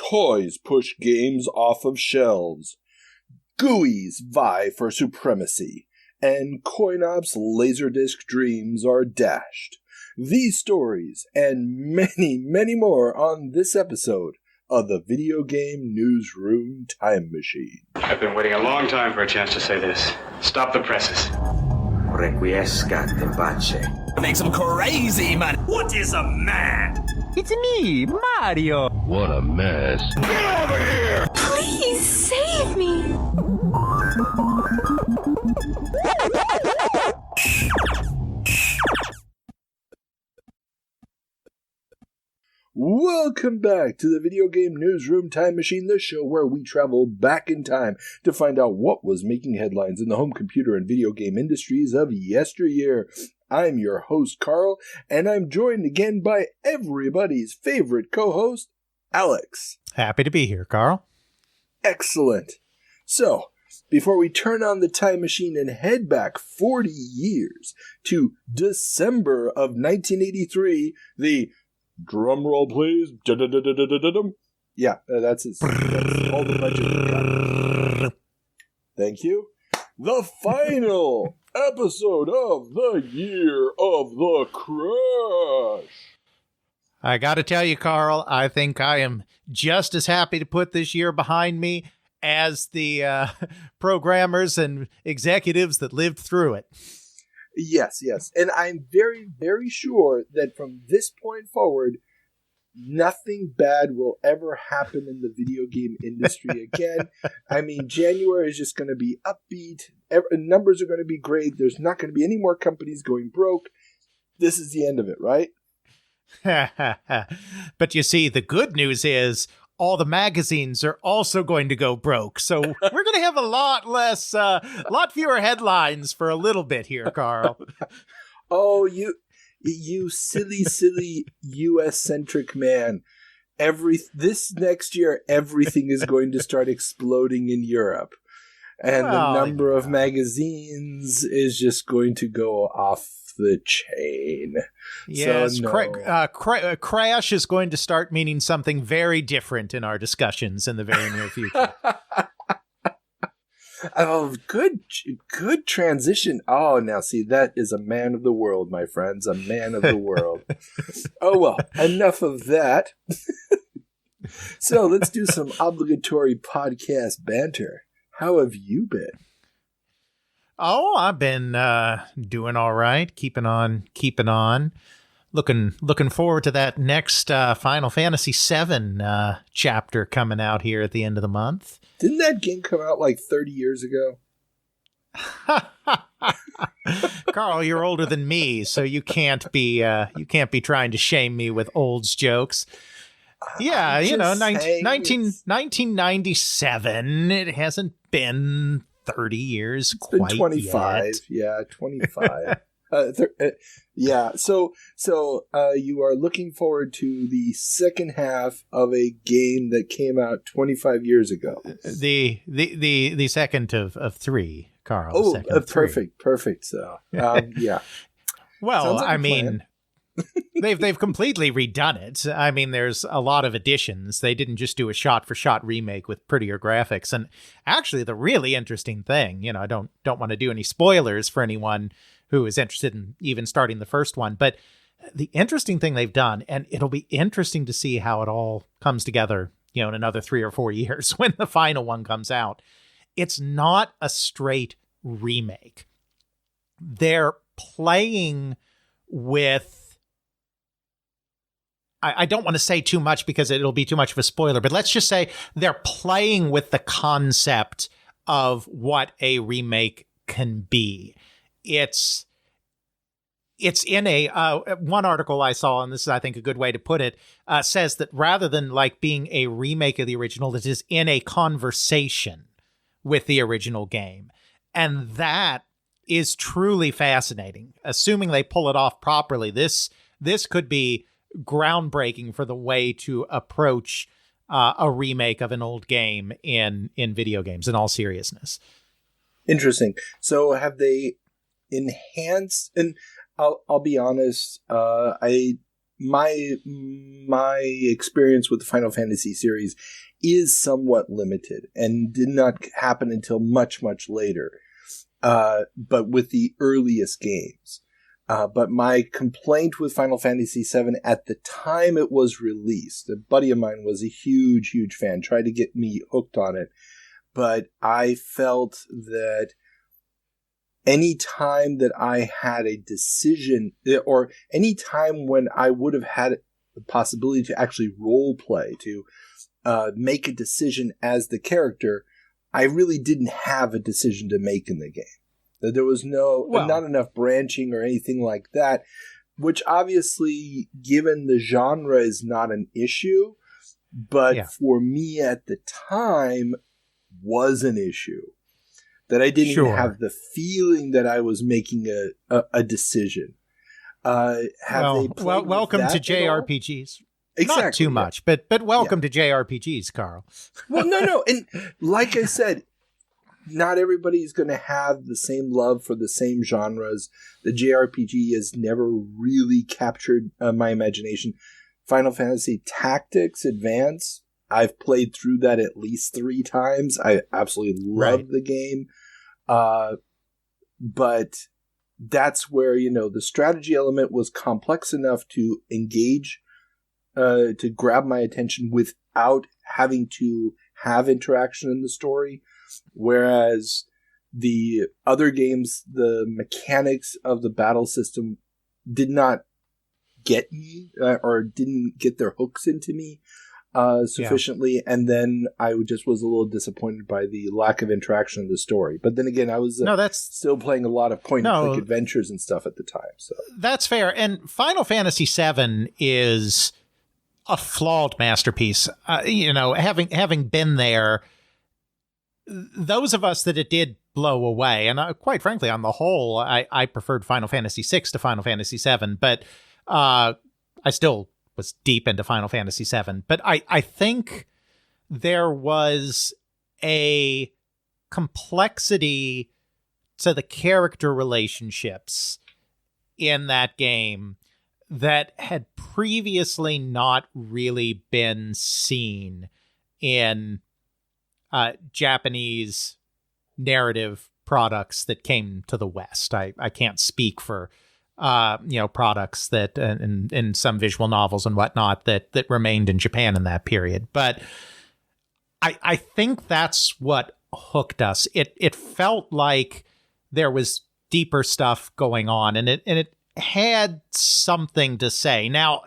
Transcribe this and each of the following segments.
Toys push games off of shelves. GUIs vie for supremacy. And Coinop's Laserdisc dreams are dashed. These stories and many, many more on this episode of the Video Game Newsroom Time Machine. I've been waiting a long time for a chance to say this. Stop the presses. Requiescat in pace. Makes him crazy, man. What is a man? It's me, Mario. What a mess. Get over here! Please save me. Welcome back to the Video Game Newsroom Time Machine, the show where we travel back in time to find out what was making headlines in the home computer and video game industries of yesteryear. I'm your host, Carl, and I'm joined again by everybody's favorite co-host, Alex. Happy to be here, Carl. Excellent. So, before we turn on the time machine and head back 40 years to December of 1983, the drum roll, please. Yeah, that's all the budget we got. Thank you. The final episode of the Year of the Crash. I got to tell you, Carl, I think I am just as happy to put this year behind me as the programmers and executives that lived through it. Yes. And I'm very, very sure that from this point forward, nothing bad will ever happen in the video game industry again. I mean, January is just going to be upbeat. Numbers are going to be great. There's not going to be any more companies going broke. This is the end of it, right? But you see, the good news is all the magazines are also going to go broke. So we're going to have a lot fewer headlines for a little bit here, Carl. Oh, you silly US-centric man. This next year, everything is going to start exploding in Europe. And the number of magazines is just going to go off the chain. Yes, so, no. Crash is going to start meaning something very different in our discussions in the very near future. Oh, good transition. Oh, now see, that is a man of the world, my friends, a man of the world. Oh, well, enough of that. So let's do some obligatory podcast banter. How have you been? Oh, I've been doing all right, keeping on. Looking forward to that next Final Fantasy VII chapter coming out here at the end of the month. Didn't that game come out like 30 years ago? Carl, you're older than me, so you can't be trying to shame me with olds jokes. Yeah, 1997. It hasn't been 30 years it's quite been 25 yet. Yeah, 25. Yeah, so you are looking forward to the second half of a game that came out 25 years ago. The second of three, Carl. Oh, perfect. So yeah. Well, like I mean, they've completely redone it. I mean, there's a lot of additions. They didn't just do a shot-for-shot remake with prettier graphics. And actually, the really interesting thing, I don't want to do any spoilers for anyone who is interested in even starting the first one, but the interesting thing they've done, and it'll be interesting to see how it all comes together, in another 3 or 4 years when the final one comes out. It's not a straight remake. They're playing with, I don't want to say too much because it'll be too much of a spoiler, but let's just say they're playing with the concept of what a remake can be. It's in a one article I saw, and this is, I think, a good way to put it, says that rather than like being a remake of the original, it is in a conversation with the original game. And that is truly fascinating. Assuming they pull it off properly, this could be groundbreaking for the way to approach a remake of an old game in video games, in all seriousness. Interesting. So have they enhanced, and I'll be honest, I my experience with the Final Fantasy series is somewhat limited and did not happen until much, much later. But with the earliest games. But my complaint with Final Fantasy VII at the time it was released, a buddy of mine was a huge, huge fan, tried to get me hooked on it. But I felt that any time that I had a decision, or any time when I would have had the possibility to actually role play, to make a decision as the character, I really didn't have a decision to make in the game. That there was not enough branching or anything like that, which obviously, given the genre, is not an issue, but for me at the time was an issue. That I didn't even have the feeling that I was making a decision. Welcome to JRPGs. Exactly. Not too much, but welcome to JRPGs, Carl. Well, no. And like I said, not everybody's going to have the same love for the same genres. The JRPG has never really captured my imagination. Final Fantasy Tactics Advance, I've played through that at least 3 times. I absolutely love the game. But that's where, the strategy element was complex enough to engage, to grab my attention without having to have interaction in the story. Whereas the other games, the mechanics of the battle system did not get me, or didn't get their hooks into me sufficiently. And then I just was a little disappointed by the lack of interaction in the story. But then again, I was still playing a lot of point-and-click adventures and stuff at the time. So that's fair. And Final Fantasy VII is a flawed masterpiece. Having been there, those of us that it did blow away, and quite frankly, on the whole, I preferred Final Fantasy VI to Final Fantasy VII, but I still was deep into Final Fantasy VII. But I think there was a complexity to the character relationships in that game that had previously not really been seen in Japanese narrative products that came to the West. I can't speak for products that in some visual novels and whatnot that remained in Japan in that period. But I think that's what hooked us. It felt like there was deeper stuff going on, and it had something to say. Now,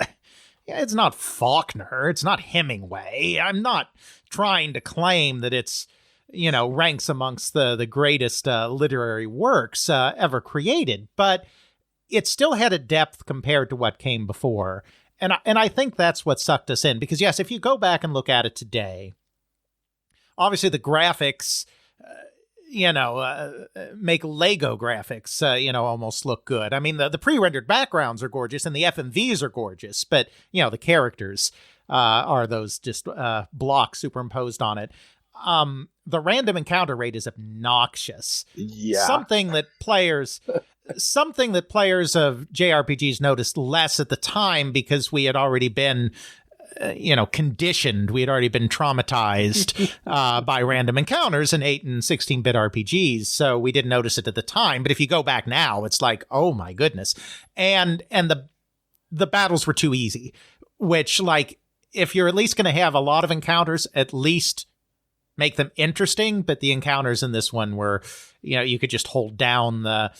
it's not Faulkner, it's not Hemingway. I'm not trying to claim that it's, ranks amongst the greatest literary works ever created, but it still had a depth compared to what came before. And I think that's what sucked us in, because yes, if you go back and look at it today, obviously the graphics, make Lego graphics, almost look good. I mean, the pre-rendered backgrounds are gorgeous and the FMVs are gorgeous, but, the characters are those just blocks superimposed on it. The random encounter rate is obnoxious. Yeah. Something that players of JRPGs noticed less at the time because we had already been conditioned. We had already been traumatized by random encounters in 8 and 16-bit RPGs, so we didn't notice it at the time. But if you go back now, it's like, oh my goodness. And the battles were too easy, which, if you're at least going to have a lot of encounters, at least make them interesting. But the encounters in this one were, you could just hold down the...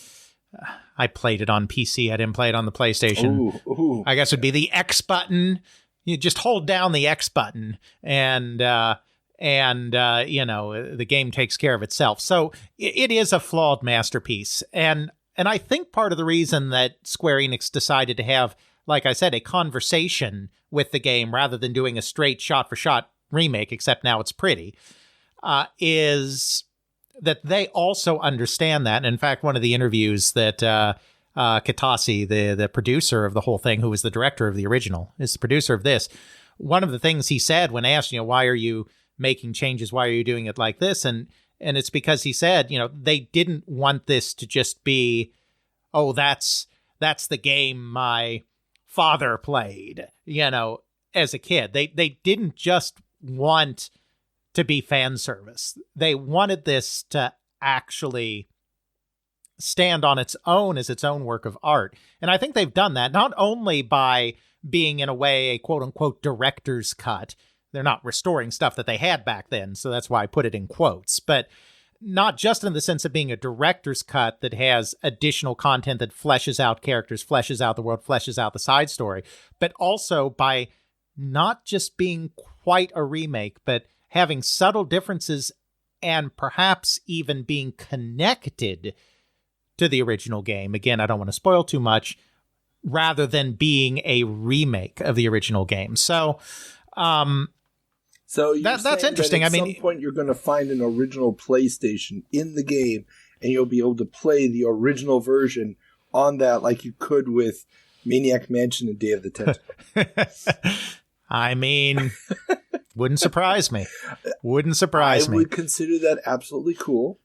I played it on PC. I didn't play it on the PlayStation. Ooh. I guess it would be the X button. You just hold down the X button and the game takes care of itself. So it is a flawed masterpiece. And I think part of the reason that Square Enix decided to have, like I said, a conversation with the game rather than doing a straight shot-for-shot remake, except now it's pretty, is that they also understand that. And in fact, one of the interviews that Kitase, the producer of the whole thing, who was the director of the original, is the producer of this. One of the things he said when asked, why are you making changes? Why are you doing it like this? And it's because he said, they didn't want this to just be, oh, that's the game my father played, as a kid. They didn't just want to be fan service. They wanted this to actually stand on its own as its own work of art. And I think they've done that, not only by being, in a way, a quote-unquote director's cut. They're not restoring stuff that they had back then, so that's why I put it in quotes. But not just in the sense of being a director's cut that has additional content that fleshes out characters, fleshes out the world, fleshes out the side story, but also by not just being quite a remake, but having subtle differences and perhaps even being connected to the original game. Again, I don't want to spoil too much, rather than being a remake of the original game. So, that's interesting. At some point, you're going to find an original PlayStation in the game, and you'll be able to play the original version on that, like you could with Maniac Mansion and Day of the Tentacle. I mean, wouldn't surprise me. Wouldn't surprise me. I would consider that absolutely cool.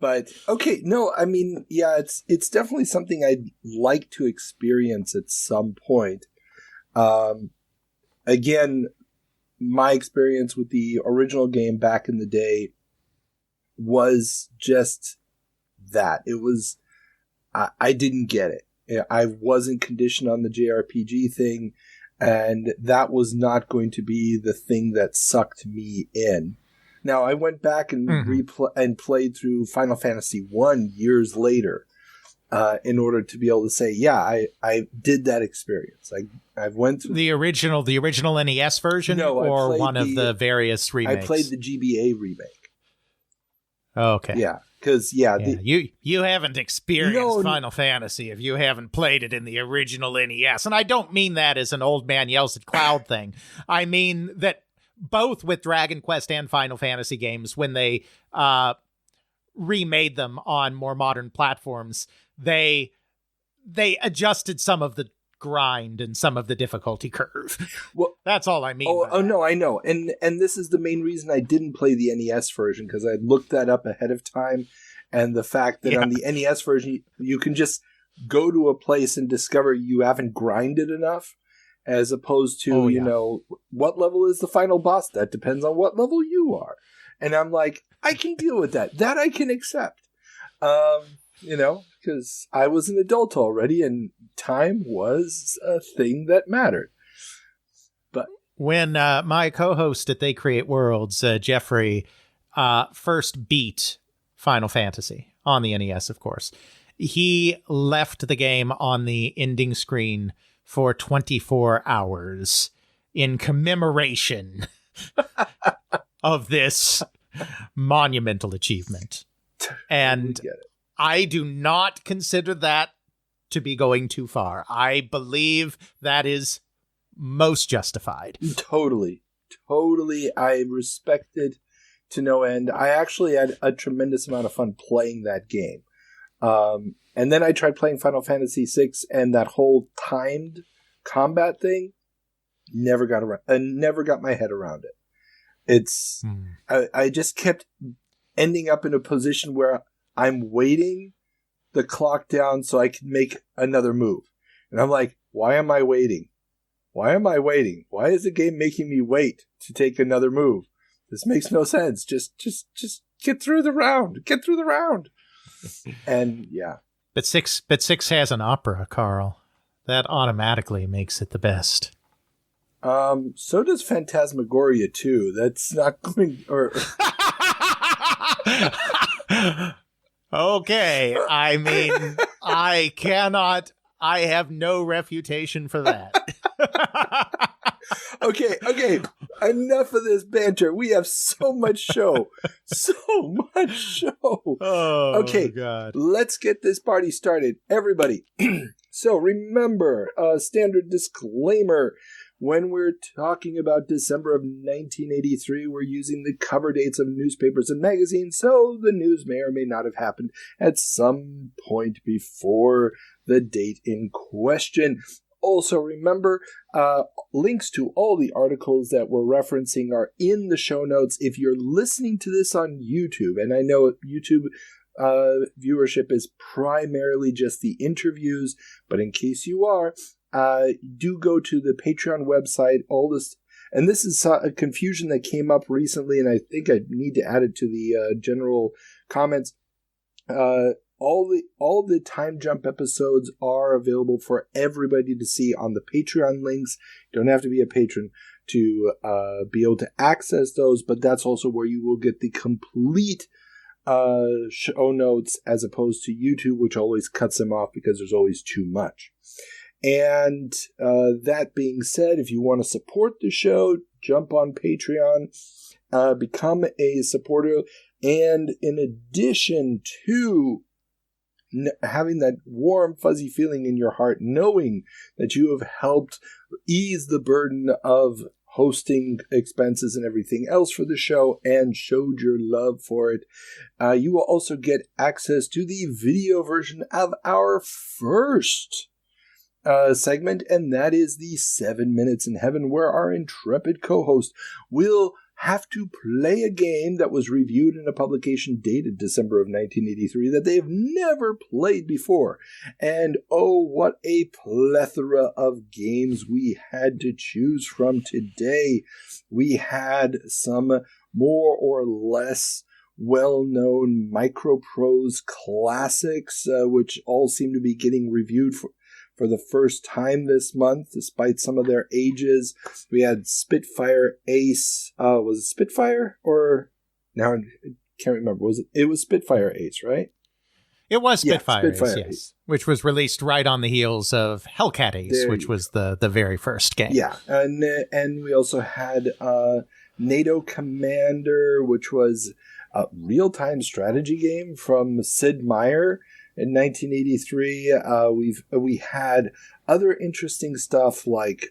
But okay, no, I mean, yeah, it's definitely something I'd like to experience at some point. Again, my experience with the original game back in the day was just that. It was, I didn't get it. I wasn't conditioned on the JRPG thing, and that was not going to be the thing that sucked me in. Now, I went back and and played through Final Fantasy 1 years later in order to be able to say, yeah, I did that experience. I went through the original NES version, or one of the various remakes. I played the GBA remake. Okay. Yeah, because you haven't experienced Final Fantasy if you haven't played it in the original NES, and I don't mean that as an old man yells at cloud thing. I mean that both with Dragon Quest and Final Fantasy games, when they remade them on more modern platforms, they adjusted some of the grind and some of the difficulty curve. Well, that's all I mean. No, I know. And this is the main reason I didn't play the NES version, because I looked that up ahead of time. And the fact that on the NES version, you can just go to a place and discover you haven't grinded enough, as opposed to, what level is the final boss? That depends on what level you are. And I'm like, I can deal with that. That I can accept. Because I was an adult already, and time was a thing that mattered. But when my co-host at They Create Worlds, Jeffrey, first beat Final Fantasy on the NES, of course, he left the game on the ending screen for 24 hours in commemoration of this monumental achievement. And I do not consider that to be going too far. I believe that is most justified. Totally. I respect it to no end. I actually had a tremendous amount of fun playing that game. And then I tried playing Final Fantasy VI, and that whole timed combat thing never got my head around it. I just kept ending up in a position where I'm waiting the clock down so I can make another move. And I'm like, why am I waiting? Why is the game making me wait to take another move? This makes no sense. Just get through the round. And yeah. But six has an opera, Carl. That automatically makes it the best. So does Phantasmagoria too. That's not going Okay. I mean, I have no refutation for that. Okay. Enough of this banter. We have so much show. Oh, okay, God. Let's get this party started. Everybody. So remember, standard disclaimer. When we're talking about December of 1983, we're using the cover dates of newspapers and magazines, so the news may or may not have happened at some point before the date in question. Also, remember, links to all the articles that we're referencing are in the show notes. If you're listening to this on YouTube, and I know YouTube viewership is primarily just the interviews, but in case you are, do go to the Patreon website. All this, and this is a confusion that came up recently, and I think I need to add it to the general comments. All the Time Jump episodes are available for everybody to see on the Patreon links. You don't have to be a patron to be able to access those, but that's also where you will get the complete show notes as opposed to YouTube, which always cuts them off because there's always too much. And that being said, if you want to support the show, jump on Patreon, become a supporter, and in addition to having that warm, fuzzy feeling in your heart, knowing that you have helped ease the burden of hosting expenses and everything else for the show and showed your love for it, you will also get access to the video version of our first segment, and that is the 7 Minutes in Heaven, where our intrepid co-host will have to play a game that was reviewed in a publication dated December of 1983 that they've never played before. And oh, what a plethora of games we had to choose from today. We had some more or less well-known Microprose classics, which all seem to be getting reviewed for the first time this month, despite some of their ages. We had Spitfire Ace. Was it Spitfire? Or now I can't remember. It was Spitfire Ace, right? It was Spitfire, yeah, Spitfire Ace, yes. Which was released right on the heels of Hellcat Ace, which was the very first game. Yeah, and we also had NATO Commander, which was a real-time strategy game from Sid Meier. In 1983, we had other interesting stuff like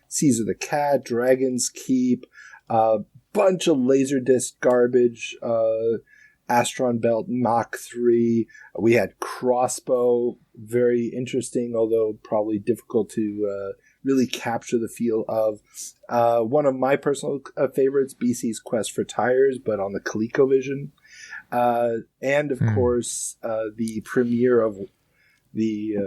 Caesar the Cat, Dragon's Keep, a bunch of Laserdisc garbage, Astron Belt Mach 3. We had Crossbow, very interesting, although probably difficult to really capture the feel of. One of my personal favorites, BC's Quest for Tires, but on the ColecoVision. And of course, the premiere of the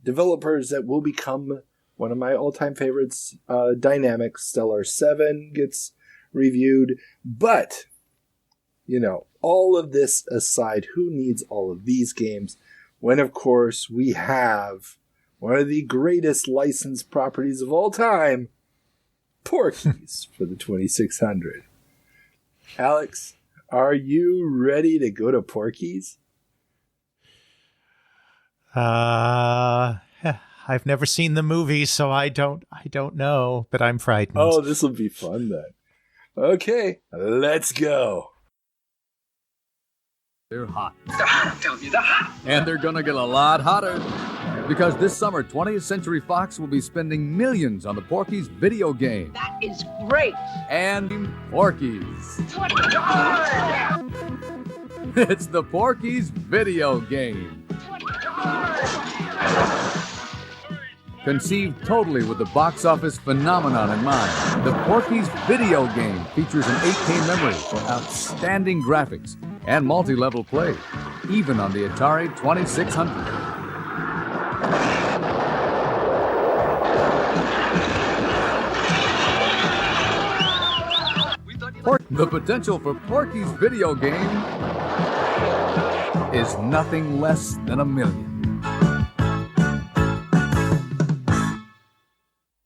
developers that will become one of my all-time favorites, Dynamic Stellar 7 gets reviewed. But, you know, all of this aside, who needs all of these games when, of course, we have one of the greatest licensed properties of all time, Porky's for the 2600. Alex, are you ready to go to Porky's? I've never seen the movie, so I don't know, but I'm frightened. Oh, this will be fun then. Okay, let's go. They're hot. And they're gonna get a lot hotter. Because this summer, 20th Century Fox will be spending millions on the Porky's video game. That is great. And Porky's. It's the Porky's video game. Conceived totally with the box office phenomenon in mind, the Porky's video game features an 8K memory for outstanding graphics and multi-level play, even on the Atari 2600. The potential for Porky's video game is nothing less than $1 million.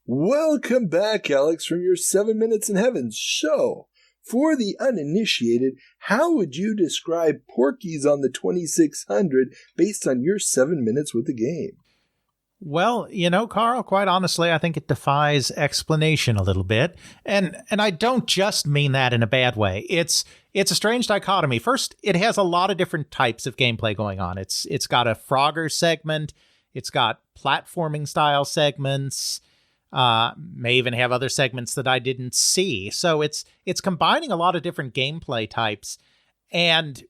Welcome back, Alex, from your 7 Minutes in Heaven show. For the uninitiated, how would you describe Porky's on the 2600 based on your 7 minutes with the game? Well, you know, Carl, quite honestly, I think it defies explanation a little bit. And I don't just mean that in a bad way. It's a strange dichotomy. First, it has a lot of different types of gameplay going on. It's got a Frogger segment. It's got platforming style segments. May even have other segments that I didn't see. So it's combining a lot of different gameplay types, and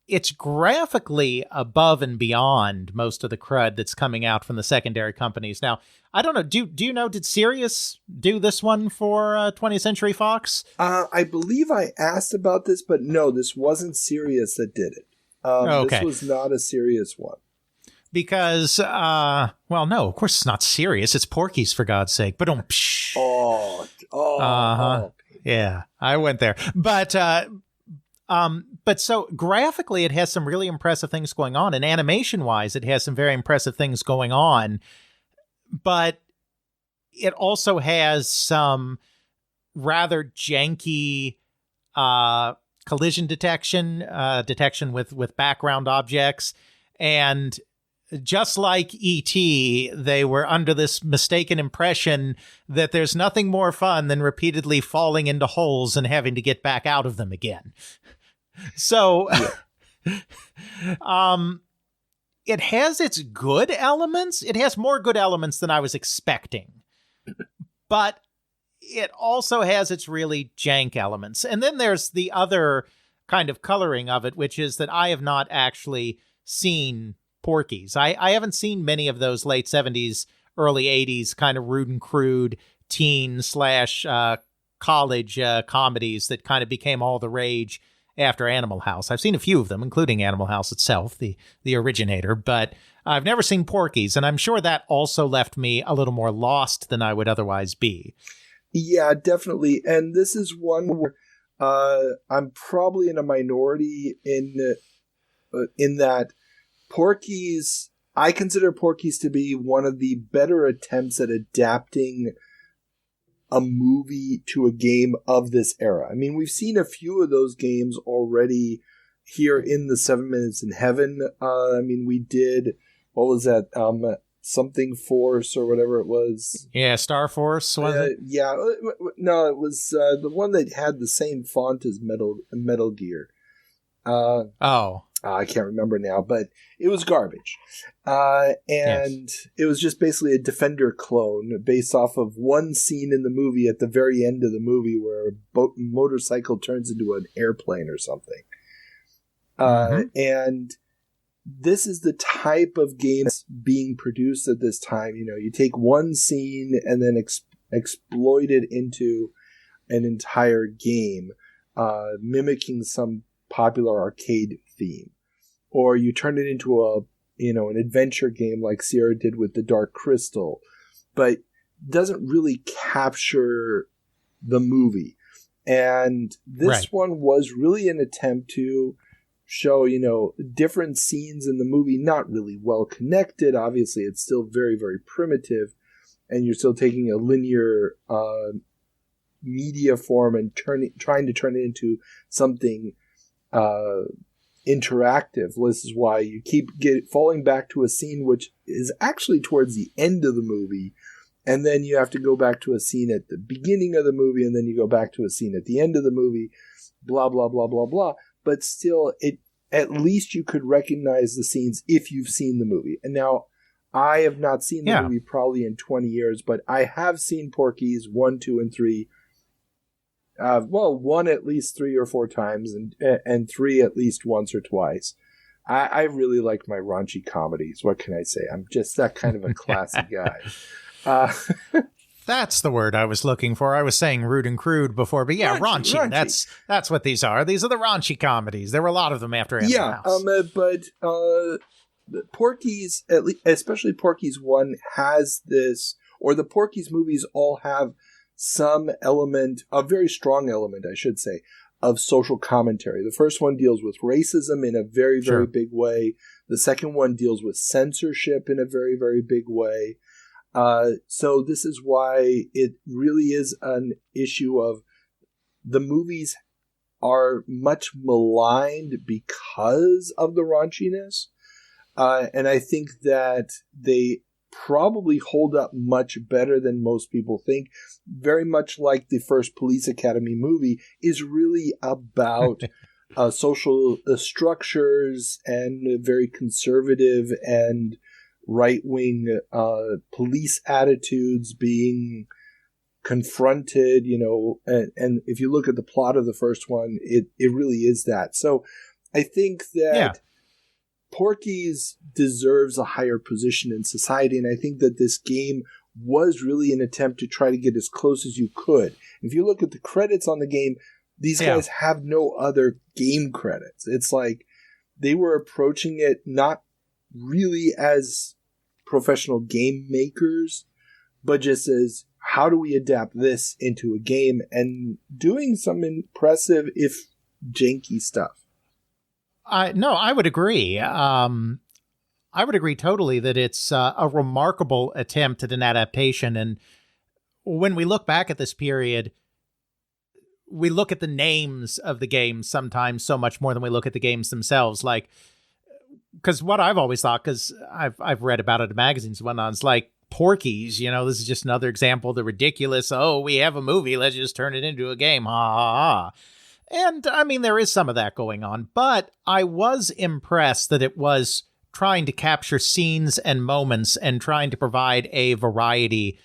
it's graphically above and beyond most of the crud that's coming out from the secondary companies. Now, I don't know. Do you know, did Sirius do this one for 20th Century Fox? I believe I asked about this, but no, this wasn't Sirius that did it. Okay. This was not a serious one. Because, well, no, of course it's not serious. It's Porky's, for God's sake. But don't. Yeah, I went there. But so graphically, it has some really impressive things going on, and animation-wise, it has some very impressive things going on. But it also has some rather janky collision detection with background objects, and just like E.T., they were under this mistaken impression that there's nothing more fun than repeatedly falling into holes and having to get back out of them again. So, it has its good elements. It has more good elements than I was expecting. But it also has its really jank elements. And then there's the other kind of coloring of it, which is that I have not actually seen Porky's. I haven't seen many of those late 70s, early 80s kind of rude and crude teen / college comedies that kind of became all the rage after Animal House. I've seen a few of them, including Animal House itself, the originator, but I've never seen Porky's, and I'm sure that also left me a little more lost than I would otherwise be. Yeah, definitely. And this is one where I'm probably in a minority in that Porky's, I consider Porky's to be one of the better attempts at adapting a movie to a game of this era. I mean, we've seen a few of those games already here in the 7 Minutes in Heaven. I mean, we did, what was that? Something Force or whatever it was. Yeah, Star Force, was it? Yeah. No, it was the one that had the same font as Metal Gear. I can't remember now, but it was garbage. It was just basically a Defender clone based off of one scene in the movie at the very end of the movie where a motorcycle turns into an airplane or something. And this is the type of game that's being produced at this time. You know, you take one scene and then exploit it into an entire game, mimicking some popular arcade theme, or you turn it into an adventure game like Sierra did with the Dark Crystal, but doesn't really capture the movie. And this one was really an attempt to show, different scenes in the movie, not really well connected. Obviously, it's still very, very primitive, and you're still taking a linear media form and trying to turn it into something interactive. This is why you keep falling back to a scene which is actually towards the end of the movie, and then you have to go back to a scene at the beginning of the movie, and then you go back to a scene at the end of the movie, blah, blah, blah, blah, blah. But still, at least you could recognize the scenes if you've seen the movie. And now, I have not seen the movie probably in 20 years, but I have seen Porky's 1, 2, and 3. 1 at least 3 or 4 times, and 3 at least once or twice. I really like my raunchy comedies. What can I say? I'm just that kind of a classy guy. That's the word I was looking for. I was saying rude and crude before, but yeah, raunchy. That's what these are. These are the raunchy comedies. There were a lot of them after Animal House. But Porky's, especially Porky's 1, has this, or the Porky's movies all have some element, a very strong element, I should say, of social commentary. The first one deals with racism in a very, very big way. The second one deals with censorship in a very, very big way. So this is why it really is an issue of the movies are much maligned because of the raunchiness. And I think that they probably hold up much better than most people think. Very much like the first Police Academy movie is really about social structures and very conservative and right-wing police attitudes being confronted, and if you look at the plot of the first one, it really is that. So I think that Porky's deserves a higher position in society, and I think that this game was really an attempt to try to get as close as you could. If you look at the credits on the game, these guys have no other game credits. It's like they were approaching it not really as professional game makers, but just as how do we adapt this into a game, and doing some impressive, if janky, stuff. No, I would agree. I would agree totally that it's a remarkable attempt at an adaptation. And when we look back at this period, we look at the names of the games sometimes so much more than we look at the games themselves. Like, because what I've always thought, because I've read about it in magazines and whatnot, it's like Porky's, this is just another example of the ridiculous, we have a movie, let's just turn it into a game, ha ha ha. And, I mean, there is some of that going on, but I was impressed that it was trying to capture scenes and moments and trying to provide a variety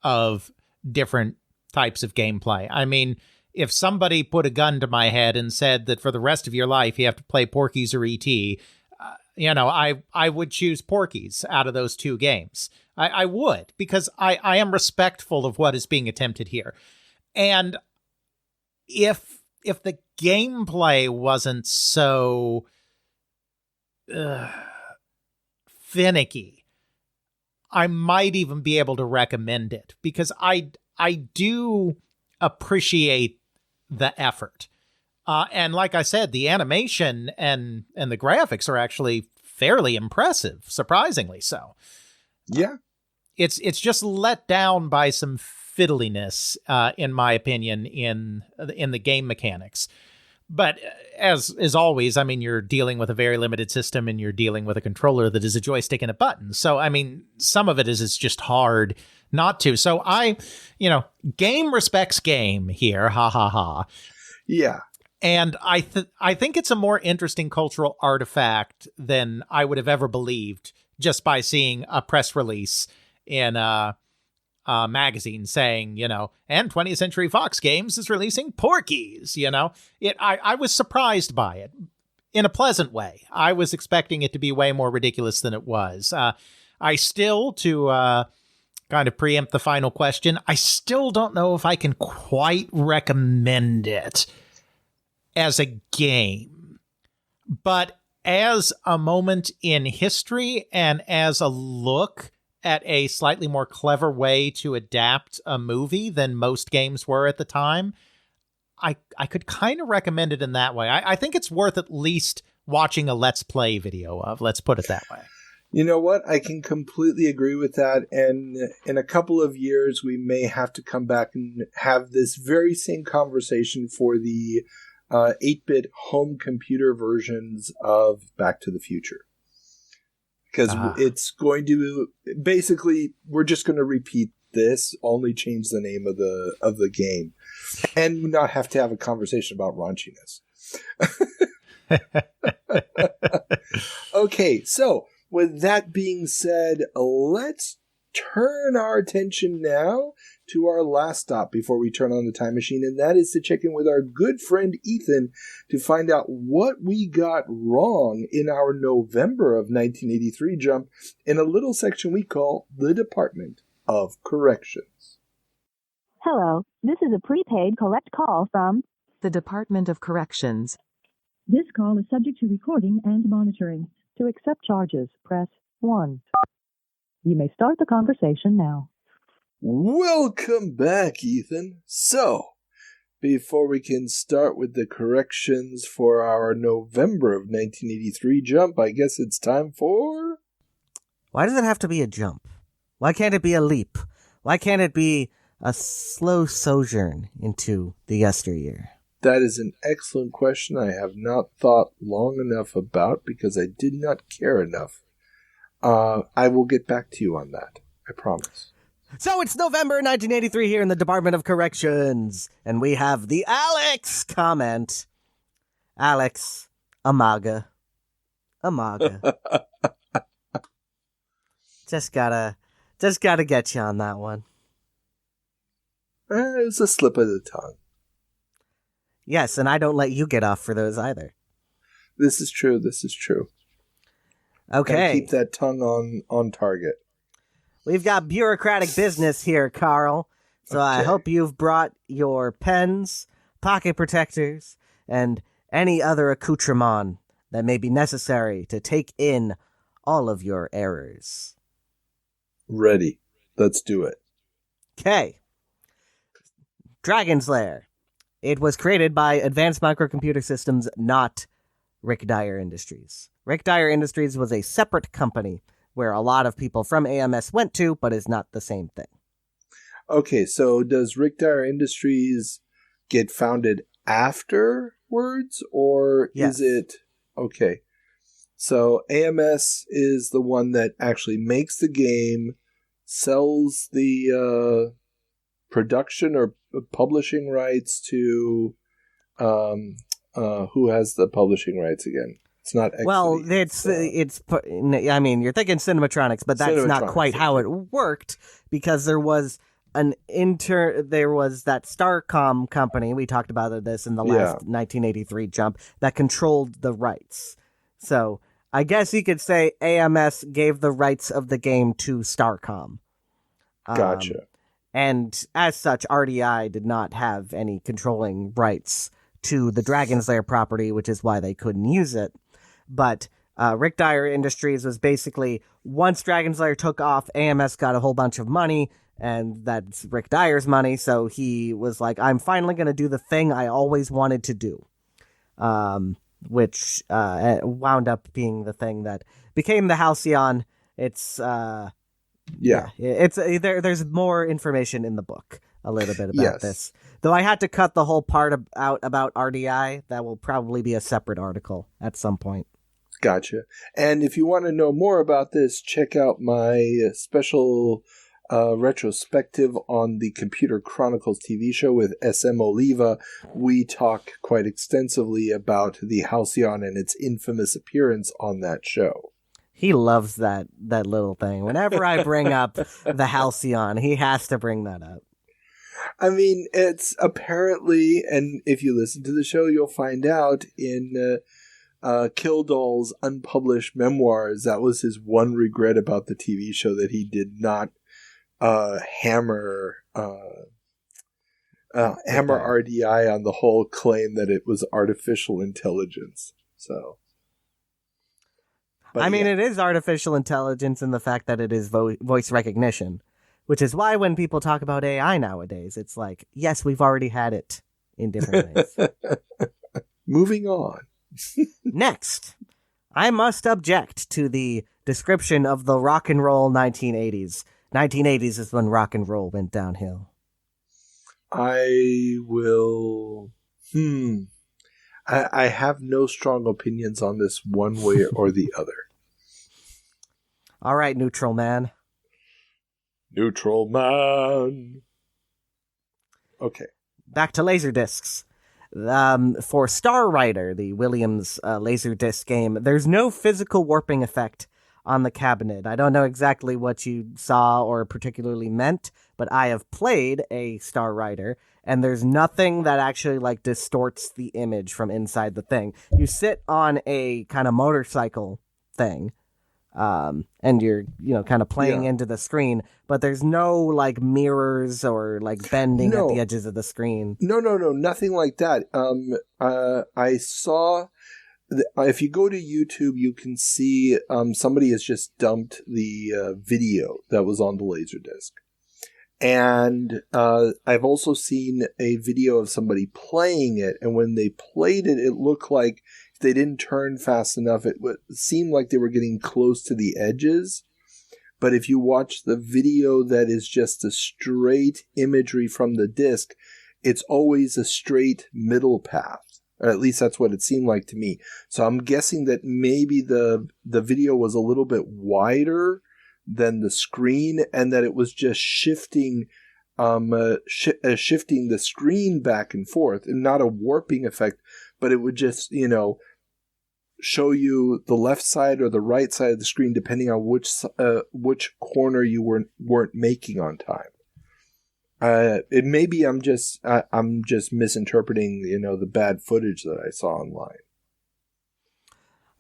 of different types of gameplay. I mean, if somebody put a gun to my head and said that for the rest of your life you have to play Porky's or E.T., I would choose Porky's out of those two games. I would, because I am respectful of what is being attempted here. And if the gameplay wasn't so finicky, I might even be able to recommend it, because I do appreciate the effort. And like I said, the animation and the graphics are actually fairly impressive, surprisingly so. Yeah. It's just let down by some fiddliness, in my opinion, in the game mechanics. But as always, I mean, you're dealing with a very limited system, and you're dealing with a controller that is a joystick and a button. So, I mean, some of it is it's just hard not to. So game respects game here. Ha ha ha. Yeah. And I think it's a more interesting cultural artifact than I would have ever believed just by seeing a press release in a magazine saying, and 20th Century Fox Games is releasing Porky's, I was surprised by it in a pleasant way. I was expecting it to be way more ridiculous than it was. I still, to kind of preempt the final question, I still don't know if I can quite recommend it as a game, but as a moment in history and as a look at a slightly more clever way to adapt a movie than most games were at the time, I could kind of recommend it in that way. I think it's worth at least watching a Let's Play video of, let's put it that way. You know what? I can completely agree with that. And in a couple of years, we may have to come back and have this very same conversation for the 8-bit home computer versions of Back to the Future. Because it's going to, basically, we're just going to repeat this, only change the name of the game, and not have to have a conversation about raunchiness. Okay, so with that being said, let's turn our attention now to our last stop before we turn on the time machine, and that is to check in with our good friend Ethan to find out what we got wrong in our November of 1983 jump in a little section we call the Department of Corrections. Hello, this is a prepaid collect call from the Department of Corrections. This call is subject to recording and monitoring. To accept charges, press 1. You may start the conversation now. Welcome back, Ethan. So, before we can start with the corrections for our November of 1983 jump, I guess it's time for... Why does it have to be a jump? Why can't it be a leap? Why can't it be a slow sojourn into the yesteryear? That is an excellent question I have not thought long enough about because I did not care enough. I will get back to you on that. I promise. So it's November 1983 here in the Department of Corrections, and we have the Alex comment. Alex, Amaga. Just gotta get you on that one. It was a slip of the tongue. Yes, and I don't let you get off for those either. This is true. Okay. Gotta keep that tongue on target. We've got bureaucratic business here, Carl. So okay. I hope you've brought your pens, pocket protectors, and any other accoutrement that may be necessary to take in all of your errors. Ready. Let's do it. Okay. Dragon's Lair. It was created by Advanced Microcomputer Systems, not Rick Dyer Industries. Rick Dyer Industries was a separate company where a lot of people from AMS went to, but is not the same thing. Okay, so does Rick Dyer Industries get founded afterwards, or Yes. is it... Okay. So AMS is the one that actually makes the game, sells the production or publishing rights to... who has the publishing rights again? It's not Equity. Well, I mean, you're thinking Cinematronics, but that's not quite how it worked, because there was that Starcom company, we talked about this in the last 1983 jump, that controlled the rights. So I guess you could say AMS gave the rights of the game to Starcom. Gotcha. And as such, RDI did not have any controlling rights to the Dragon's Lair property, which is why they couldn't use it. But Rick Dyer Industries was basically, once Dragon's Lair took off, AMS got a whole bunch of money, and that's Rick Dyer's money, so he was like, I'm finally going to do the thing I always wanted to do. Which wound up being the thing that became the Halcyon. It's... there's more information in the book a little bit about this. Though I had to cut the whole part out about RDI. That will probably be a separate article at some point. Gotcha. And if you want to know more about this, check out my special retrospective on the Computer Chronicles TV show with SM Oliva. We talk quite extensively about the Halcyon and its infamous appearance on that show. He loves that little thing. Whenever I bring up the Halcyon, he has to bring that up. I mean, it's apparently, and if you listen to the show, you'll find out in Kildall's unpublished memoirs, that was his one regret about the TV show, that he did not hammer RDI on the whole claim that it was artificial intelligence. So... I mean, it is artificial intelligence in the fact that it is voice recognition, which is why when people talk about AI nowadays, it's like, yes, we've already had it in different ways. Moving on. Next, I must object to the description of the rock and roll 1980s. 1980s is when rock and roll went downhill. I will... I have no strong opinions on this one way or the other. All right, Neutral Man. Neutral Man. Okay. Back to Laserdiscs. For Star Rider, the Williams Laserdisc game, there's no physical warping effect on the cabinet. I don't know exactly what you saw or particularly meant, but I have played a Star Rider, and there's nothing that actually distorts the image from inside the thing. You sit on a kind of motorcycle thing, and you're kind of playing into the screen, but there's no mirrors or bending at the edges of the screen. No, nothing like that. I saw. If you go to YouTube, you can see somebody has just dumped the video that was on the Laserdisc. And I've also seen a video of somebody playing it, and when they played it, it looked like if they didn't turn fast enough, it seemed like they were getting close to the edges. But if you watch the video that is just the straight imagery from the disc, it's always a straight middle path. Or at least that's what it seemed like to me. So I'm guessing that maybe the video was a little bit wider than the screen, and that it was just shifting the screen back and forth, and not a warping effect, but it would just show you the left side or the right side of the screen depending on which corner you weren't making on time. It maybe I'm just misinterpreting the bad footage that I saw online.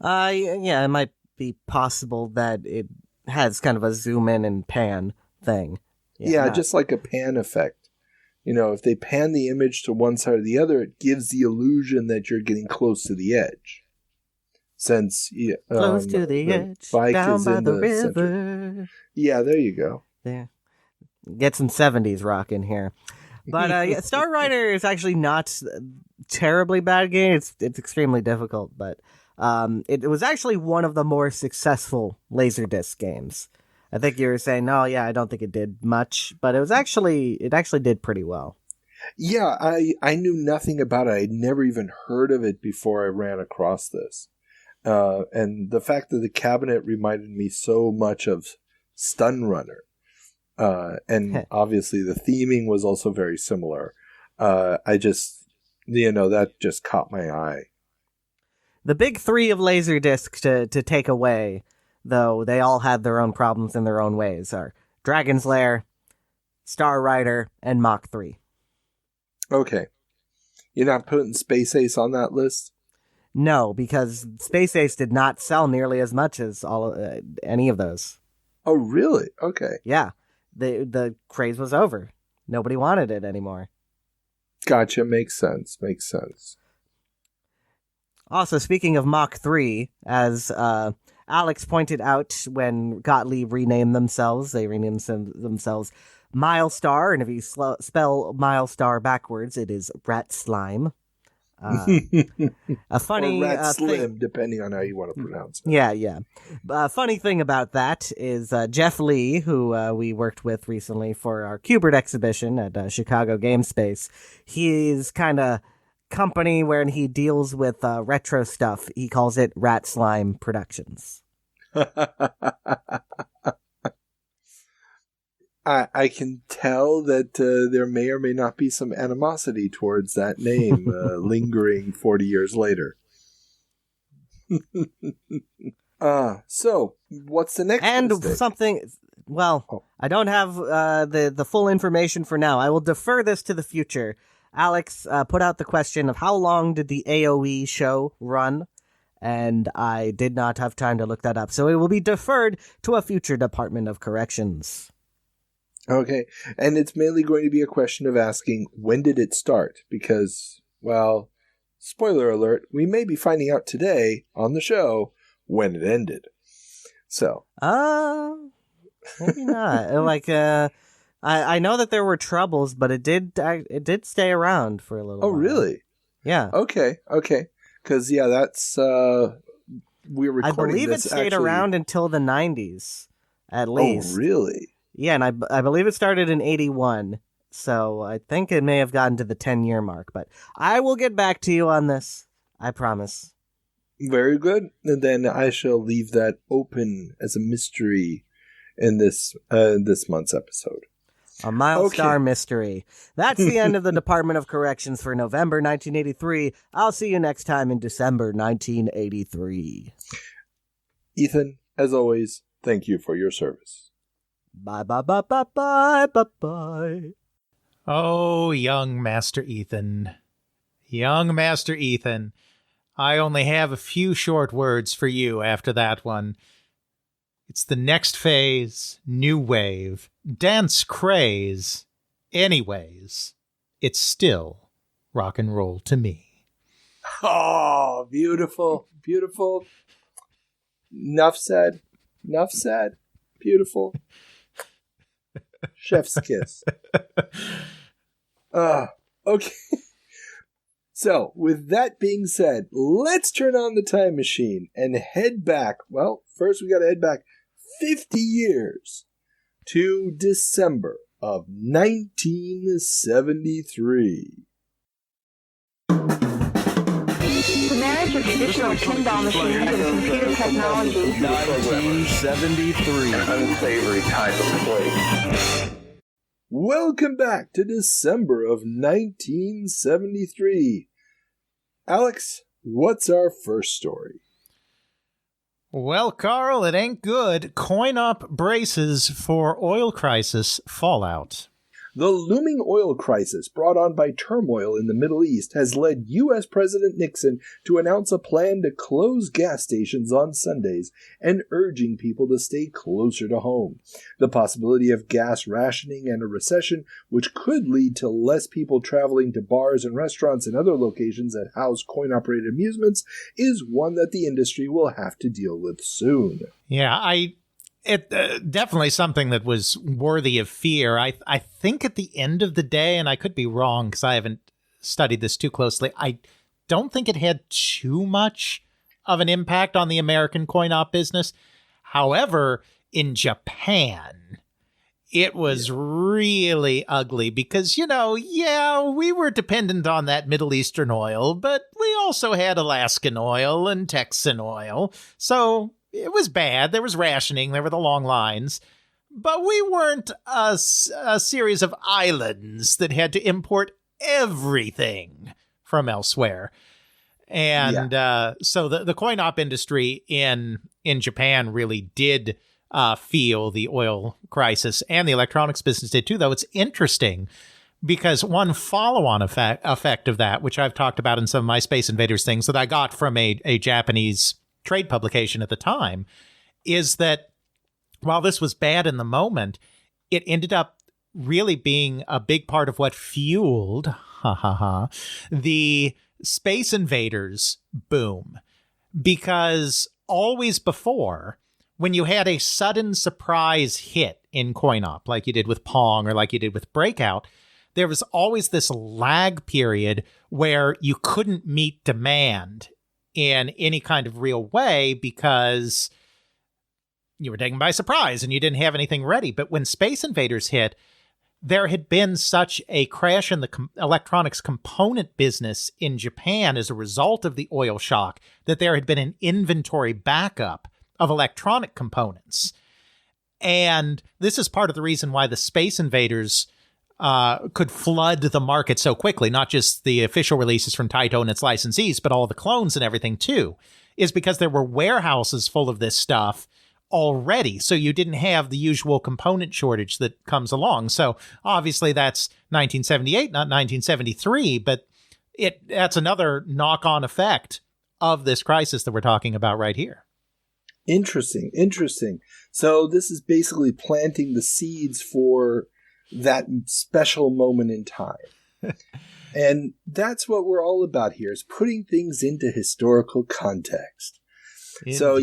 It might be possible that it has kind of a zoom in and pan thing. Just like a pan effect. If they pan the image to one side or the other, it gives the illusion that you're getting close to the edge. since Close to the edge, bike down is by in the the center. river. Yeah, there you go. There. Get some 70s rock in here. But Star Rider is actually not a terribly bad game. It's extremely difficult, but it was actually one of the more successful Laserdisc games. I think you were saying, no, yeah, I don't think it did much, but it actually did pretty well. Yeah, I knew nothing about it. I'd never even heard of it before I ran across this. And the fact that the cabinet reminded me so much of Stun Runner. And obviously the theming was also very similar. I just, that just caught my eye. The big three of Laserdisc to take away, though they all had their own problems in their own ways, are Dragon's Lair, Star Rider, and Mach 3. Okay. You're not putting Space Ace on that list? No, because Space Ace did not sell nearly as much as any of those. Oh, really? Okay. Yeah. The craze was over. Nobody wanted it anymore. Gotcha. Makes sense. Also, speaking of Mach 3, as Alex pointed out when Gottlieb renamed themselves, they renamed themselves Milestar, and if you spell Milestar backwards, it is Rat Slime. A funny or Rat Slim, thing, depending on how you want to pronounce it. Yeah. Funny thing about that is Jeff Lee, who we worked with recently for our Qbert exhibition at Chicago Game Space, he's kind of company where he deals with retro stuff. He calls it Rat Slime Productions. I can tell that there may or may not be some animosity towards that name lingering 40 years later. So, what's the next mistake? Something... Well, I don't have the full information for now. I will defer this to the future. Alex put out the question of how long did the AOE show run? And I did not have time to look that up. So it will be deferred to a future Department of Corrections. Okay, and it's mainly going to be a question of asking, when did it start? Because, well, spoiler alert, we may be finding out today on the show when it ended. So. Maybe not. I know that there were troubles, but it did stay around for a little while. Oh, really? Yeah. Okay. Because, yeah, that's, we're recording this. I believe it stayed around until the 90s, at least. Oh, really? Yeah, and I believe it started in 81, so I think it may have gotten to the 10-year mark, but I will get back to you on this. I promise. Very good. And then I shall leave that open as a mystery in this month's episode. A Milestar mystery. That's the end of the Department of Corrections for November 1983. I'll see you next time in December 1983. Ethan, as always, thank you for your service. Bye. Oh, young Master Ethan. Young Master Ethan. I only have a few short words for you after that one. It's the next phase, new wave, dance craze. Anyways, it's still rock and roll to me. Oh, beautiful. Enough said. Beautiful. Chef's kiss. Okay. So, with that being said, let's turn on the time machine and head back. Well, first we got to head back 50 years to December of 1973. The marriage of traditional pinball machines and computer technology. 1973. Unsavory type of play. Welcome back to December of 1973. Alex, what's our first story? Well, Carl, it ain't good. Coinop braces for oil crisis fallout. The looming oil crisis brought on by turmoil in the Middle East has led U.S. President Nixon to announce a plan to close gas stations on Sundays and urging people to stay closer to home. The possibility of gas rationing and a recession, which could lead to less people traveling to bars and restaurants and other locations that house coin-operated amusements, is one that the industry will have to deal with soon. Yeah, It definitely something that was worthy of fear. I think at the end of the day, and I could be wrong because I haven't studied this too closely, I don't think it had too much of an impact on the American coin-op business. However, in Japan, it was really ugly because, we were dependent on that Middle Eastern oil, but we also had Alaskan oil and Texan oil. So it was bad. There was rationing. There were the long lines. But we weren't a series of islands that had to import everything from elsewhere. And so the coin-op industry in Japan really did feel the oil crisis, and the electronics business did too, though. It's interesting because one follow-on effect of that, which I've talked about in some of my Space Invaders things that I got from a Japanese trade publication at the time, is that while this was bad in the moment, it ended up really being a big part of what fueled the Space Invaders boom. Because always before, when you had a sudden surprise hit in Coinop, like you did with Pong or like you did with Breakout, there was always this lag period where you couldn't meet demand in any kind of real way because you were taken by surprise and you didn't have anything ready. But when Space Invaders hit, there had been such a crash in the electronics component business in Japan as a result of the oil shock that there had been an inventory backup of electronic components. And this is part of the reason why the Space Invaders could flood the market so quickly, not just the official releases from Taito and its licensees, but all the clones and everything too, is because there were warehouses full of this stuff already. So you didn't have the usual component shortage that comes along. So obviously that's 1978, not 1973, but that's another knock-on effect of this crisis that we're talking about right here. Interesting. So this is basically planting the seeds for that special moment in time. And that's what we're all about here, is putting things into historical context. Indeed. So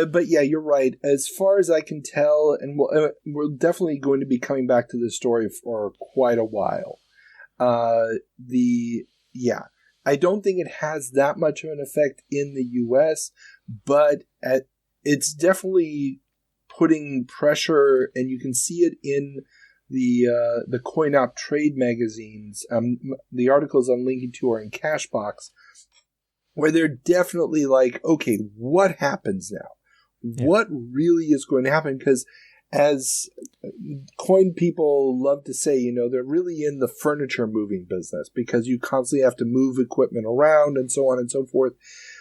but you're right. As far as I can tell, and we're definitely going to be coming back to this story for quite a while. I don't think it has that much of an effect in the U.S., but it's definitely putting pressure, and you can see it in the Coinop trade magazines. The articles I'm linking to are in Cashbox, where they're definitely like, okay, what happens now? Yeah. What really is going to happen? Because as coin people love to say, they're really in the furniture moving business because you constantly have to move equipment around and so on and so forth.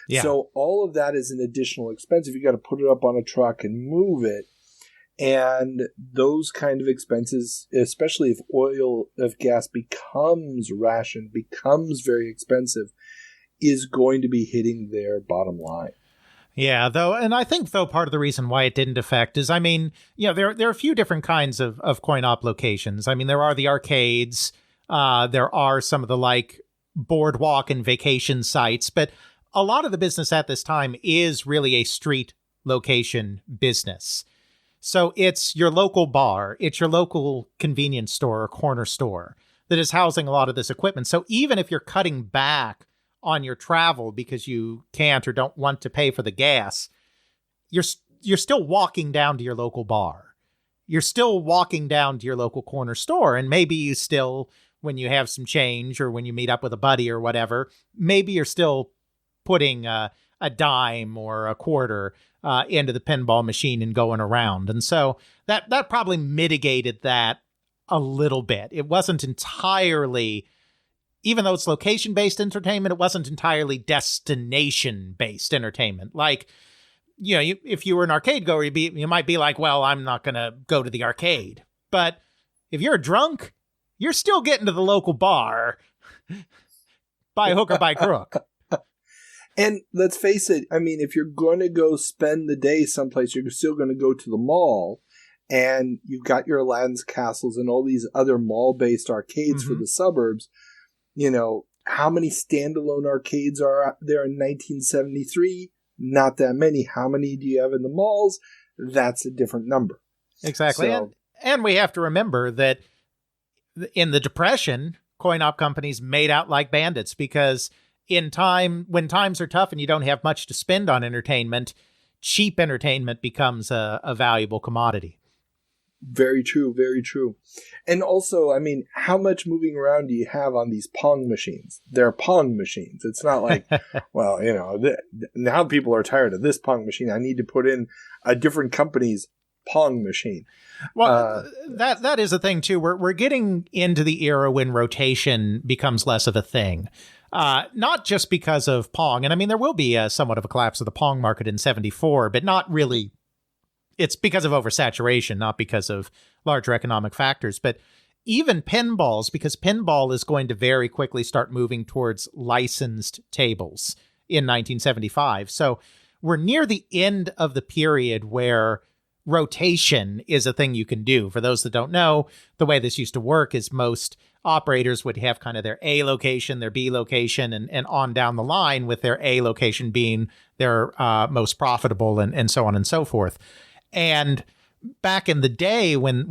Yeah. So all of that is an additional expense if you got to put it up on a truck and move it. And those kind of expenses, especially if gas becomes rationed, becomes very expensive, is going to be hitting their bottom line. Yeah, and I think part of the reason why it didn't affect is, there are a few different kinds of coin-op locations. There are the arcades, there are some of the boardwalk and vacation sites, but a lot of the business at this time is really a street location business. So it's your local bar, it's your local convenience store or corner store that is housing a lot of this equipment. So even if you're cutting back on your travel because you can't or don't want to pay for the gas, you're still walking down to your local bar. You're still walking down to your local corner store, and maybe you still, when you have some change or when you meet up with a buddy or whatever, maybe you're still putting a dime or a quarter into the pinball machine and going around. And so that probably mitigated that a little bit. It wasn't entirely, even though it's location-based entertainment, it wasn't entirely destination-based entertainment. If you were an arcade goer, you might be like, well, I'm not going to go to the arcade. But if you're a drunk you're still getting to the local bar by hook or by crook. And let's face it, I mean, if you're going to go spend the day someplace, you're still going to go to the mall, and you've got your Aladdin's Castles and all these other mall-based arcades for the suburbs. You know, how many standalone arcades are there in 1973? Not that many. How many do you have in the malls? That's a different number. Exactly. So, and we have to remember that in the Depression, coin-op companies made out like bandits because when times are tough and you don't have much to spend on entertainment, cheap entertainment becomes a valuable commodity. Very true, very true. And also, I mean, how much moving around do you have on these Pong machines? They're Pong machines. It's not like, well, you know, now people are tired of this Pong machine. I need to put in a different company's Pong machine. Well, that is a thing, too. We're getting into the era when rotation becomes less of a thing. Not just because of Pong. And I mean, there will be somewhat of a collapse of the Pong market in 74, but not really. It's because of oversaturation, not because of larger economic factors. But even pinballs, because pinball is going to very quickly start moving towards licensed tables in 1975. So we're near the end of the period where rotation is a thing you can do. For those that don't know, the way this used to work is most operators would have kind of their A location, their B location, and on down the line, with their A location being their most profitable and so on and so forth. And back in the day when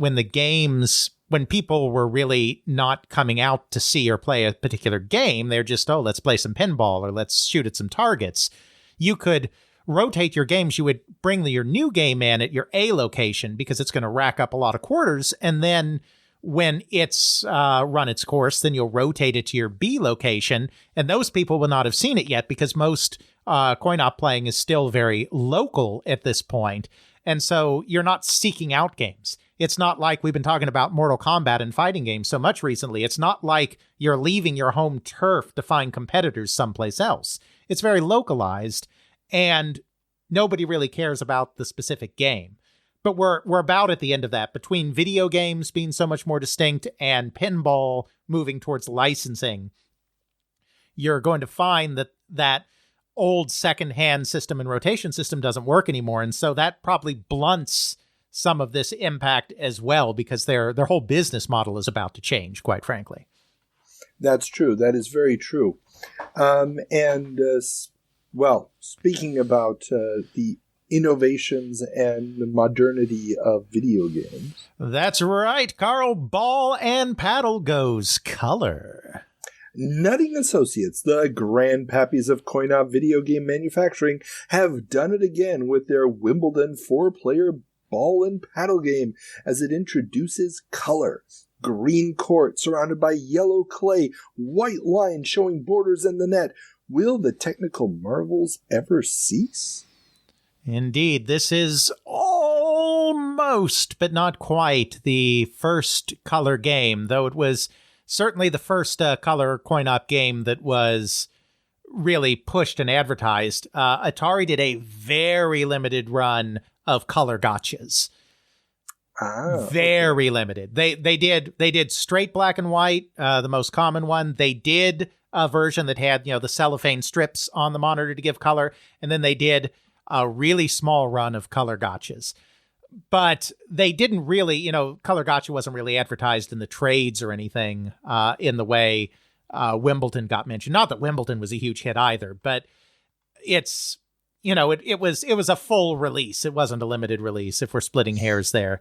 people were really not coming out to see or play a particular game, they're just, let's play some pinball or let's shoot at some targets. You could rotate your games. You would bring your new game in at your A location because it's going to rack up a lot of quarters. And then when it's run its course, then you'll rotate it to your B location. And those people will not have seen it yet because most coin-op playing is still very local at this point. And so you're not seeking out games. It's not like we've been talking about Mortal Kombat and fighting games so much recently. It's not like you're leaving your home turf to find competitors someplace else. It's very localized, and nobody really cares about the specific game. But we're about at the end of that, between video games being so much more distinct and pinball moving towards licensing. You're going to find that old second-hand system and rotation system doesn't work anymore. And so that probably blunts some of this impact as well, because their whole business model is about to change, quite frankly. That's true. That is very true. Speaking about the innovations and the modernity of video games. That's right, Carl. Ball and paddle goes color. Nutting Associates, the grandpappies of Coinop video game manufacturing, have done it again with their Wimbledon 4-player ball and paddle game as it introduces color. Green court surrounded by yellow clay, white lines showing borders in the net. Will the technical marvels ever cease? Indeed, this is almost, but not quite, the first color game, though it was certainly the first color coin-op game that was really pushed and advertised. Atari did a very limited run of color gotchas. Very limited. They did straight black and white, the most common one. They did a version that had, the cellophane strips on the monitor to give color, and then they did a really small run of color gotchas. But they didn't really, color gotcha wasn't really advertised in the trades or anything in the way Wimbledon got mentioned. Not that Wimbledon was a huge hit either, but it's, it was a full release. It wasn't a limited release, if we're splitting hairs there.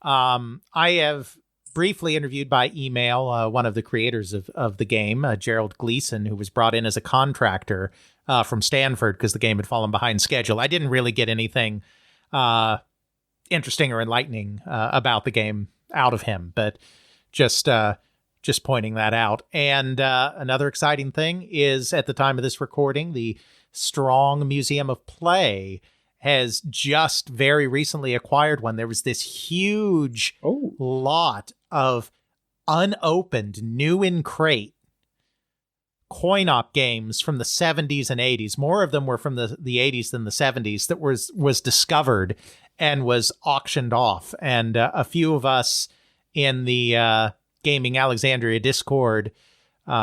I have briefly interviewed by email one of the creators of the game, Gerald Gleason, who was brought in as a contractor from Stanford because the game had fallen behind schedule. I didn't really get anything interesting or enlightening about the game out of him, but just pointing that out. And another exciting thing is, at the time of this recording, the Strong Museum of Play has just very recently acquired one. There was this huge lot of unopened, new in crate coin-op games from the 70s and 80s. More of them were from the 80s than the 70s that was discovered and was auctioned off. And a few of us in the Gaming Alexandria Discord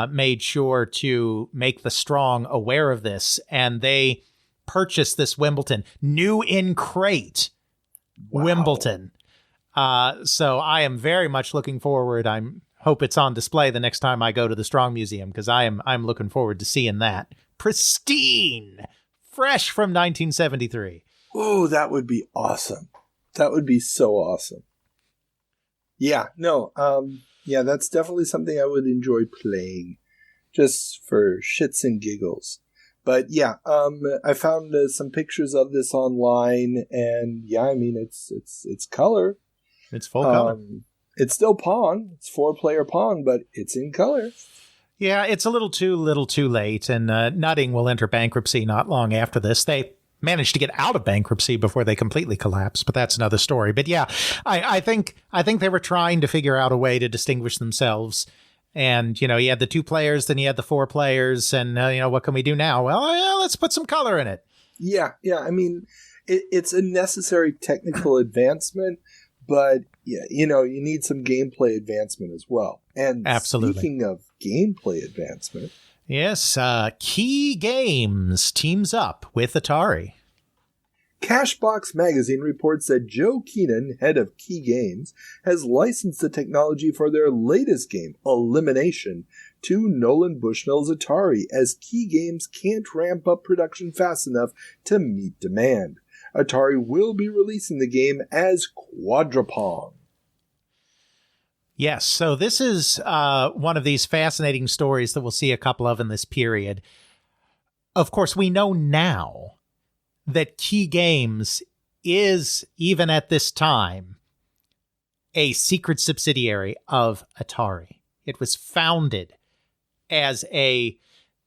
made sure to make the strong aware of this, and they purchased this Wimbledon, new in crate. Wow. Wimbledon. So I am very much looking forward. Hope it's on display the next time I go to the Strong Museum, because I'm looking forward to seeing that. Pristine, fresh from 1973. Oh, that would be awesome. That would be so awesome. Yeah, no, yeah, that's definitely something I would enjoy playing, just for shits and giggles. But yeah, I found some pictures of this online, and yeah, I mean, it's color. It's full color. It's still Pong. It's 4-player Pong, but it's in color. Yeah, it's a little too late, and Nutting will enter bankruptcy not long after this. They managed to get out of bankruptcy before they completely collapsed, but that's another story. But yeah, I think they were trying to figure out a way to distinguish themselves. And, you had the 2 players, then you had the 4 players, and, what can we do now? Well, yeah, let's put some color in it. Yeah, I mean, it's a necessary technical advancement, but, yeah, you need some gameplay advancement as well. And absolutely. Speaking of gameplay advancement... Yes, Kee Games teams up with Atari. Cashbox Magazine reports that Joe Keenan, head of Kee Games, has licensed the technology for their latest game, Elimination, to Nolan Bushnell's Atari, as Kee Games can't ramp up production fast enough to meet demand. Atari will be releasing the game as Quadrapong. Yes, so this is one of these fascinating stories that we'll see a couple of in this period. Of course, we know now that Kee Games is, even at this time, a secret subsidiary of Atari. It was founded as a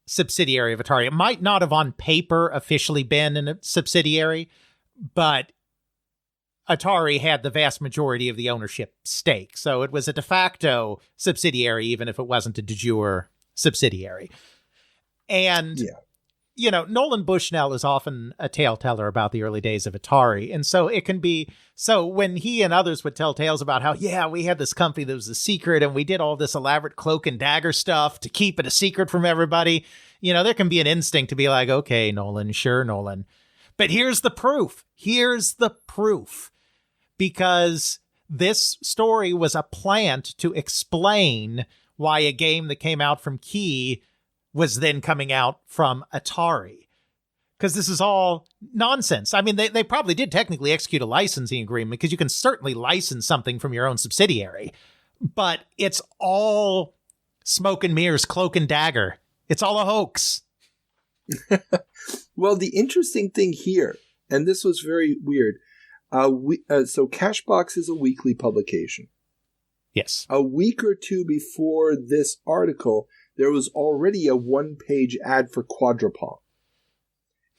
subsidiary of Atari. It might not have on paper officially been a subsidiary, but Atari had the vast majority of the ownership stake. So it was a de facto subsidiary, even if it wasn't a de jure subsidiary. And, Nolan Bushnell is often a tale-teller about the early days of Atari. And so it can be, so when he and others would tell tales about how, yeah, we had this company that was a secret and we did all this elaborate cloak and dagger stuff to keep it a secret from everybody, there can be an instinct to be like, okay, Nolan, sure, Nolan. But here's the proof. Because this story was a plant to explain why a game that came out from Kee was then coming out from Atari. Because this is all nonsense. I mean, they probably did technically execute a licensing agreement, because you can certainly license something from your own subsidiary. But it's all smoke and mirrors, cloak and dagger. It's all a hoax. Well, the interesting thing here, and this was very weird, so Cashbox is a weekly publication. Yes. A week or two before this article, there was already a 1-page ad for Quadrapong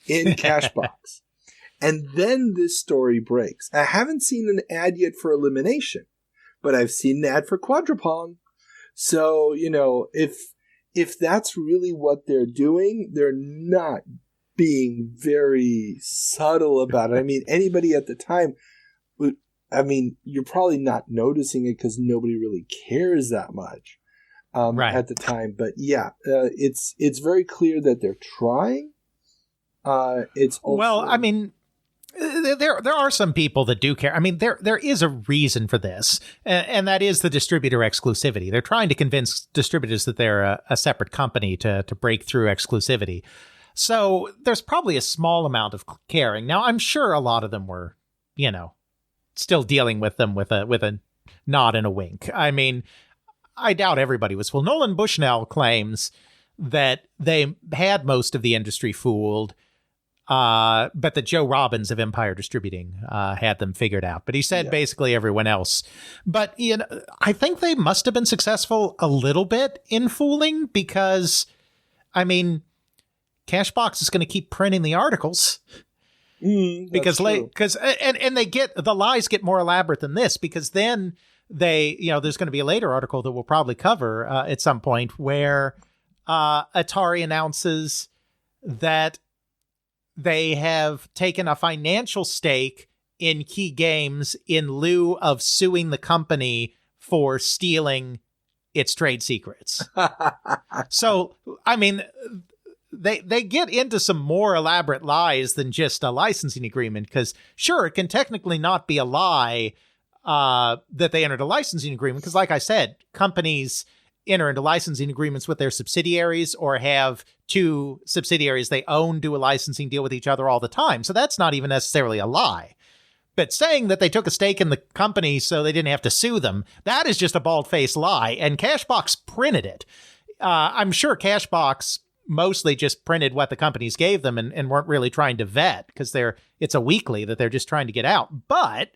in Cashbox. And then this story breaks. I haven't seen an ad yet for Elimination, but I've seen an ad for Quadrapong. So, if that's really what they're doing, they're not being very subtle about it. I mean, anybody at the time, you're probably not noticing it because nobody really cares that much at the time. But yeah, it's very clear that they're trying. It's also, well, I mean, there are some people that do care. I mean, there is a reason for this, and that is the distributor exclusivity. They're trying to convince distributors that they're a separate company to break through exclusivity. So there's probably a small amount of caring. Now, I'm sure a lot of them were, still dealing with them with a nod and a wink. I mean, I doubt everybody was. Well, Nolan Bushnell claims that they had most of the industry fooled, but that Joe Robbins of Empire Distributing had them figured out. But he said basically everyone else. But I think they must have been successful a little bit in fooling, because, I mean, Cashbox is going to keep printing the articles. Because and they get, the lies get more elaborate than this, because then they, there's going to be a later article that we'll probably cover at some point where Atari announces that they have taken a financial stake in Kee Games in lieu of suing the company for stealing its trade secrets. So, I mean, they get into some more elaborate lies than just a licensing agreement, because sure, it can technically not be a lie that they entered a licensing agreement, because like I said, companies enter into licensing agreements with their subsidiaries or have two subsidiaries they own do a licensing deal with each other all the time. So that's not even necessarily a lie. But saying that they took a stake in the company so they didn't have to sue them, that is just a bald-faced lie. And Cashbox printed it. I'm sure Cashbox mostly just printed what the companies gave them and weren't really trying to vet, because it's a weekly that they're just trying to get out. But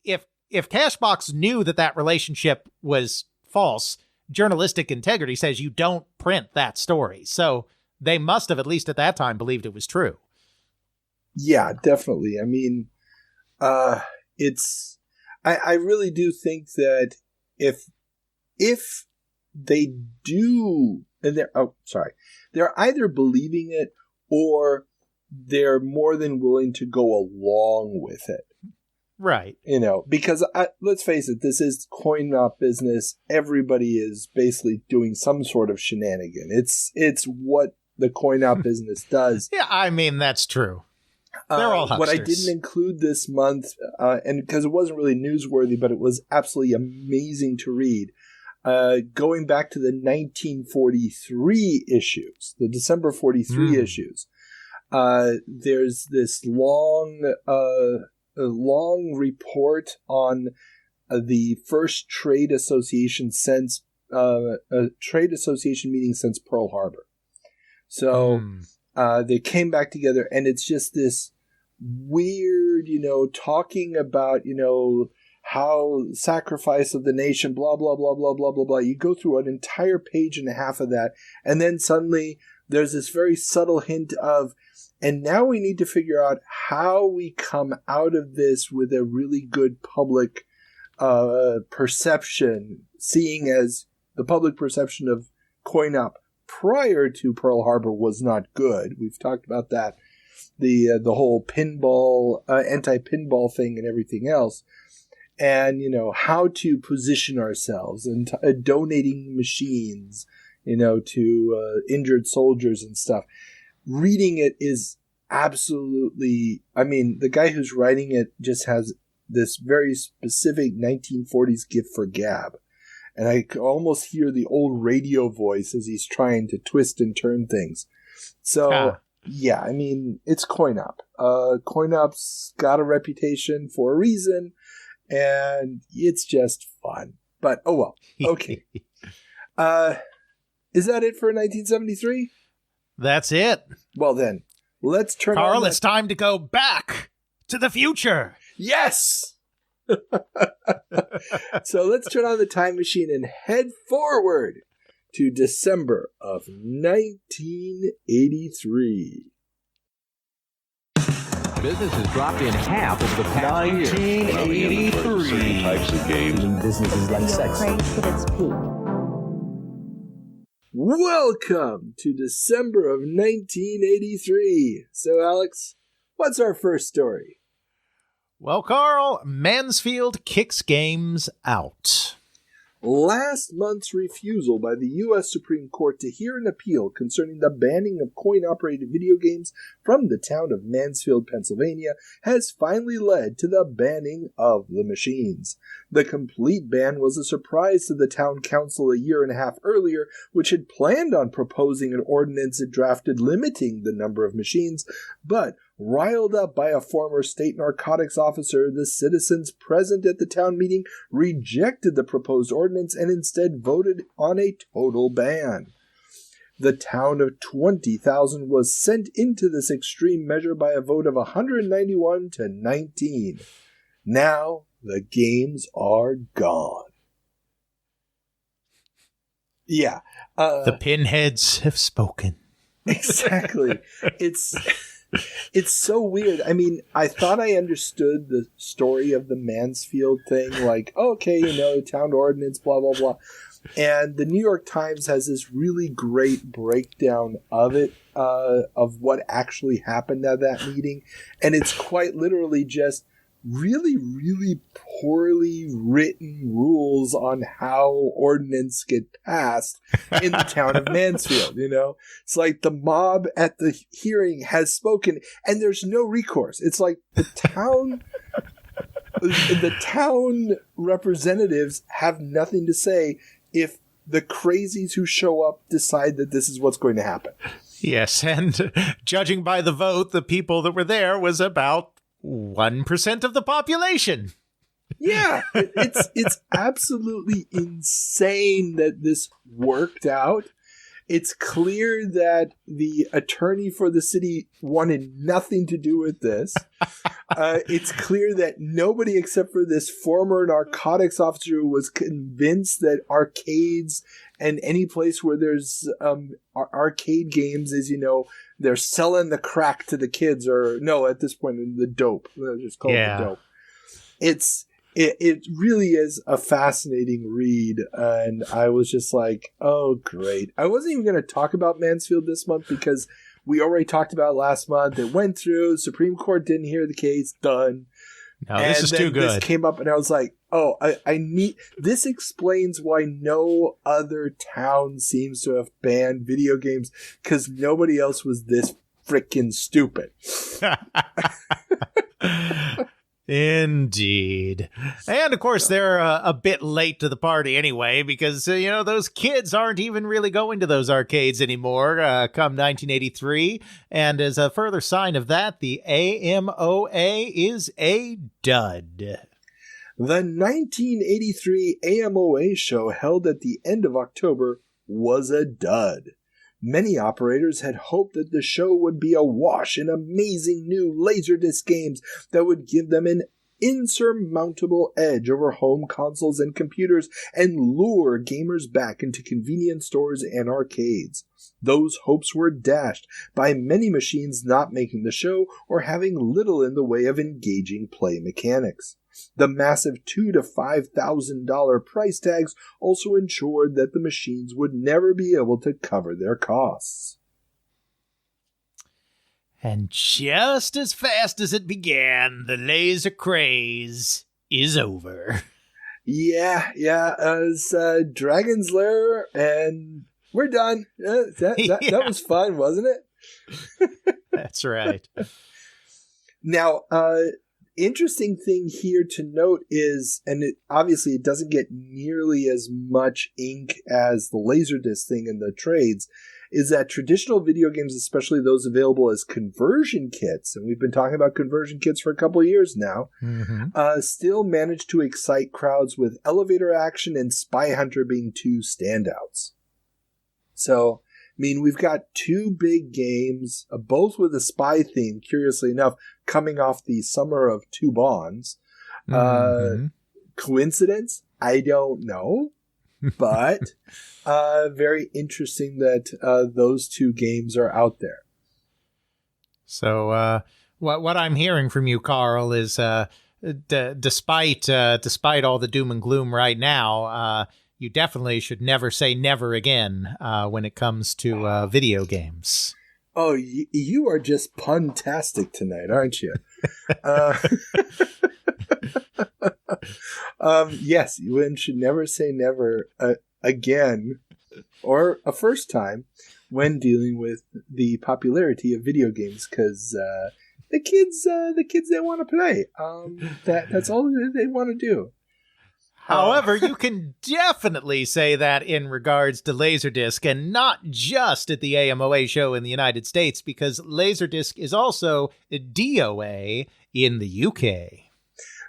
if Cashbox knew that relationship was false, journalistic integrity says you don't print that story. So they must have, at least at that time, believed it was true. Yeah, definitely. I mean, I really do think that if they do, and they're either believing it or they're more than willing to go along with it. Right. Because let's face it, this is Coinop business. Everybody is basically doing some sort of shenanigan. It's what the Coinop business does. Yeah, I mean, that's true. They're all hucksters. What I didn't include this month, and because it wasn't really newsworthy, but it was absolutely amazing to read, going back to the 1943 issues, the December 43 issues, there's this long report on the first trade association since trade association meeting since Pearl Harbor. So they came back together, and it's just this weird, talking about, how sacrifice of the nation, blah, blah, blah, blah, blah, blah, blah. You go through an entire page and a half of that, and then suddenly there's this very subtle hint of, and now we need to figure out how we come out of this with a really good public perception, seeing as the public perception of Coinop prior to Pearl Harbor was not good. We've talked about that, the whole pinball, anti-pinball thing and everything else. And, how to position ourselves and donating machines, to injured soldiers and stuff. Reading it is absolutely, the guy who's writing it just has this very specific 1940s gift for gab. And I almost hear the old radio voice as he's trying to twist and turn things. So, yeah, it's Coinop. Coinop's got a reputation for a reason, and it's just fun. But, oh well. Okay. Is that it for 1973? That's it. Well then, let's turn on... Carl, it's time to go back to the future. Yes! So let's turn on the time machine and head forward to December of 1983. Business has dropped in half over the past 1983. Types of games and businesses like sex. At its peak. Welcome to December of 1983. So, Alex, what's our first story? Well, Carl, Mansfield kicks games out. Last month's refusal by the U.S. Supreme Court to hear an appeal concerning the banning of coin-operated video games from the town of Mansfield, Pennsylvania, has finally led to the banning of the machines. The complete ban was a surprise to the town council a year and a half earlier, which had planned on proposing an ordinance it drafted limiting the number of machines, but riled up by a former state narcotics officer, the citizens present at the town meeting rejected the proposed ordinance and instead voted on a total ban. The town of 20,000 was sent into this extreme measure by a vote of 191 to 19. Now the games are gone. Yeah. The pinheads have spoken. Exactly. It's so weird. I thought I understood the story of the Mansfield thing, like, okay, town ordinance, blah, blah, blah. And the New York Times has this really great breakdown of it, of what actually happened at that meeting. And it's quite literally just really, really poorly written rules on how ordinance get passed in the town of Mansfield. It's like the mob at the hearing has spoken, and there's no recourse. It's like the town representatives have nothing to say if the crazies who show up decide that this is what's going to happen. Yes, and judging by the vote, the people that were there was about 1% of the population. Yeah, it's absolutely insane that this worked out. It's clear that the attorney for the city wanted nothing to do with this. It's clear that nobody except for this former narcotics officer was convinced that arcades and any place where there's arcade games is, they're selling the crack to the kids, or no, at this point, the dope. They'll just call it the dope. It really is a fascinating read, and I was just like, oh, great. I wasn't even going to talk about Mansfield this month because we already talked about it last month. It went through. Supreme Court didn't hear the case. Done. No, this is too good. This came up, and I was like, oh, I need... This explains why no other town seems to have banned video games, because nobody else was this freaking stupid. Indeed. And of course, they're a bit late to the party anyway, because, those kids aren't even really going to those arcades anymore come 1983. And as a further sign of that, the AMOA is a dud. The 1983 AMOA show held at the end of October was a dud. Many operators had hoped that the show would be awash in amazing new Laserdisc games that would give them an insurmountable edge over home consoles and computers and lure gamers back into convenience stores and arcades. Those hopes were dashed by many machines not making the show or having little in the way of engaging play mechanics. The massive $2,000 to $5,000 price tags also ensured that the machines would never be able to cover their costs. And just as fast as it began, the laser craze is over. Yeah, it's Dragon's Lair, and we're done. That was fun, wasn't it? That's right. Now, interesting thing here to note is, and obviously it doesn't get nearly as much ink as the Laserdisc thing in the trades, is that traditional video games, especially those available as conversion kits, and we've been talking about conversion kits for a couple of years now, still manage to excite crowds, with Elevator Action and Spy Hunter being two standouts. So, we've got two big games, both with a spy theme, curiously enough, coming off the Summer of Two Bonds. Coincidence? I don't know. But very interesting that those two games are out there. So what I'm hearing from you, Carl, is despite all the doom and gloom right now, you definitely should never say never again when it comes to video games. Oh, you are just pun-tastic tonight, aren't you? Yes, one should never say never again, or a first time, when dealing with the popularity of video games, because the kids they want to play. That's all they want to do. However, you can definitely say that in regards to Laserdisc, and not just at the AMOA show in the United States, because Laserdisc is also a DOA in the UK.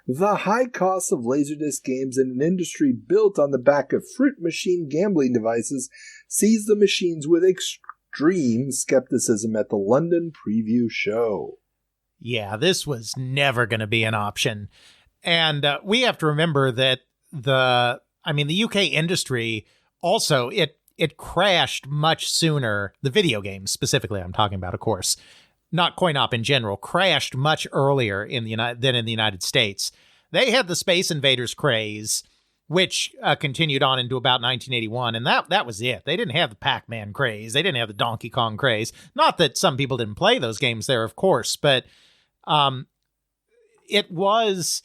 The high cost of Laserdisc games in an industry built on the back of fruit machine gambling devices sees the machines with extreme skepticism at the London preview show. Yeah, this was never going to be an option. And we have to remember that the UK industry also, it crashed much sooner. The video games specifically I'm talking about, of course, not Coinop in general, crashed much earlier than in the United States. They had the Space Invaders craze, which continued on into about 1981, and that was it. They didn't have the Pac-Man craze. They didn't have the Donkey Kong craze. Not that some people didn't play those games there, of course, but it was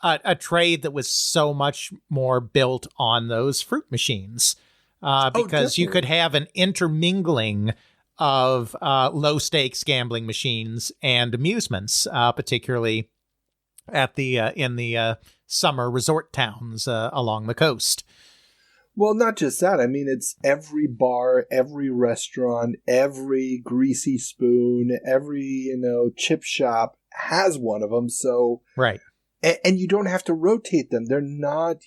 a trade that was so much more built on those fruit machines, because you could have an intermingling of low stakes gambling machines and amusements, particularly at the in the summer resort towns along the coast. Well, not just that. I mean, it's every bar, every restaurant, every greasy spoon, every, chip shop has one of them. So, right. And you don't have to rotate them. They're not,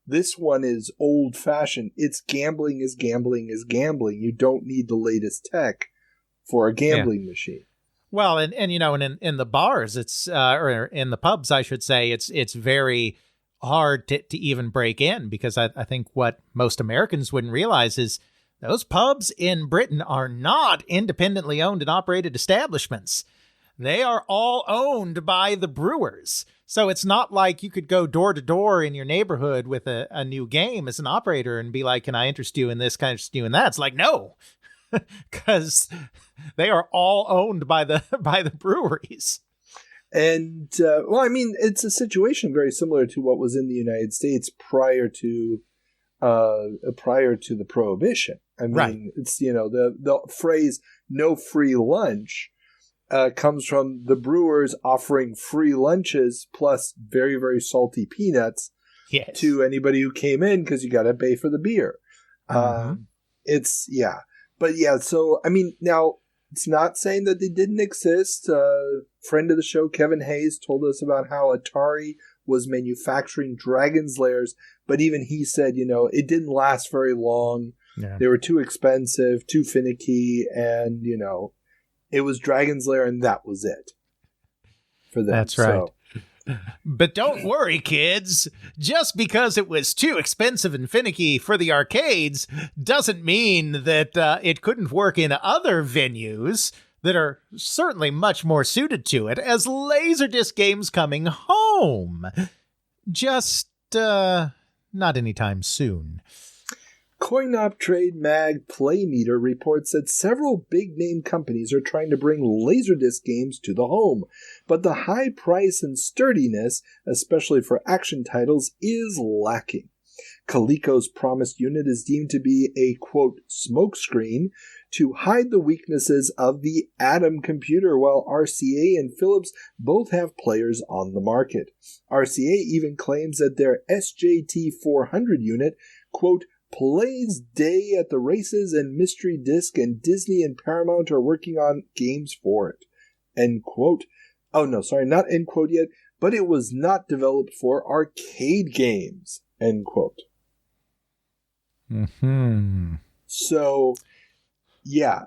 this one is old fashioned. It's gambling is gambling is gambling. You don't need the latest tech for a gambling machine. Well, and in the bars, it's, or in the pubs, I should say, it's very hard to even break in, because I think what most Americans wouldn't realize is those pubs in Britain are not independently owned and operated establishments. They are all owned by the brewers. So it's not like you could go door to door in your neighborhood with a new game as an operator and be like, can I interest you in this, can I interest you in that? It's like, no, because they are all owned by the breweries. And, it's a situation very similar to what was in the United States prior to the Prohibition. I mean, right. It's, the phrase "no free lunch" comes from the brewers offering free lunches plus very, very salty peanuts to anybody who came in, because you got to pay for the beer. So, now, it's not saying that they didn't exist. Friend of the show, Kevin Hayes, told us about how Atari was manufacturing Dragon's Lairs, but even he said, it didn't last very long. Yeah. They were too expensive, too finicky, and, it was Dragon's Lair, and that was it for them. That's right. But don't worry, kids. Just because it was too expensive and finicky for the arcades doesn't mean that it couldn't work in other venues that are certainly much more suited to it, as Laserdisc games coming home. Just not anytime soon. Coinop Trade Mag Playmeter reports that several big-name companies are trying to bring Laserdisc games to the home, but the high price and sturdiness, especially for action titles, is lacking. Coleco's promised unit is deemed to be a, quote, smokescreen to hide the weaknesses of the Atom computer, while RCA and Philips both have players on the market. RCA even claims that their SJT400 unit, quote, plays day at the races, and Mystery Disc and Disney and Paramount are working on games for it. End quote. Oh, no, sorry, not end quote yet, but it was not developed for arcade games. End quote. Mm-hmm. So, yeah,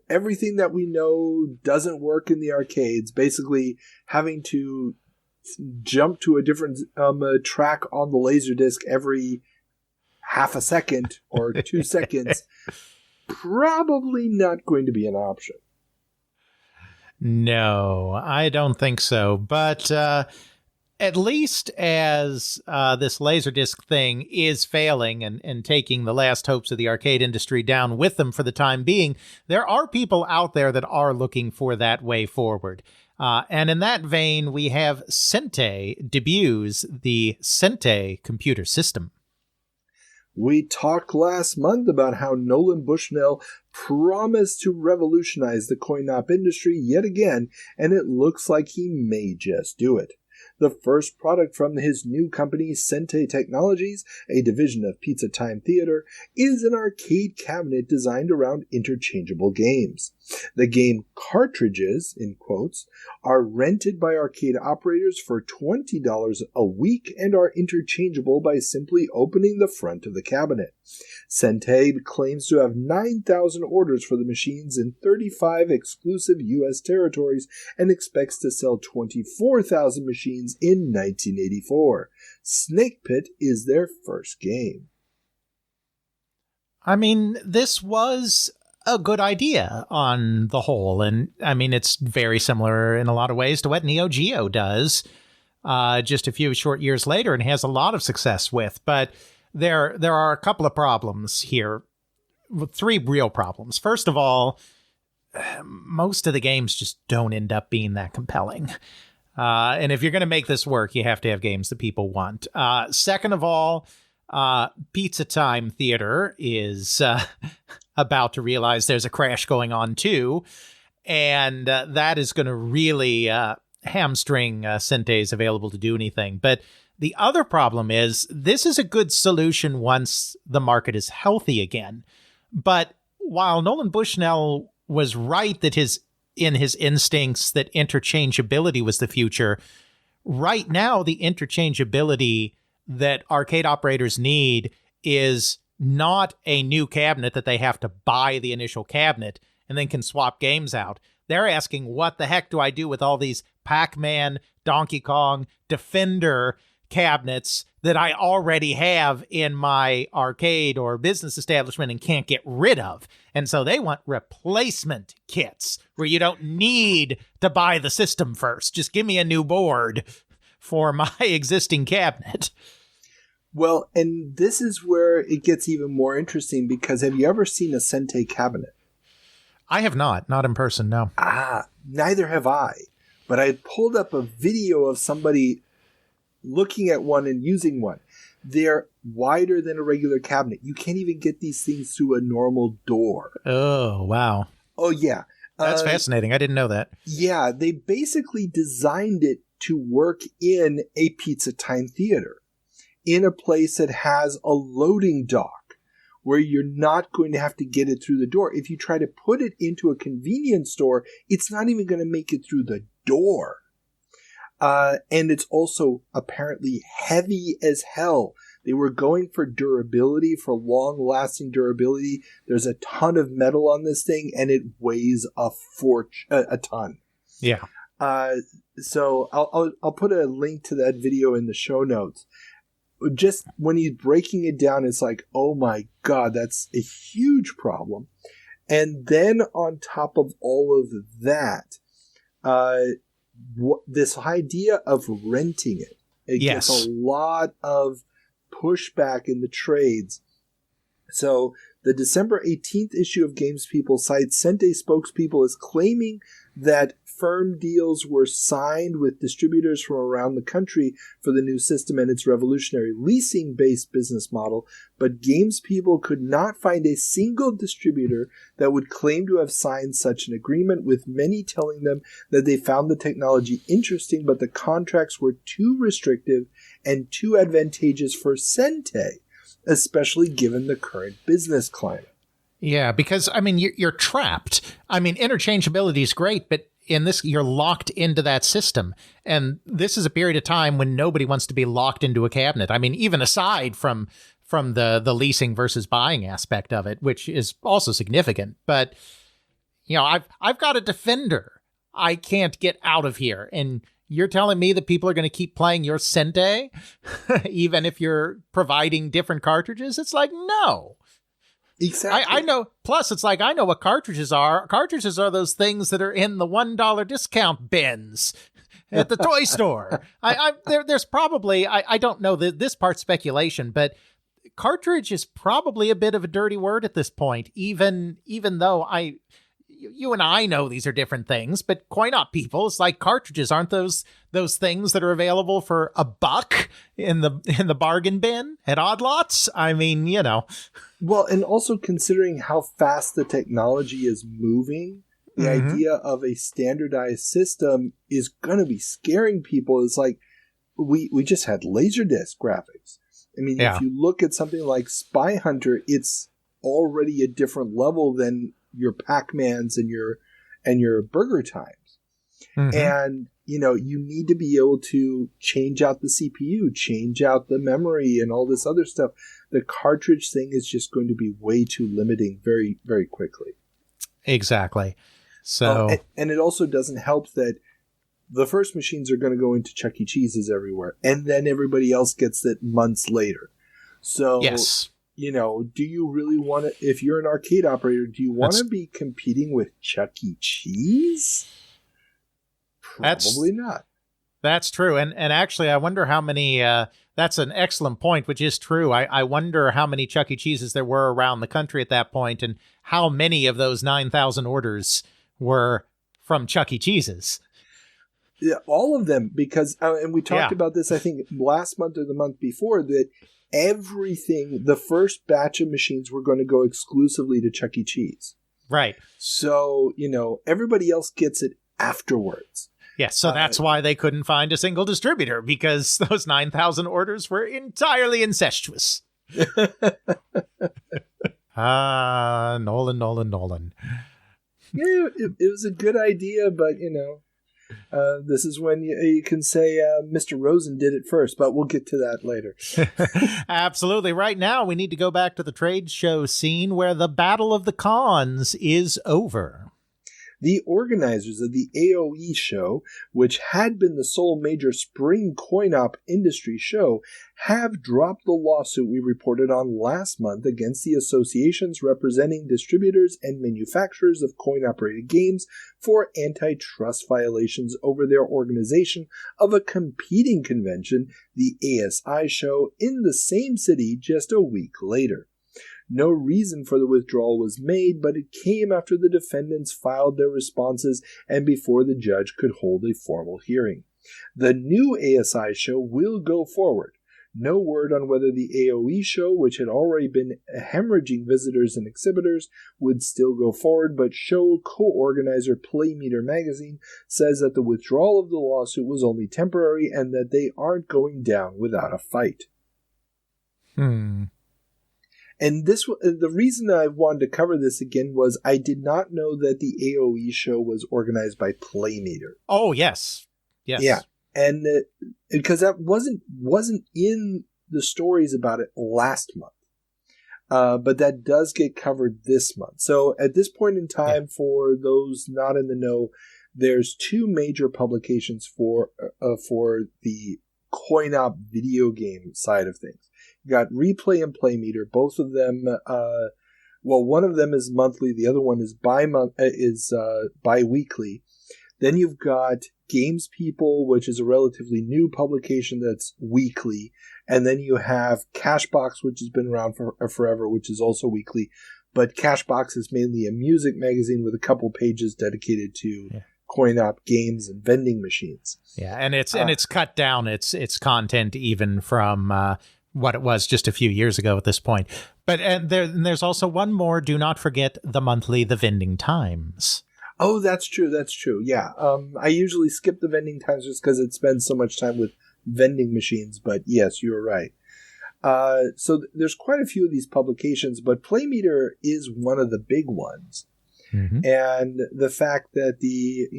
everything that we know doesn't work in the arcades. Basically, having to jump to a different track on the Laserdisc every half a second or 2 seconds, probably not going to be an option. No, I don't think so. But at least as this Laserdisc thing is failing and taking the last hopes of the arcade industry down with them for the time being, there are people out there that are looking for that way forward. And in that vein, we have Sente debuts the Sente computer system. We talked last month about how Nolan Bushnell promised to revolutionize the Coinop industry yet again, and it looks like he may just do it. The first product from his new company, Sente Technologies, a division of Pizza Time Theater, is an arcade cabinet designed around interchangeable games. The game cartridges, in quotes, are rented by arcade operators for $20 a week and are interchangeable by simply opening the front of the cabinet. Sente claims to have 9,000 orders for the machines in 35 exclusive U.S. territories and expects to sell 24,000 machines in 1984. Snake Pit is their first game. I mean, this was a good idea on the whole, and I mean, it's very similar in a lot of ways to what Neo Geo does just a few short years later and has a lot of success with, but there are a couple of problems here. 3 real problems. First of all, most of the games just don't end up being that compelling. And if you're going to make this work, you have to have games that people want. Second of all, Pizza Time Theater is about to realize there's a crash going on too. And that is going to really hamstring Sente's available to do anything. But the other problem is this is a good solution once the market is healthy again. But while Nolan Bushnell was right that in his instincts that interchangeability was the future, right now the interchangeability that arcade operators need is not a new cabinet that they have to buy the initial cabinet and then can swap games out. They're asking, what the heck do I do with all these Pac-Man, Donkey Kong, Defender cabinets that I already have in my arcade or business establishment and can't get rid of? And so they want replacement kits where you don't need to buy the system first. Just give me a new board for my existing cabinet. Well, and this is where it gets even more interesting, because have you ever seen a Sente cabinet? I have not in person, no. Neither have I. But I pulled up a video of somebody looking at one and using one. They're wider than a regular cabinet. You can't even get these things through a normal door. Oh, wow. Oh, yeah. That's fascinating. I didn't know that. Yeah, they basically designed it to work in a Pizza Time Theater, in a place that has a loading dock where you're not going to have to get it through the door. If you try to put it into a convenience store, it's not even going to make it through the door. And it's also apparently heavy as hell. They were going for durability, for long-lasting durability. There's a ton of metal on this thing, and it weighs a ton. Yeah. So I'll put a link to that video in the show notes. Just when he's breaking it down, it's like, oh my God, that's a huge problem. And then on top of all of that, this idea of renting it gets a lot of pushback in the trades. So the December 18th issue of Games People cites Sente spokespeople as claiming that firm deals were signed with distributors from around the country for the new system and its revolutionary leasing-based business model, but Games People could not find a single distributor that would claim to have signed such an agreement, with many telling them that they found the technology interesting, but the contracts were too restrictive and too advantageous for Sente, especially given the current business climate. Yeah, because, I mean, you're trapped. I mean, interchangeability is great, but in this, you're locked into that system. And this is a period of time when nobody wants to be locked into a cabinet. I mean, even aside from the leasing versus buying aspect of it, which is also significant. But, you know, I've got a Defender. I can't get out of here. And you're telling me that people are going to keep playing your Sente, even if you're providing different cartridges? It's like, no. Exactly. I know. Plus, it's like, I know what cartridges are. Cartridges are those things that are in the $1 discount bins at the toy store. There's probably, I don't know this part's speculation, but cartridge is probably a bit of a dirty word at this point, even though you and I know these are different things, but Coinop people, it's like cartridges aren't those things that are available for $1 in the bargain bin at Odd Lots. I mean, you know. Well, and also considering how fast the technology is moving, the idea of a standardized system is going to be scaring people. It's like we just had Laserdisc graphics. I mean, if you look at something like Spy Hunter, it's already a different level than your Pac-Mans and your Burger Times. And, you know, you need to be able to change out the CPU, change out the memory and all this other stuff. The cartridge thing is just going to be way too limiting very, very quickly. Exactly. So, and it also doesn't help that the first machines are going to go into Chuck E. Cheese's everywhere, and then everybody else gets it months later. So, yes. You know, do you really want to, if you're an arcade operator, do you want to be competing with Chuck E. Cheese? Probably not. That's true. And actually, I wonder how many, that's an excellent point, which is true. I wonder how many Chuck E. Cheeses there were around the country at that point, and how many of those 9,000 orders were from Chuck E. Cheese's. Yeah, all of them, because, and we talked about this, I think, last month or the month before, that everything, the first batch of machines were going to go exclusively to Chuck E. Cheese. Right. So, everybody else gets it afterwards. Yes, so that's why they couldn't find a single distributor, because those 9,000 orders were entirely incestuous. Nolan. Yeah, it was a good idea, but, this is when you can say Mr. Rosen did it first, but we'll get to that later. Absolutely. Right now, we need to go back to the trade show scene where the Battle of the Cons is over. The organizers of the AOE show, which had been the sole major spring Coinop industry show, have dropped the lawsuit we reported on last month against the associations representing distributors and manufacturers of coin-operated games for antitrust violations over their organization of a competing convention, the ASI show, in the same city just a week later. No reason for the withdrawal was made, but it came after the defendants filed their responses and before the judge could hold a formal hearing. The new ASI show will go forward. No word on whether the AOE show, which had already been hemorrhaging visitors and exhibitors, would still go forward, but show co-organizer Playmeter magazine says that the withdrawal of the lawsuit was only temporary and that they aren't going down without a fight. And the reason I wanted to cover this again was I did not know that the AOE show was organized by Playmeter. Oh, yes. Yeah. And because that wasn't in the stories about it last month. But that does get covered this month. So at this point in time, for those not in the know, there's two major publications for the Coinop video game side of things. You got Replay and Playmeter. Both of them, one of them is monthly. The other one is bi-weekly. Then you've got Games People, which is a relatively new publication that's weekly. And then you have Cashbox, which has been around for forever, which is also weekly. But Cashbox is mainly a music magazine with a couple pages dedicated to Coinop games and vending machines. Yeah, and it's cut down its content even from what it was just a few years ago at this point. But there's also one more. Do not forget the monthly The Vending Times. Oh, that's true. Yeah. I usually skip the Vending Times just because it spends so much time with vending machines. But yes, you're right. So there's quite a few of these publications, but Playmeter is one of the big ones. Mm-hmm. And the fact that the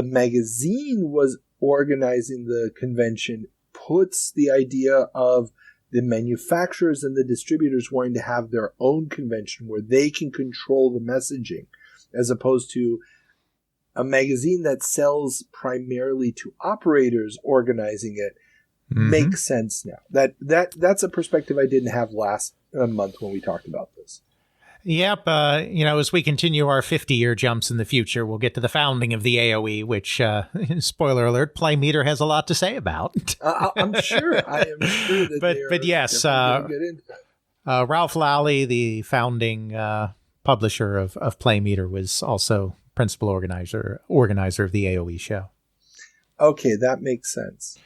magazine was organizing the convention puts the idea of the manufacturers and the distributors wanting to have their own convention where they can control the messaging, as opposed to a magazine that sells primarily to operators organizing it. Mm-hmm. Makes sense now. That's a perspective I didn't have last month when we talked about this. Yep. As we continue our 50-year jumps in the future, we'll get to the founding of the AOE, which, spoiler alert, Playmeter has a lot to say about. I'm sure. I am sure that but yes, Ralph Lally, the founding publisher of Playmeter, was also principal organizer of the AOE show. Okay, that makes sense.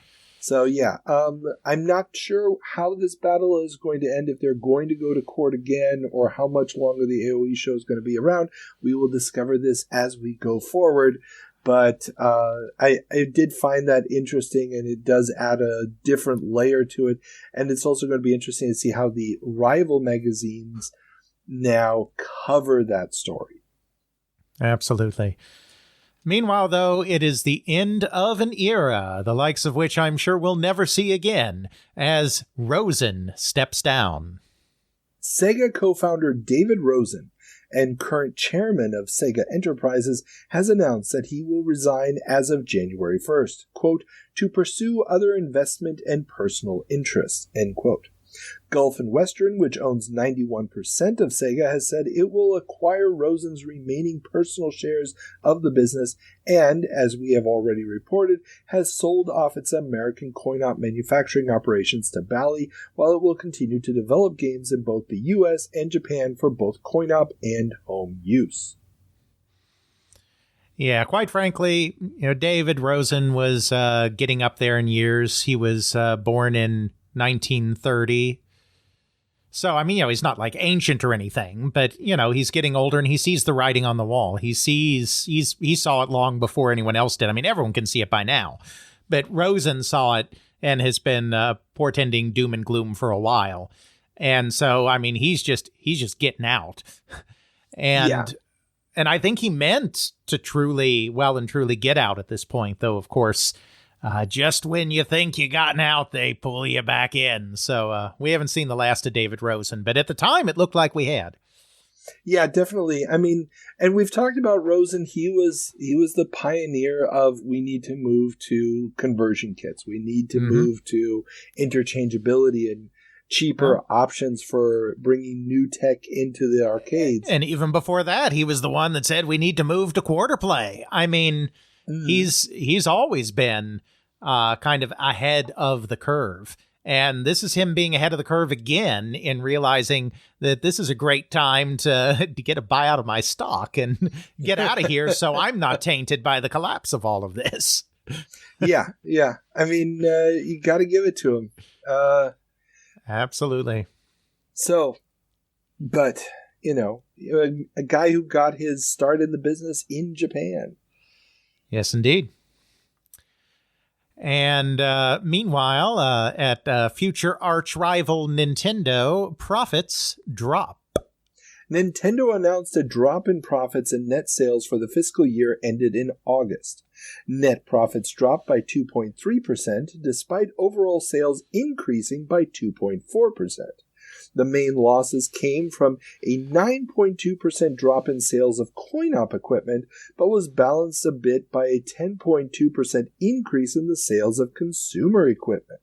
So yeah, I'm not sure how this battle is going to end, if they're going to go to court again, or how much longer the AOE show is going to be around. We will discover this as we go forward. But I did find that interesting, and it does add a different layer to it. And it's also going to be interesting to see how the rival magazines now cover that story. Absolutely. Meanwhile, though, it is the end of an era, the likes of which I'm sure we'll never see again, as Rosen steps down. Sega co-founder David Rosen and current chairman of Sega Enterprises has announced that he will resign as of January 1st, quote, to pursue other investment and personal interests, end quote. Gulf and Western, which owns 91% of Sega, has said it will acquire Rosen's remaining personal shares of the business and, as we have already reported, has sold off its American Coinop manufacturing operations to Bally, while it will continue to develop games in both the US and Japan for both Coinop and home use. Yeah, quite frankly, David Rosen was getting up there in years. He was born in 1930. So, he's not like ancient or anything, but, he's getting older and he sees the writing on the wall. He saw it long before anyone else did. Everyone can see it by now, but Rosen saw it and has been portending doom and gloom for a while. And so, he's just getting out. And I think he meant to truly get out at this point, though, of course, just when you think you gotten out, they pull you back in. So we haven't seen the last of David Rosen, but at the time it looked like we had. Yeah, definitely. And we've talked about Rosen. He was the pioneer of we need to move to conversion kits. We need to move to interchangeability and cheaper options for bringing new tech into the arcades. And even before that, he was the one that said we need to move to quarter play. He's always been kind of ahead of the curve. And this is him being ahead of the curve again in realizing that this is a great time to get a buy out of my stock and get out of here so I'm not tainted by the collapse of all of this. Yeah. You got to give it to him. Absolutely. So, but, a guy who got his start in the business in Japan. Yes, indeed. And meanwhile, at future arch rival Nintendo, profits drop. Nintendo announced a drop in profits and net sales for the fiscal year ended in August. Net profits dropped by 2.3%, despite overall sales increasing by 2.4%. The main losses came from a 9.2% drop in sales of Coinop equipment, but was balanced a bit by a 10.2% increase in the sales of consumer equipment.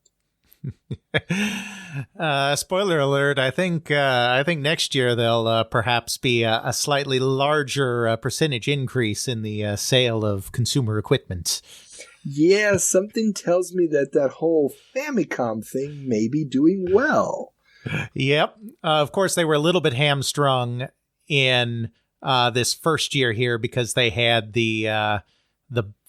Spoiler alert, I think next year there'll perhaps be a slightly larger percentage increase in the sale of consumer equipment. Yeah, something tells me that whole Famicom thing may be doing well. Yep. Of course, they were a little bit hamstrung in this first year here because they had the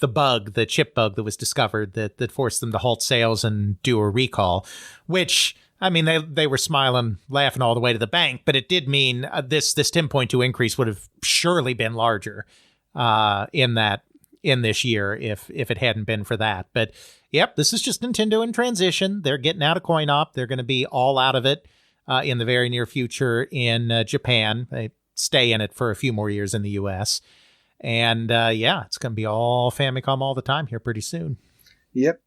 bug, the chip bug that was discovered that forced them to halt sales and do a recall, which, they were smiling, laughing all the way to the bank, but it did mean this 10.2 increase would have surely been larger in this year if it hadn't been for that. But yep, this is just Nintendo in transition. They're getting out of Coinop. They're going to be all out of it in the very near future in Japan. They stay in it for a few more years in the U.S., and it's going to be all Famicom all the time here pretty soon. Yep.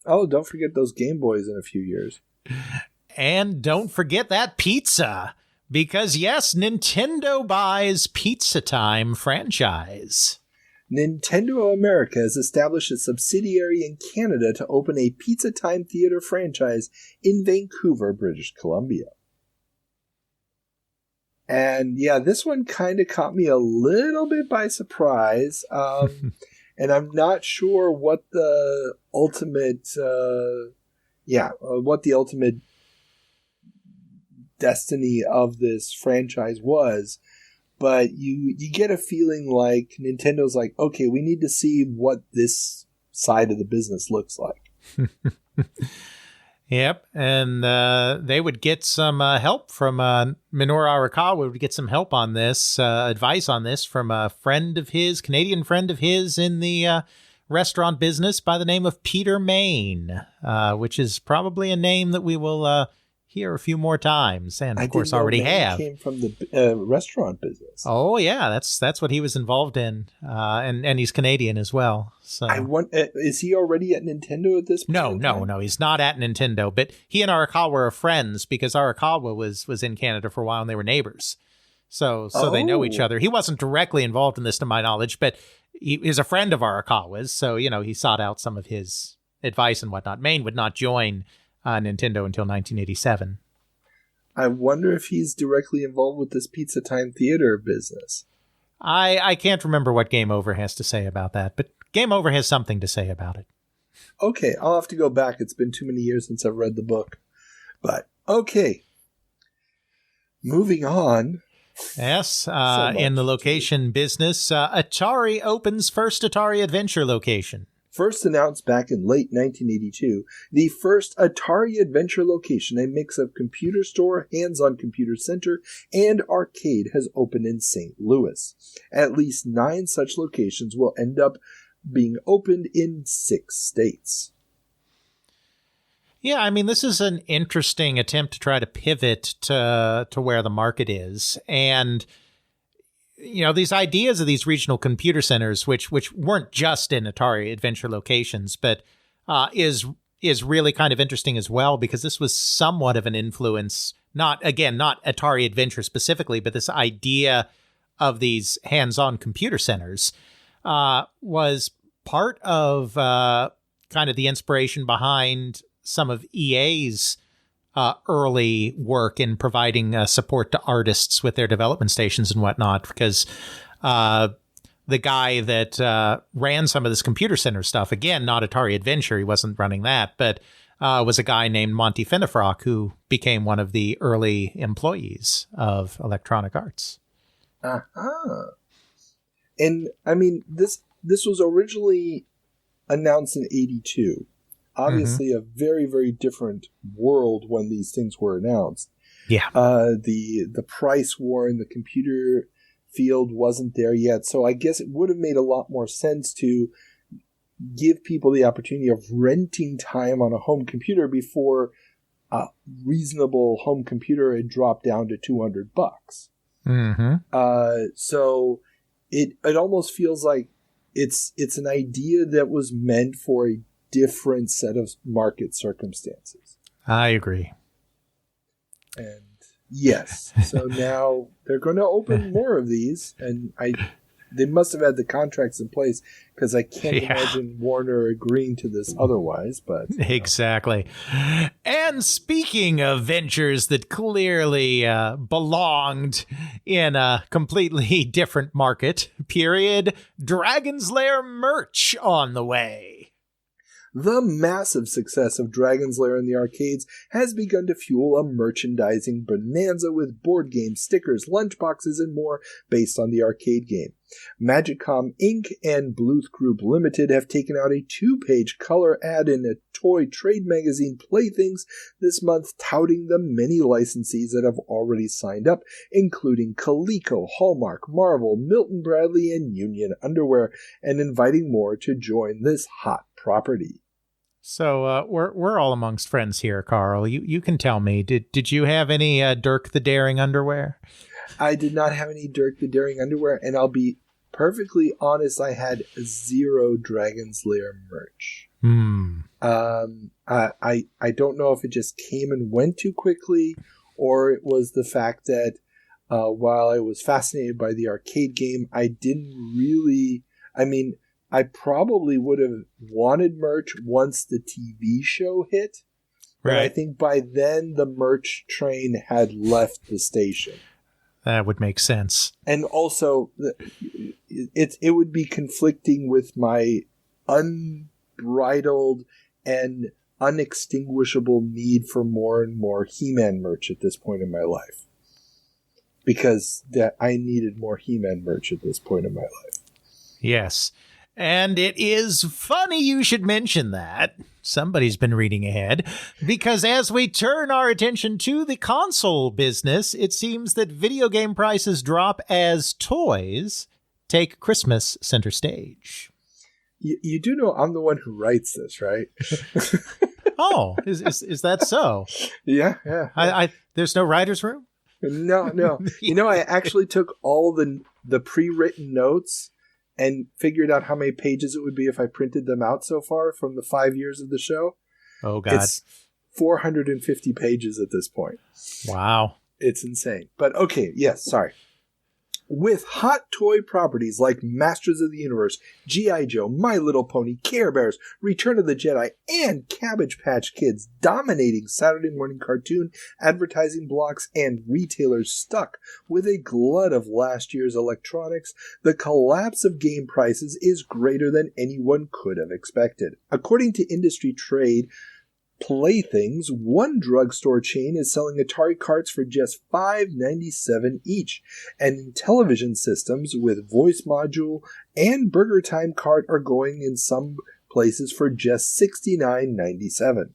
Oh, don't forget those Game Boys in a few years. And don't forget that pizza, because yes, Nintendo buys Pizza Time franchise. Nintendo America has established a subsidiary in Canada to open a Pizza Time Theater franchise in Vancouver, British Columbia. And yeah, this one kind of caught me a little bit by surprise. And I'm not sure what the ultimate, destiny of this franchise was. But you get a feeling like Nintendo's like, okay, we need to see what this side of the business looks like. Yep, and they would get some help from Minoru Arakawa would get some help on this, advice on this from a friend of his, Canadian friend of his in the restaurant business by the name of Peter Main, which is probably a name that we will hear a few more times, and of course already have. Came from the restaurant business. Oh yeah, that's what he was involved in, and he's Canadian as well. So is he already at Nintendo at this point? No, he's not at Nintendo. But he and Arakawa are friends because Arakawa was in Canada for a while and they were neighbors, so they know each other. He wasn't directly involved in this, to my knowledge, but he is a friend of Arakawa's, so he sought out some of his advice and whatnot. Main would not join Nintendo until 1987. I wonder if he's directly involved with this Pizza Time Theater business. I can't remember what Game Over has to say about that, but Game Over has something to say about it. Okay, I'll have to go back. It's been too many years since I've read the book. But, okay. Moving on Yes, in the location business, Atari opens first Atari Adventure location. First announced back in late 1982, the first Atari Adventure location, a mix of computer store, hands-on computer center, and arcade, has opened in St. Louis. At least 9 such locations will end up being opened in 6 states. Yeah, I mean, this is an interesting attempt to try to pivot to where the market is. And you know, these ideas of these regional computer centers, which weren't just in Atari Adventure locations, but is really kind of interesting as well, because this was somewhat of an influence, not Atari Adventure specifically, but this idea of these hands-on computer centers was part of kind of the inspiration behind some of EA's early work in providing support to artists with their development stations and whatnot, because the guy that ran some of this computer center stuff, again, not Atari Adventure, he wasn't running that, but was a guy named Monty Finnefrock, who became one of the early employees of Electronic Arts. And I mean, this was originally announced in 82. Obviously, a very, very different world when these things were announced. Yeah. The price war in the computer field wasn't there yet, so I guess it would have made a lot more sense to give people the opportunity of renting time on a home computer before a reasonable home computer had dropped down to $200. So it almost feels like it's an idea that was meant for a different set of market circumstances. I agree. And yes, so now they're going to open more of these, and they must have had the contracts in place, because I can't imagine Warner agreeing to this otherwise. But exactly. And speaking of ventures that clearly belonged in a completely different market, period, Dragon's Lair merch on the way. The massive success of Dragon's Lair in the arcades has begun to fuel a merchandising bonanza with board games, stickers, lunchboxes, and more based on the arcade game. Magicom Inc. and Bluth Group Limited have taken out a 2-page color ad in a toy trade magazine, Playthings, this month, touting the many licensees that have already signed up, including Coleco, Hallmark, Marvel, Milton Bradley, and Union Underwear, and inviting more to join this hot property. So we're all amongst friends here, Carl. You can tell me, did you have any Dirk the Daring underwear? I did not have any Dirk the Daring underwear, and I'll be perfectly honest, I had 0 Dragon's Lair merch. I don't know if it just came and went too quickly, or it was the fact that while I was fascinated by the arcade game, I didn't really... I mean, I probably would have wanted merch once the TV show hit, but I think by then the merch train had left the station. That would make sense. And also, it would be conflicting with my unbridled and unextinguishable need for more and more He-Man merch at this point in my life. Because I needed more He-Man merch at this point in my life. Yes. And it is funny you should mention that. Somebody's been reading ahead. Because as we turn our attention to the console business, it seems that video game prices drop as toys take Christmas center stage. You do know I'm the one who writes this, right? Oh, is that so? Yeah. There's no writer's room? No. You know, I actually took all the pre-written notes and figured out how many pages it would be if I printed them out so far from the 5 years of the show. Oh, God. It's 450 pages at this point. Wow. It's insane. But okay, yes, sorry. With hot toy properties like Masters of the Universe, G.I. Joe, My Little Pony, Care Bears, Return of the Jedi, and Cabbage Patch Kids dominating Saturday morning cartoon advertising blocks and retailers stuck with a glut of last year's electronics, the collapse of game prices is greater than anyone could have expected. According to industry trade Playthings, one drugstore chain, is selling Atari carts for just $5.97 each, and in television systems with voice module and Burger Time cart are going in some places for just $69.97.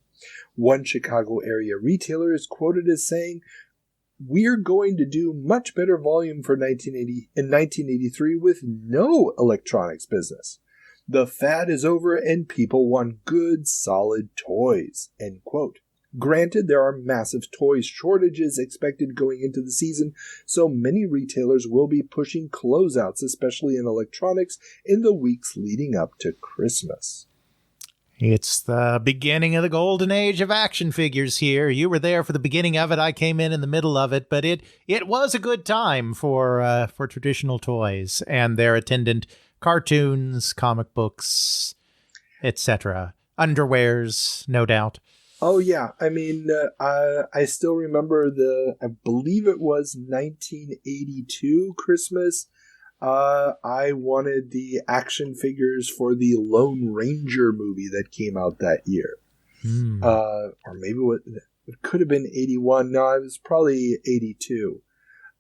One Chicago area retailer is quoted as saying, "We're going to do much better volume for 1983 with no electronics business. The fad is over and people want good, solid toys." End quote. Granted, there are massive toy shortages expected going into the season, so many retailers will be pushing closeouts, especially in electronics, in the weeks leading up to Christmas. It's the beginning of the golden age of action figures here. You were there for the beginning of it. I came in the middle of it, but it was a good time for traditional toys and their attendant cartoons, comic books, etc. Underwears, no doubt. Oh, yeah. I mean, I still remember I believe it was 1982 Christmas. I wanted the action figures for the Lone Ranger movie that came out that year. Or maybe it could have been 81. No, it was probably 82.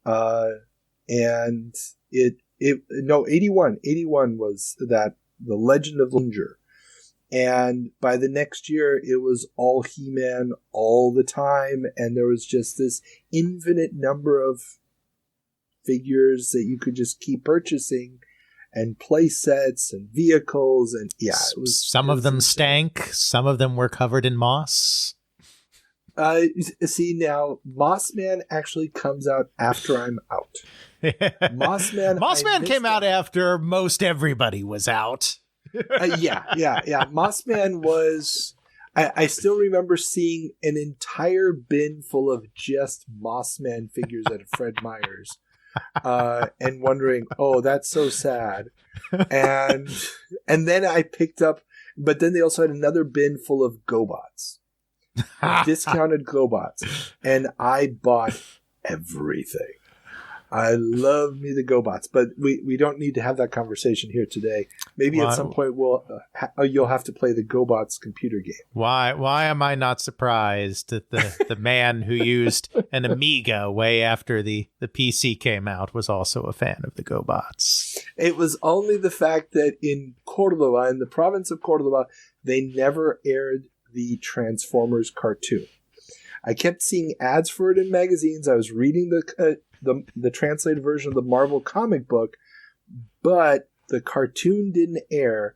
And 81. 81 was that, The Legend of Ranger. And by the next year, it was all He-Man all the time. And there was just this infinite number of figures that you could just keep purchasing, and play sets and vehicles. And yeah, some of them stank. Some of them were covered in moss. See, now Mossman actually comes out after I'm out. Mossman came out after most everybody was out. Yeah. Mossman was. I still remember seeing an entire bin full of just Mossman figures at Fred Meyer's, and wondering, "Oh, that's so sad." And then I picked up, but then they also had another bin full of GoBots, discounted GoBots, and I bought everything. I love me the GoBots, but we don't need to have that conversation here today. Maybe at some point you'll have to play the GoBots computer game. Why am I not surprised that the man who used an Amiga way after the PC came out was also a fan of the GoBots? It was only the fact that in Córdoba, in the province of Córdoba, they never aired the Transformers cartoon. I kept seeing ads for it in magazines. I was reading the translated version of the Marvel comic book, but the cartoon didn't air.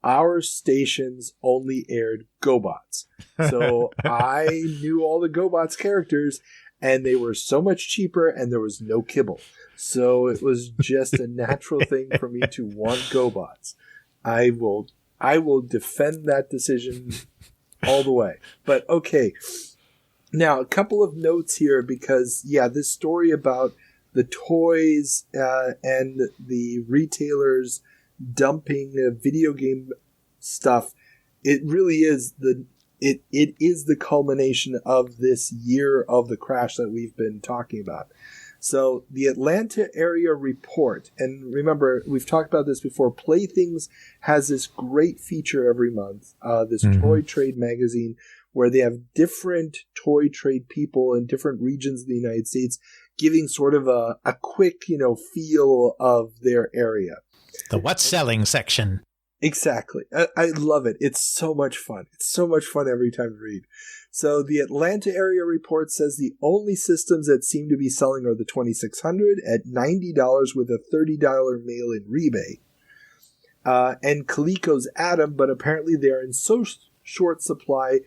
Our stations only aired GoBots. So I knew all the GoBots characters, and they were so much cheaper, and there was no kibble. So it was just a natural thing for me to want GoBots. I will defend that decision all the way. But okay. Now, a couple of notes here because, this story about the toys and the retailers dumping video game stuff, it really is it is the culmination of this year of the crash that we've been talking about. So the Atlanta area report, and remember, we've talked about this before, Playthings has this great feature every month, this Toy Trade magazine, where they have different toy trade people in different regions of the United States giving sort of a quick, feel of their area. The what's selling section. Exactly. I love it. It's so much fun. It's so much fun every time to read. So the Atlanta area report says the only systems that seem to be selling are the 2600 at $90 with a $30 mail-in rebate. And Coleco's Atom, but apparently they are in so short supply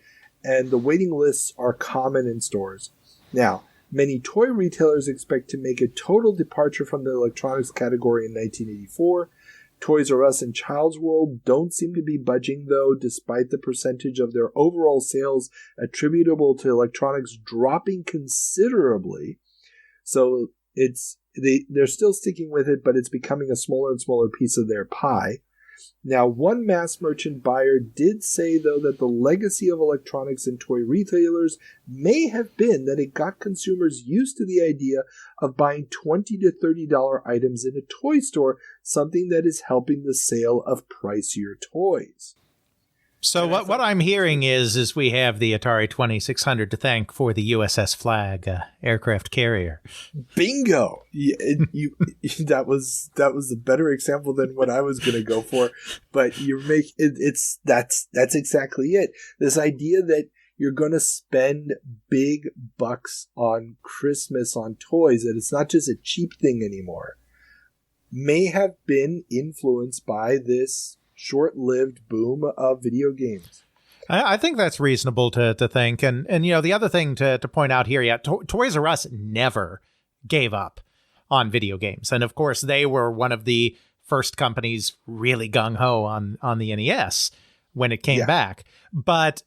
and the waiting lists are common in stores. Now, many toy retailers expect to make a total departure from the electronics category in 1984. Toys R Us and Child's World don't seem to be budging, though, despite the percentage of their overall sales attributable to electronics dropping considerably. So they're still sticking with it, but it's becoming a smaller and smaller piece of their pie. Now, one mass merchant buyer did say, though, that the legacy of electronics and toy retailers may have been that it got consumers used to the idea of buying $20 to $30 items in a toy store, something that is helping the sale of pricier toys. So what I'm hearing is we have the Atari 2600 to thank for the USS Flag aircraft carrier. Bingo! That was a better example than what I was going to go for, but that's exactly it. This idea that you're going to spend big bucks on Christmas on toys, that it's not just a cheap thing anymore, may have been influenced by this short-lived boom of video games. I think that's reasonable to think. And the other thing to point out here, Toys R Us never gave up on video games. And of course, they were one of the first companies really gung-ho on the NES when it came back. But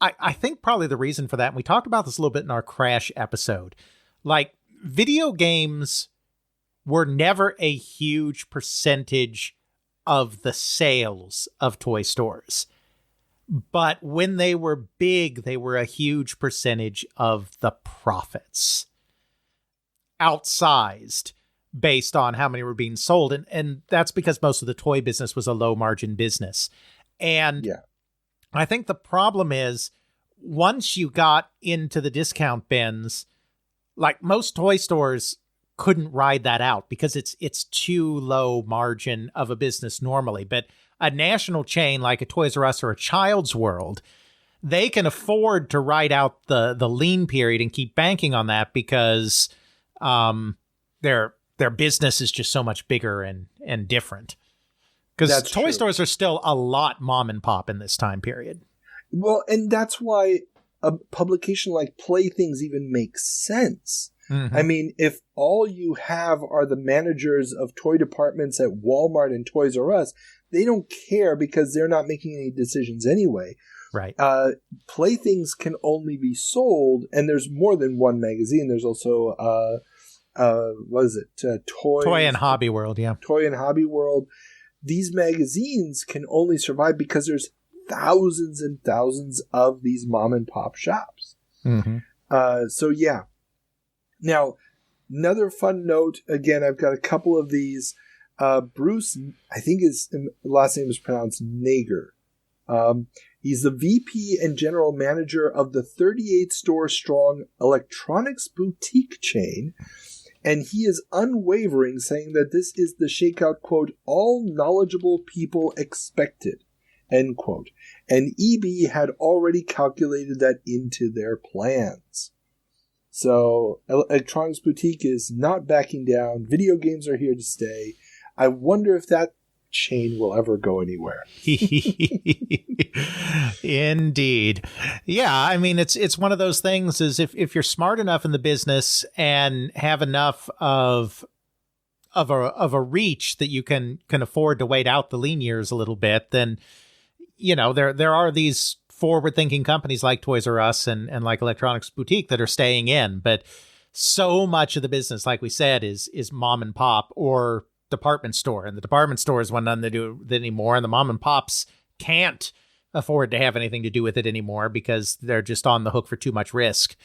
I think probably the reason for that, and we talked about this a little bit in our Crash episode, like video games were never a huge percentage of the sales of toy stores. But when they were big, they were a huge percentage of the profits. Outsized based on how many were being sold. And that's because most of the toy business was a low margin business. And I think the problem is once you got into the discount bins, like most toy stores couldn't ride that out because it's too low margin of a business normally. But a national chain like a Toys R Us or a Child's World, they can afford to ride out the lean period and keep banking on that because their business is just so much bigger and different. Because toy stores are still a lot mom and pop in this time period. Well, and that's why a publication like Playthings even makes sense. Mm-hmm. I mean, if all you have are the managers of toy departments at Walmart and Toys R Us, they don't care because they're not making any decisions anyway. Right. Playthings can only be sold, and there's more than one magazine. There's also, what is it? Toy and Hobby World, yeah. Toy and Hobby World. These magazines can only survive because there's thousands and thousands of these mom and pop shops. Mm-hmm. So, yeah. Now, another fun note, again, I've got a couple of these. Bruce, I think his last name is pronounced Nager. He's the VP and general manager of the 38-store-strong electronics boutique chain, and he is unwavering, saying that this is the shakeout, quote, all knowledgeable people expected, end quote. And EB had already calculated that into their plans. So, Electronics Boutique is not backing down. Video games are here to stay. I wonder if that chain will ever go anywhere. Indeed. Yeah, I mean, it's one of those things is if you're smart enough in the business and have enough of a reach that you can afford to wait out the lean years a little bit, then, there are these forward-thinking companies like Toys R Us and like Electronics Boutique that are staying in, but so much of the business, like we said, is mom and pop or department store, and the department stores want nothing to do with it anymore, and the mom and pops can't afford to have anything to do with it anymore because they're just on the hook for too much risk.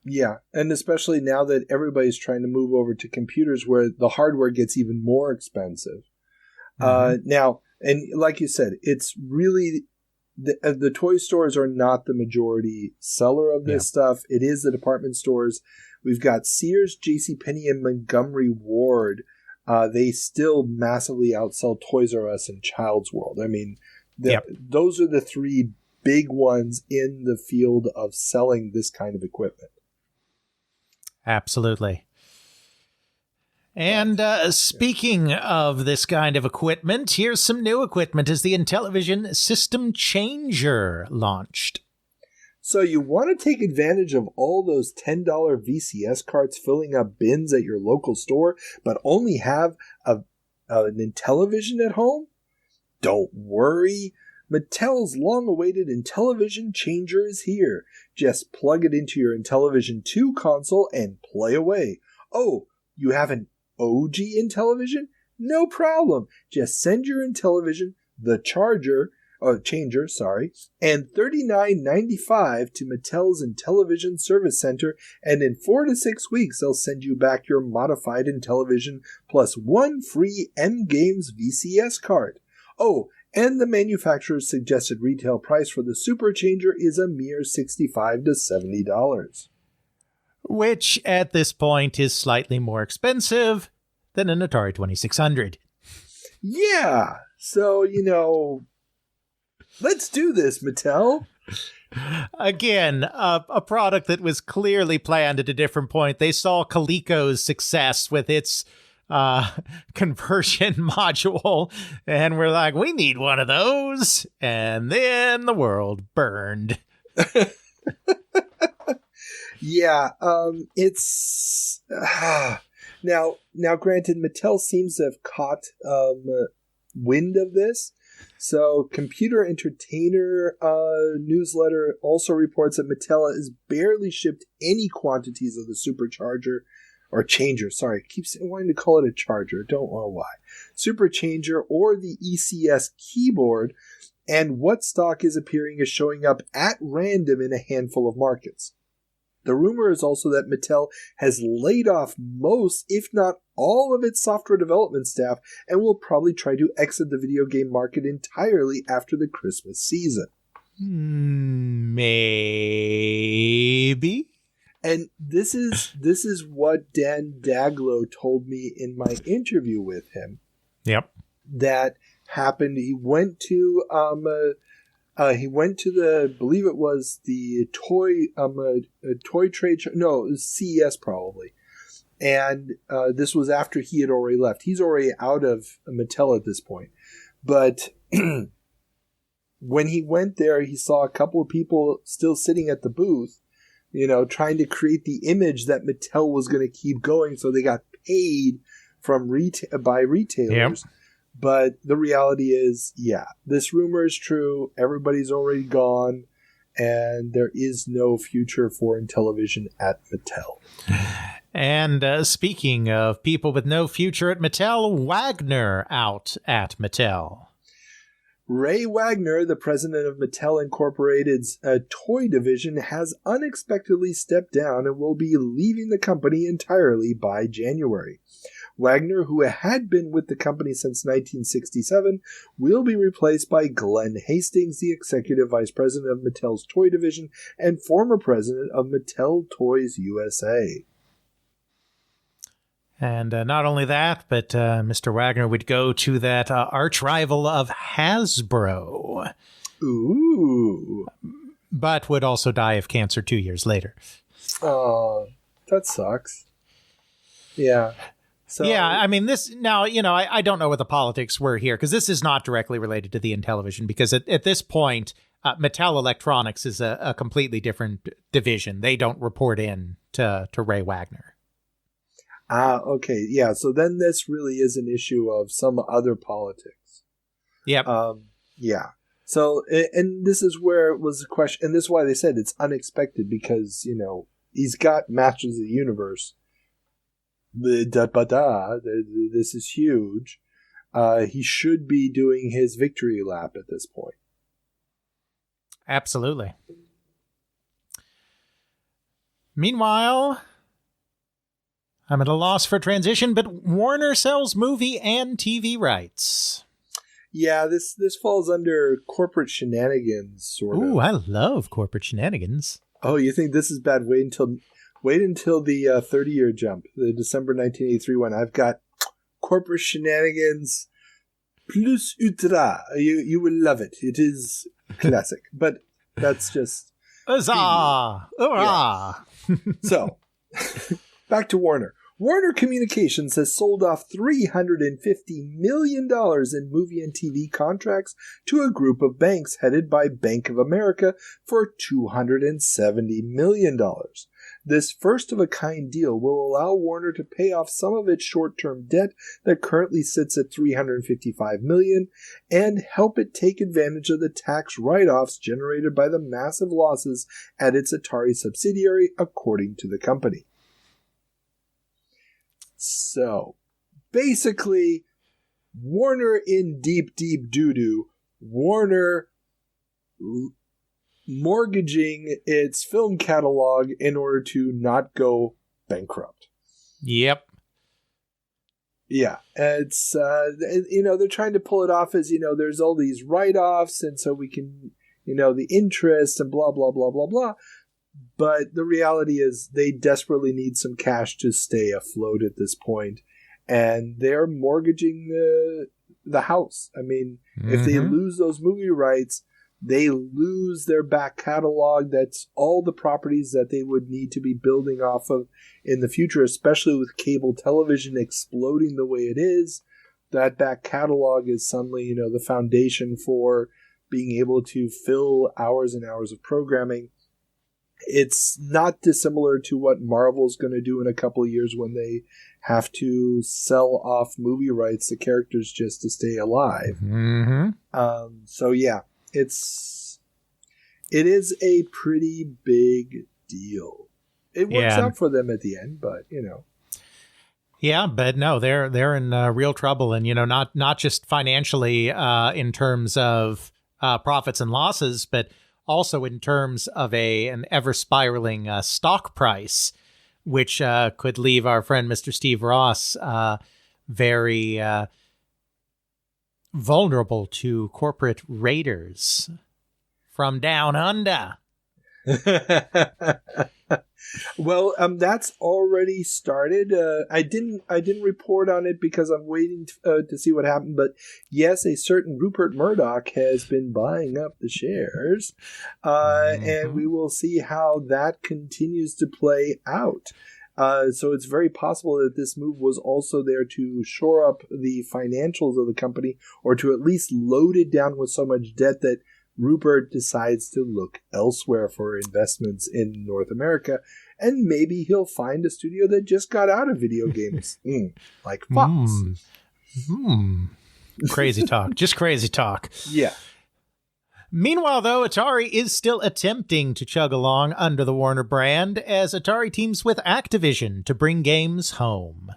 Yeah, and especially now that everybody's trying to move over to computers where the hardware gets even more expensive. Mm-hmm. Now, and like you said, it's really the toy stores are not the majority seller of this stuff. It is the department stores. We've got Sears, JCPenney, and Montgomery Ward. They still massively outsell Toys R Us and Child's World. I mean, those are the three big ones in the field of selling this kind of equipment. Absolutely. And speaking of this kind of equipment, here's some new equipment as the Intellivision System Changer launched. So you want to take advantage of all those $10 VCS carts filling up bins at your local store, but only have an Intellivision at home? Don't worry. Mattel's long-awaited Intellivision Changer is here. Just plug it into your Intellivision 2 console and play away. Oh, you have an OG Intellivision? No problem. Just send your Intellivision, the changer, and $39.95 to Mattel's Intellivision Service Center, and in 4 to 6 weeks they'll send you back your modified Intellivision plus one free M Games VCS card. Oh, And the manufacturer's suggested retail price for the Superchanger is a mere $65 to $70. Which, at this point, is slightly more expensive than an Atari 2600. Yeah, so, let's do this, Mattel. Again, a product that was clearly planned at a different point. They saw Coleco's success with its conversion module, and we're like, we need one of those. And then the world burned. Yeah, it's now. Granted, Mattel seems to have caught wind of this. So, Computer Entertainer newsletter also reports that Mattel has barely shipped any quantities of the Supercharger or Changer. Sorry, I keep wanting to call it a Charger. Don't know why. Superchanger or the ECS keyboard, and what stock is appearing is showing up at random in a handful of markets. The rumor is also that Mattel has laid off most, if not all, of its software development staff and will probably try to exit the video game market entirely after the Christmas season. Maybe. And this is what Dan Daglow told me in my interview with him. Yep. That happened. He went to I believe it was the toy trade show. No, it was CES probably. And this was after he had already left. He's already out of Mattel at this point. But when he went there, he saw a couple of people still sitting at the booth, trying to create the image that Mattel was going to keep going. So they got paid from by retailers. Yep. But the reality is, this rumor is true. Everybody's already gone, and there is no future for Intellivision at Mattel. And speaking of people with no future at Mattel, Wagner out at Mattel. Ray Wagner, the president of Mattel Incorporated's toy division, has unexpectedly stepped down and will be leaving the company entirely by January. Wagner, who had been with the company since 1967, will be replaced by Glenn Hastings, the executive vice president of Mattel's toy division and former president of Mattel Toys USA. And not only that, but Mr. Wagner would go to that arch rival of Hasbro. Ooh. But would also die of cancer 2 years later. Oh, that sucks. Yeah. So, yeah, I mean, this now, I don't know what the politics were here, because this is not directly related to the Intellivision, because at this point, Mattel Electronics is a completely different division. They don't report in to Ray Wagner. Okay. Yeah, so then this really is an issue of some other politics. Yep. Yeah. So, and this is where it was a question, and this is why they said it's unexpected, because, he's got Masters of the Universe. This is huge. He should be doing his victory lap at this point. Absolutely. Meanwhile, I'm at a loss for transition, but Warner sells movie and TV rights. Yeah, this falls under corporate shenanigans, sort of. Ooh, I love corporate shenanigans. Oh, you think this is bad? Wait until the 30-year jump, the December 1983 one. I've got corporate shenanigans plus ultra. You will love it. It is classic. But that's just... Huzzah! Hurrah! Yeah. So, back to Warner. Warner Communications has sold off $350 million in movie and TV contracts to a group of banks headed by Bank of America for $270 million. This first-of-a-kind deal will allow Warner to pay off some of its short-term debt that currently sits at $355 million and help it take advantage of the tax write-offs generated by the massive losses at its Atari subsidiary, according to the company. So, basically, Warner in deep, deep doo-doo. Warner mortgaging its film catalog in order to not go bankrupt. Yep. Yeah, it's, they're trying to pull it off as, there's all these write-offs, and so we can, the interest and blah, blah, blah, blah, blah. But the reality is they desperately need some cash to stay afloat at this point, and they're mortgaging the house. I mean, if they lose those movie rights, they lose their back catalog. That's all the properties that they would need to be building off of in the future, especially with cable television exploding the way it is. That back catalog is suddenly, the foundation for being able to fill hours and hours of programming. It's not dissimilar to what Marvel's going to do in a couple of years when they have to sell off movie rights to characters just to stay alive. So yeah, it is a pretty big deal. It works out for them at the end, but Yeah, but no, they're in real trouble, and not just financially in terms of profits and losses, but also in terms of an ever spiraling stock price, which could leave our friend Mr. Steve Ross very vulnerable to corporate raiders from down under. Well, that's already started. I didn't report on it because I'm waiting to see what happened. But yes, a certain Rupert Murdoch has been buying up the shares, and we will see how that continues to play out. So it's very possible that this move was also there to shore up the financials of the company, or to at least load it down with so much debt that Rupert decides to look elsewhere for investments in North America, and maybe he'll find a studio that just got out of video games, like Fox. Crazy talk. Just crazy talk. Yeah. Meanwhile, though, Atari is still attempting to chug along under the Warner brand as Atari teams with Activision to bring games home.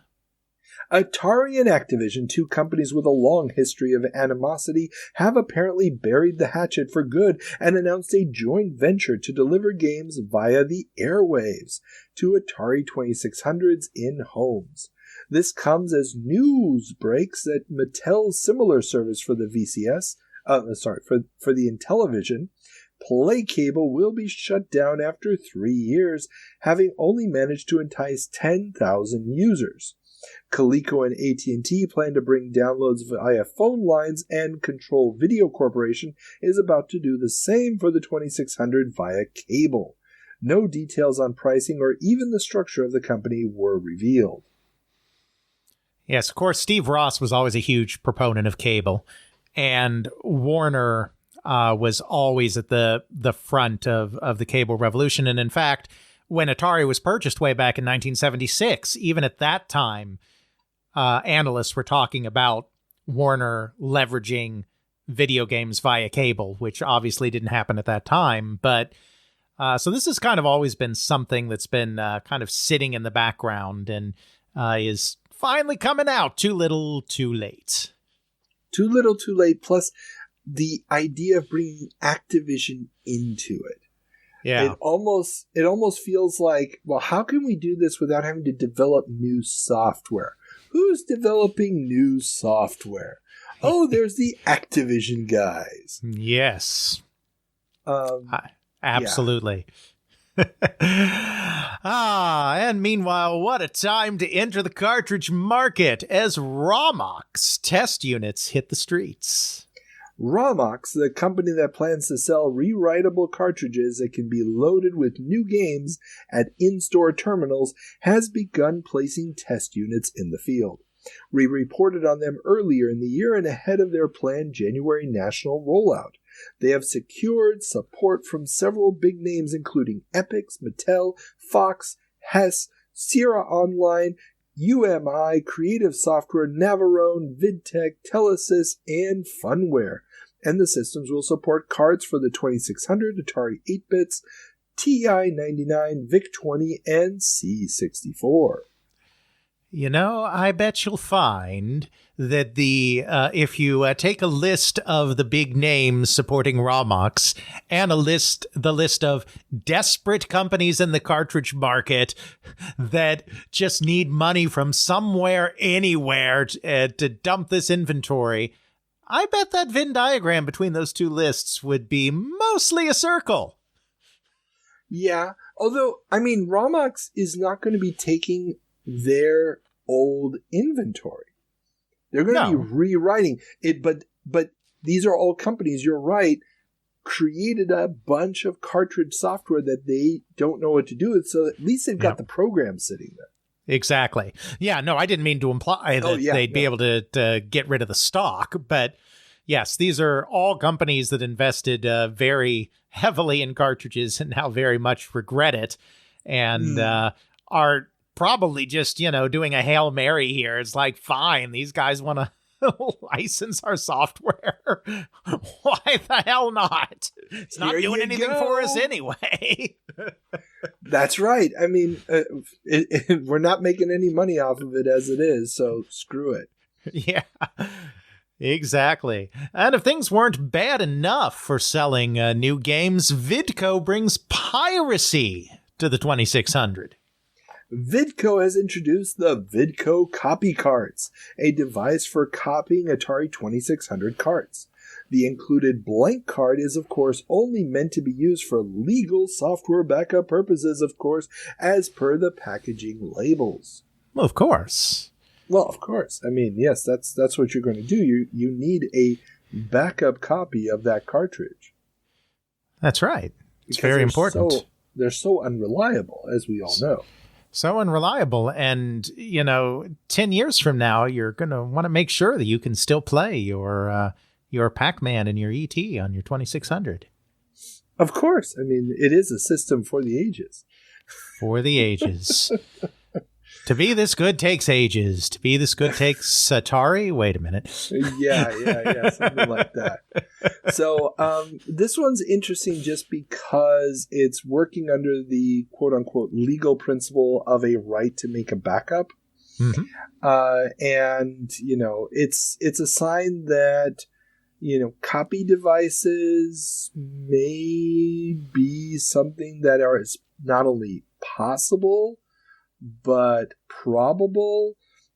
Atari and Activision, two companies with a long history of animosity, have apparently buried the hatchet for good and announced a joint venture to deliver games via the airwaves to Atari 2600s in homes. This comes as news breaks that Mattel's similar service for the VCS, for the Intellivision, Play Cable, will be shut down after 3 years, having only managed to entice 10,000 users. Coleco and AT&T plan to bring downloads via phone lines, and Control Video Corporation is about to do the same for the 2600 via cable. No details on pricing or even the structure of the company were revealed. Yes, of course, Steve Ross was always a huge proponent of cable, and Warner was always at the front of the cable revolution. And in fact, when Atari was purchased way back in 1976, even at that time, analysts were talking about Warner leveraging video games via cable, which obviously didn't happen at that time. But so this has kind of always been something that's been kind of sitting in the background and is finally coming out too little, too late. Too little, too late, plus the idea of bringing Activision into it. Yeah. It almost feels like, well, how can we do this without having to develop new software? Who's developing new software? Oh, there's the Activision guys. Yes. Absolutely. And meanwhile, what a time to enter the cartridge market as ROMOX test units hit the streets. ROMOX, the company that plans to sell rewritable cartridges that can be loaded with new games at in-store terminals, has begun placing test units in the field. We reported on them earlier in the year and ahead of their planned January national rollout. They have secured support from several big names including Epix, Mattel, Fox, Hess, Sierra Online, UMI, Creative Software, Navarone, VidTech, Telesys, and Funware. And the systems will support cards for the 2600, Atari 8-bits, TI-99, VIC-20, and C64. I bet you'll find that if you take a list of the big names supporting ROMOX and the list of desperate companies in the cartridge market that just need money from somewhere, anywhere to dump this inventory, I bet that Venn diagram between those two lists would be mostly a circle. Yeah, although, ROMOX is not going to be taking their old inventory. They're going to be rewriting it, but these are all companies, you're right, created a bunch of cartridge software that they don't know what to do with, so at least they've got the program sitting there. Exactly. Yeah, no, I didn't mean to imply that they'd be able to get rid of the stock, but yes, these are all companies that invested very heavily in cartridges and now very much regret it, and are probably just, doing a Hail Mary here. It's like, fine, these guys want to license our software. Why the hell not? It's not doing anything for us anyway. That's right. We're not making any money off of it as it is, so screw it. Yeah, exactly. And if things weren't bad enough for selling new games, Vidco brings piracy to the 2600. Vidco has introduced the Vidco Copy Carts, a device for copying Atari 2600 carts. The included blank card is, of course, only meant to be used for legal software backup purposes, of course, as per the packaging labels. Well, of course. Yes, that's what you're going to do. You need a backup copy of that cartridge. That's right. It's very important. They're so unreliable, as we all know. So unreliable. And, 10 years from now, you're going to want to make sure that you can still play your Pac-Man and your E.T. on your 2600. Of course. It is a system for the ages. For the ages. To be this good takes ages. To be this good takes Atari? Wait a minute. Yeah, something like that. So this one's interesting just because it's working under the quote-unquote legal principle of a right to make a backup. Mm-hmm. And, it's a sign that, copy devices may be something that is not only possible, but probable,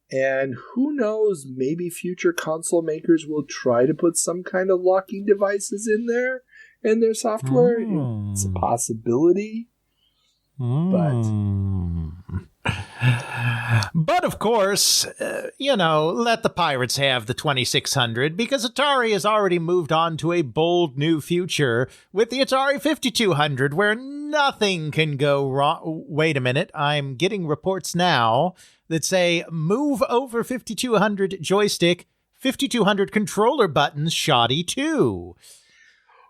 and who knows, maybe future console makers will try to put some kind of locking devices in their software. It's a possibility. But of course, let the pirates have the 2600, because Atari has already moved on to a bold new future with the Atari 5200, where nothing can go wrong. Wait a minute, I'm getting reports now that say move over 5200 joystick, 5200 controller buttons shoddy too.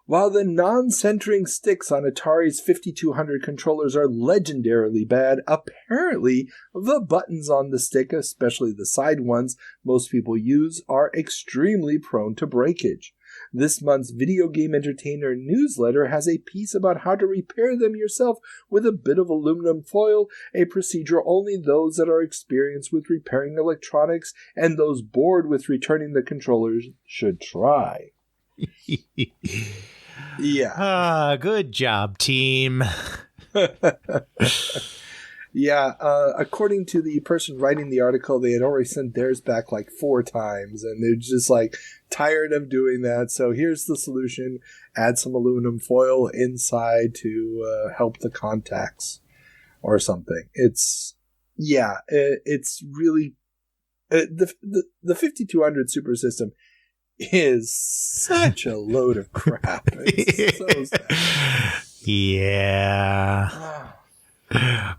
While the non-centering sticks on Atari's 5200 controllers are legendarily bad, apparently the buttons on the stick, especially the side ones most people use, are extremely prone to breakage. This month's Video Game Entertainer newsletter has a piece about how to repair them yourself with a bit of aluminum foil, a procedure only those that are experienced with repairing electronics and those bored with returning the controllers should try. Yeah. Good job, team. Yeah, according to the person writing the article, they had already sent theirs back like 4 times, and they're just tired of doing that. So here's the solution: add some aluminum foil inside to help the contacts or something. It's really the 5200 Super System is such a load of crap. It's so sad. Yeah.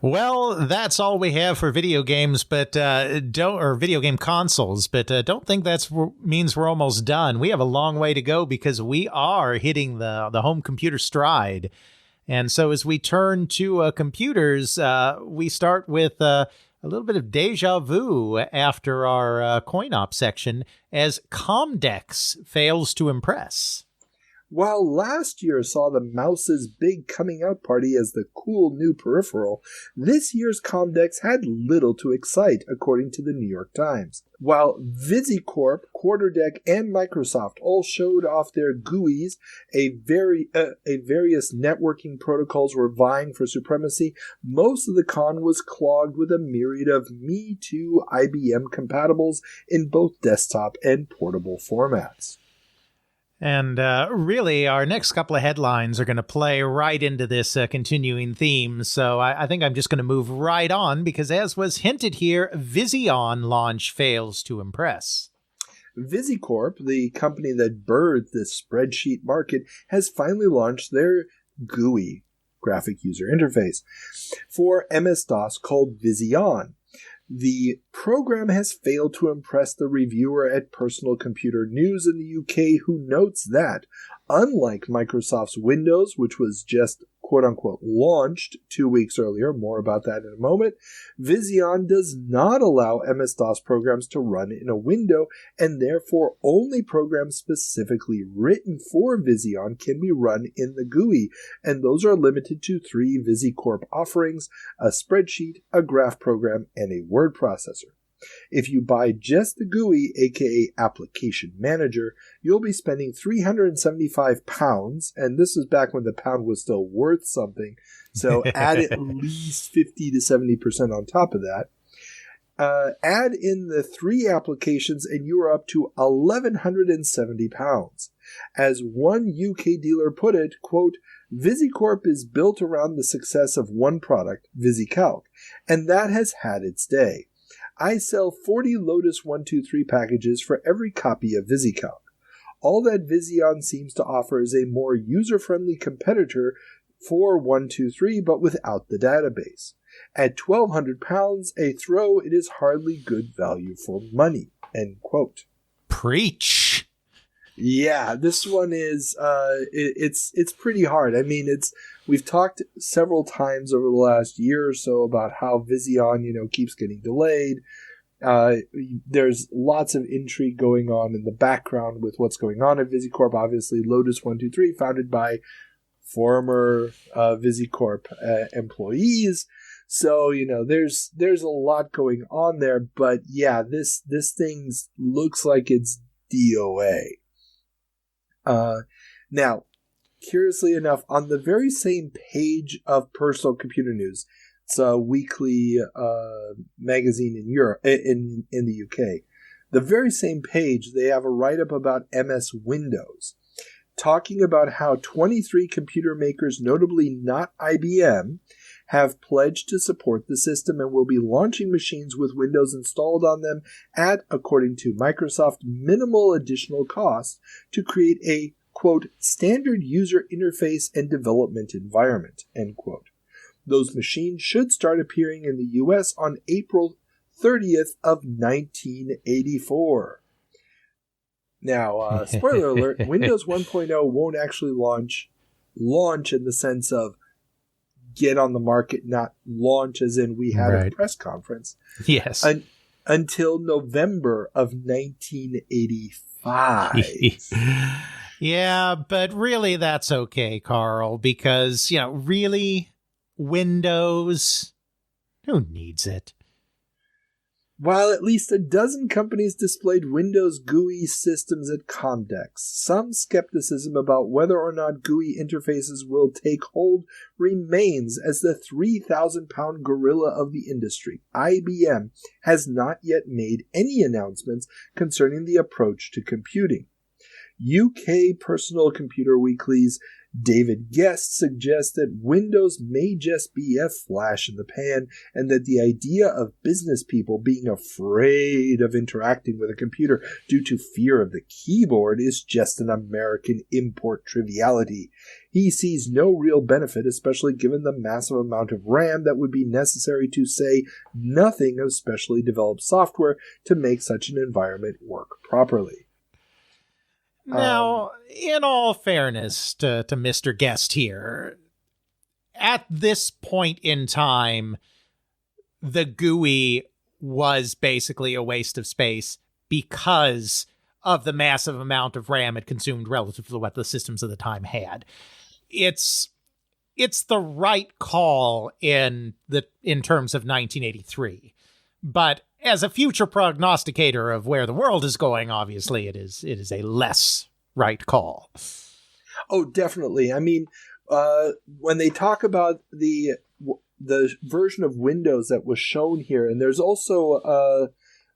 Well, that's all we have for video games, but video game consoles. But don't think that means we're almost done. We have a long way to go because we are hitting the home computer stride. And so as we turn to computers, we start with a little bit of deja vu after our Coinop section as Comdex fails to impress. While last year saw the mouse's big coming out party as the cool new peripheral, this year's Comdex had little to excite, according to the New York Times. While VisiCorp, QuarterDeck, and Microsoft all showed off their GUIs, various networking protocols were vying for supremacy, most of the con was clogged with a myriad of Me Too IBM compatibles in both desktop and portable formats. And really, our next couple of headlines are going to play right into this continuing theme. So I think I'm just going to move right on because, as was hinted here, Vision launch fails to impress. VisiCorp, the company that birthed the spreadsheet market, has finally launched their GUI, graphic user interface, for MS-DOS called Vision. The program has failed to impress the reviewer at Personal Computer News in the UK, who notes that, unlike Microsoft's Windows, which was just quote-unquote launched 2 weeks earlier, more about that in a moment, Vision does not allow MS-DOS programs to run in a window, and therefore only programs specifically written for Vision can be run in the GUI, and those are limited to 3 VisiCorp offerings: a spreadsheet, a graph program, and a word processor. If you buy just the GUI, aka Application Manager, you'll be spending £375, and this was back when the pound was still worth something, so add at least 50 to 70% on top of that. Add in the 3 applications and you're up to £1,170. As one UK dealer put it, quote, VisiCorp is built around the success of one product, VisiCalc, and that has had its day. I sell 40 Lotus 123 packages for every copy of VisiCalc. All that Vision seems to offer is a more user-friendly competitor for 123, but without the database. At £1,200 a throw, it is hardly good value for money. End quote. Preach. Yeah, this one is it's pretty hard. I mean, we've talked several times over the last year or so about how Vision, keeps getting delayed. There's lots of intrigue going on in the background with what's going on at VisiCorp. Obviously, Lotus 123, founded by former VisiCorp employees. So, there's a lot going on there. But yeah, this thing looks like it's DOA. Now, curiously enough, on the very same page of Personal Computer News, it's a weekly magazine in Europe, in the UK. The very same page, they have a write-up about MS Windows, talking about how 23 computer makers, notably not IBM, have pledged to support the system and will be launching machines with Windows installed on them at, according to Microsoft, minimal additional cost to create a, quote, standard user interface and development environment, end quote. Those machines should start appearing in the US on April 30th of 1984. Now, spoiler alert, Windows 1.0 won't actually launch in the sense of get on the market, not launch as in we had a press conference. Yes. Until November of 1985. Yeah, but really that's okay, Carl, because, really, Windows, who needs it? While at least a dozen companies displayed Windows GUI systems at Comdex, some skepticism about whether or not GUI interfaces will take hold remains, as the 3,000-pound gorilla of the industry, IBM, has not yet made any announcements concerning the approach to computing. UK Personal Computer Weekly's David Guest suggests that Windows may just be a flash in the pan, and that the idea of business people being afraid of interacting with a computer due to fear of the keyboard is just an American import triviality. He sees no real benefit, especially given the massive amount of RAM that would be necessary to say nothing of specially developed software to make such an environment work properly. Now, in all fairness to Mr. Guest here, at this point in time, the GUI was basically a waste of space because of the massive amount of RAM it consumed relative to what the systems of the time had. It's the right call in terms of 1983. But as a future prognosticator of where the world is going, obviously it is a less right call. Oh, definitely. I mean, when they talk about the version of Windows that was shown here, and there's also a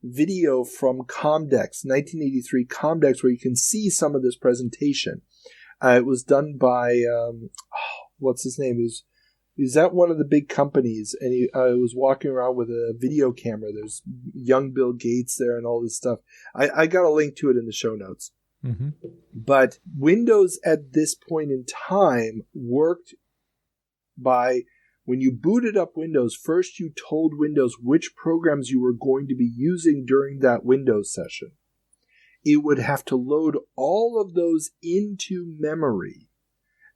video from Comdex, 1983 Comdex, where you can see some of this presentation. It was done by, what's his name? He's at one of the big companies, and he was walking around with a video camera. There's young Bill Gates there and all this stuff. I got a link to it in the show notes. Mm-hmm. But Windows at this point in time worked by, when you booted up Windows, first you told Windows which programs you were going to be using during that Windows session. It would have to load all of those into memory,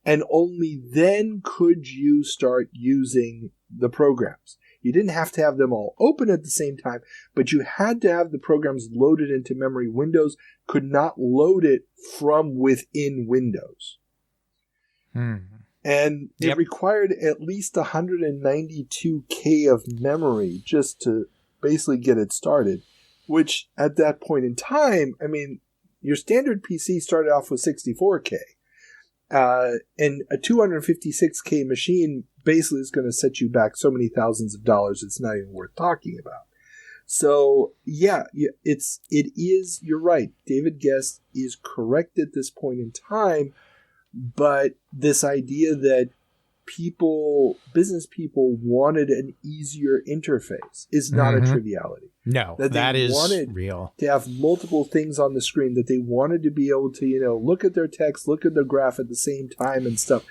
and only then could you start using the programs. You didn't have to have them all open at the same time, but you had to have the programs loaded into memory. Windows could not load it from within Windows. And it required at least 192K of memory just to basically get it started, which at that point in time, I mean, your standard PC started off with 64K. And a 256K machine basically is going to set you back so many thousands of dollars it's not even worth talking about. So, yeah, it is, you're right. David Guest is correct at this point in time, but this idea that business people wanted an easier interface is not a triviality. No, that is real. To have multiple things on the screen, that they wanted to be able to, look at their text, look at their graph at the same time and stuff.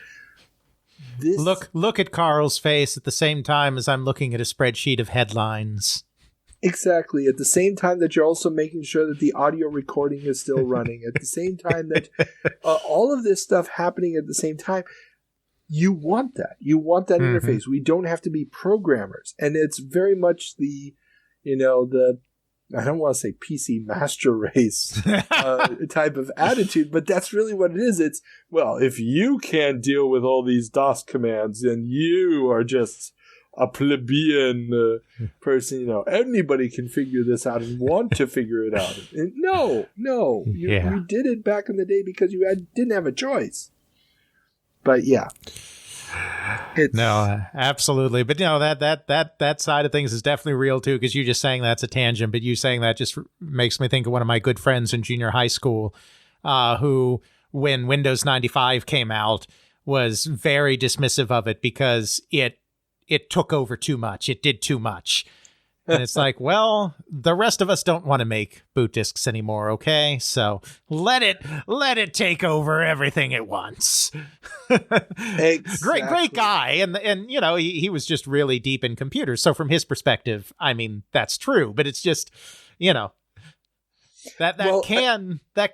Look at Carl's face at the same time as I'm looking at a spreadsheet of headlines. Exactly. At the same time that you're also making sure that the audio recording is still running. At the same time that all of this stuff happening at the same time. You want that. You want that interface. We don't have to be programmers. And it's very much the I don't want to say PC master race type of attitude, but that's really what it is. It's, well, if you can't deal with all these DOS commands, then you are just a plebeian person. Anybody can figure this out and want to figure it out. And no. You did it back in the day because you didn't have a choice. But yeah. No, absolutely. But that side of things is definitely real too, because you just saying that's a tangent, but you saying that just makes me think of one of my good friends in junior high school who, when Windows 95 came out, was very dismissive of it because it took over too much. It did too much. And it's like, well, the rest of us don't want to make boot disks anymore, okay? So let it take over everything at once. Exactly. Great guy, and he was just really deep in computers. So from his perspective, I mean, that's true. But it's just, that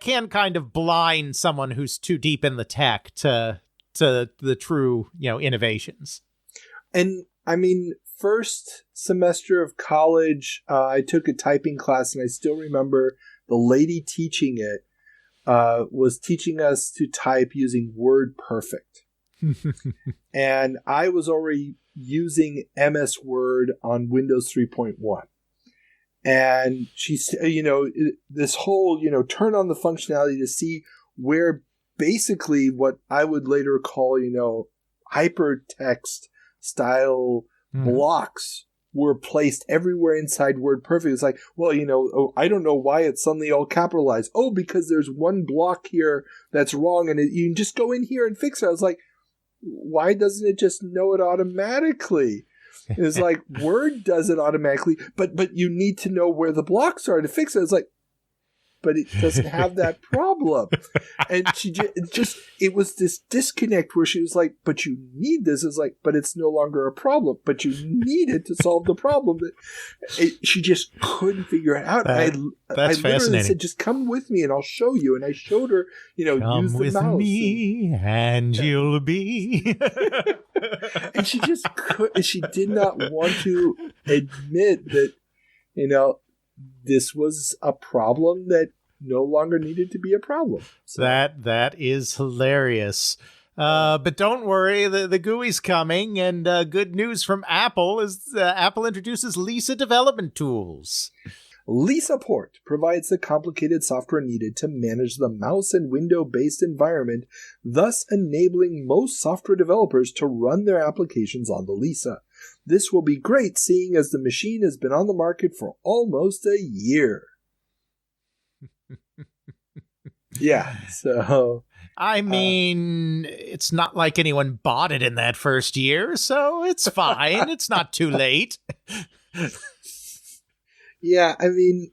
can kind of blind someone who's too deep in the tech to the true innovations. And I mean, first semester of college, I took a typing class, and I still remember the lady teaching it was teaching us to type using WordPerfect. And I was already using MS Word on Windows 3.1. And she said, this whole, turn on the functionality to see where basically what I would later call, hypertext style blocks were placed everywhere inside WordPerfect. It's like, well, I don't know why it's suddenly all capitalized. Oh, because there's one block here that's wrong, and you can just go in here and fix it. I was like, why doesn't it just know it automatically? It's like, Word does it automatically, but you need to know where the blocks are to fix it. It's like, but it doesn't have that problem. And she it was this disconnect where she was like, but you need this. It's like, but it's no longer a problem, but you need it to solve the problem. She just couldn't figure it out. That's I literally fascinating. said, just come with me and I'll show you. And I showed her, come use the with mouse. me and you'll be. And she just she did not want to admit that, this was a problem that no longer needed to be a problem. So. That is hilarious. But don't worry, the GUI's coming, and good news from Apple is Apple introduces Lisa development tools. Lisa Port provides the complicated software needed to manage the mouse and window-based environment, thus enabling most software developers to run their applications on the Lisa. This will be great, seeing as the machine has been on the market for almost a year. Yeah, so... I mean, it's not like anyone bought it in that first year, so it's fine. It's not too late. Yeah, I mean,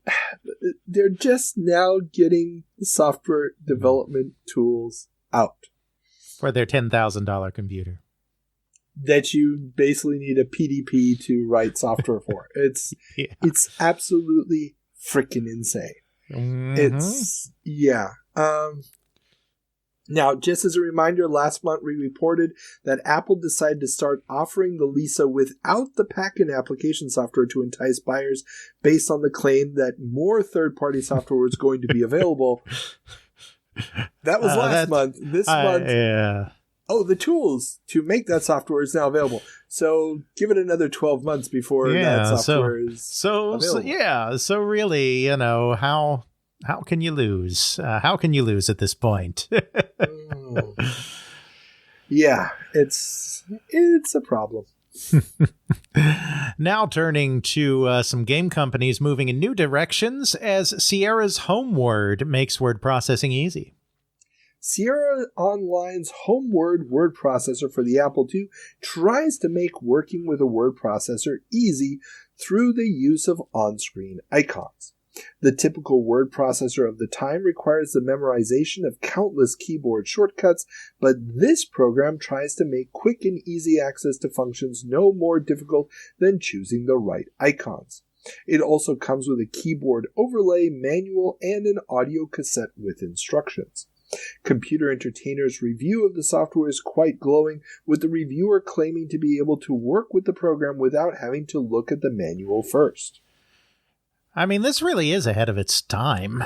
they're just now getting software development tools out. For their $10,000 computer. That you basically need a PDP to write software for. It's absolutely freaking insane. Mm-hmm. Now, just as a reminder, last month we reported that Apple decided to start offering the Lisa without the pack-in application software to entice buyers based on the claim that more third-party software was going to be available. That was last month. This month... Yeah. Oh, the tools to make that software is now available. So give it another 12 months before that software is available. So really, how can you lose? How can you lose at this point? Yeah, it's a problem. Now turning to some game companies moving in new directions as Sierra's Homeward makes word processing easy. Sierra Online's Homeward word processor for the Apple II tries to make working with a word processor easy through the use of on-screen icons. The typical word processor of the time requires the memorization of countless keyboard shortcuts, but this program tries to make quick and easy access to functions no more difficult than choosing the right icons. It also comes with a keyboard overlay, manual, and an audio cassette with instructions. Computer Entertainer's review of the software is quite glowing, with the reviewer claiming to be able to work with the program without having to look at the manual first. I mean, this really is ahead of its time,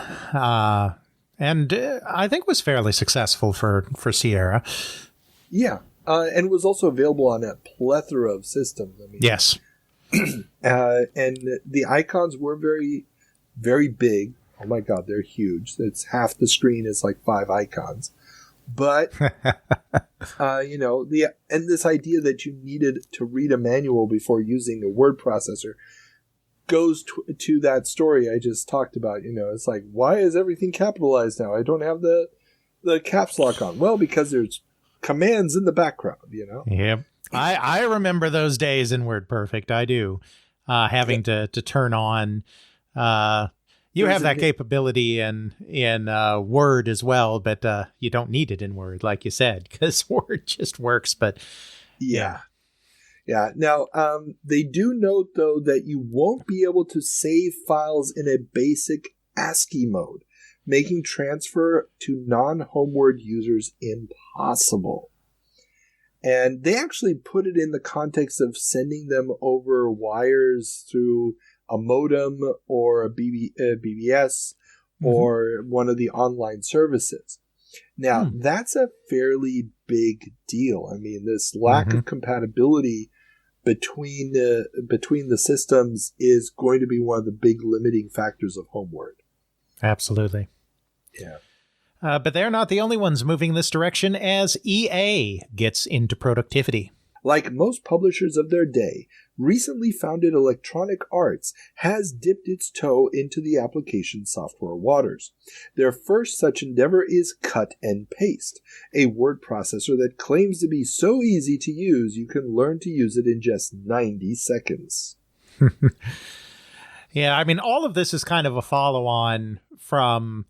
and I think was fairly successful for Sierra. Yeah, and was also available on a plethora of systems. I mean, yes. And the icons were very, very big. Oh my God, they're huge. It's half the screen is like 5 icons. But, and this idea that you needed to read a manual before using the word processor goes to that story I just talked about. It's like, why is everything capitalized now? I don't have the caps lock on. Well, because there's commands in the background, Yep. I remember those days in WordPerfect. I do. Having to turn on... You have that capability in Word as well, but you don't need it in Word, like you said, because Word just works. But yeah. Now, they do note, though, that you won't be able to save files in a basic ASCII mode, making transfer to non-Homeward users impossible. And they actually put it in the context of sending them over wires through a modem or a BBS or one of the online services. Now, that's a fairly big deal. I mean, this lack of compatibility between the systems is going to be one of the big limiting factors of Homeward. Absolutely. Yeah. But they're not the only ones moving in this direction as EA gets into productivity. Like most publishers of their day, recently founded Electronic Arts has dipped its toe into the application software waters. Their first such endeavor is Cut and Paste, a word processor that claims to be so easy to use you can learn to use it in just 90 seconds. Yeah, I mean, all of this is kind of a follow-on from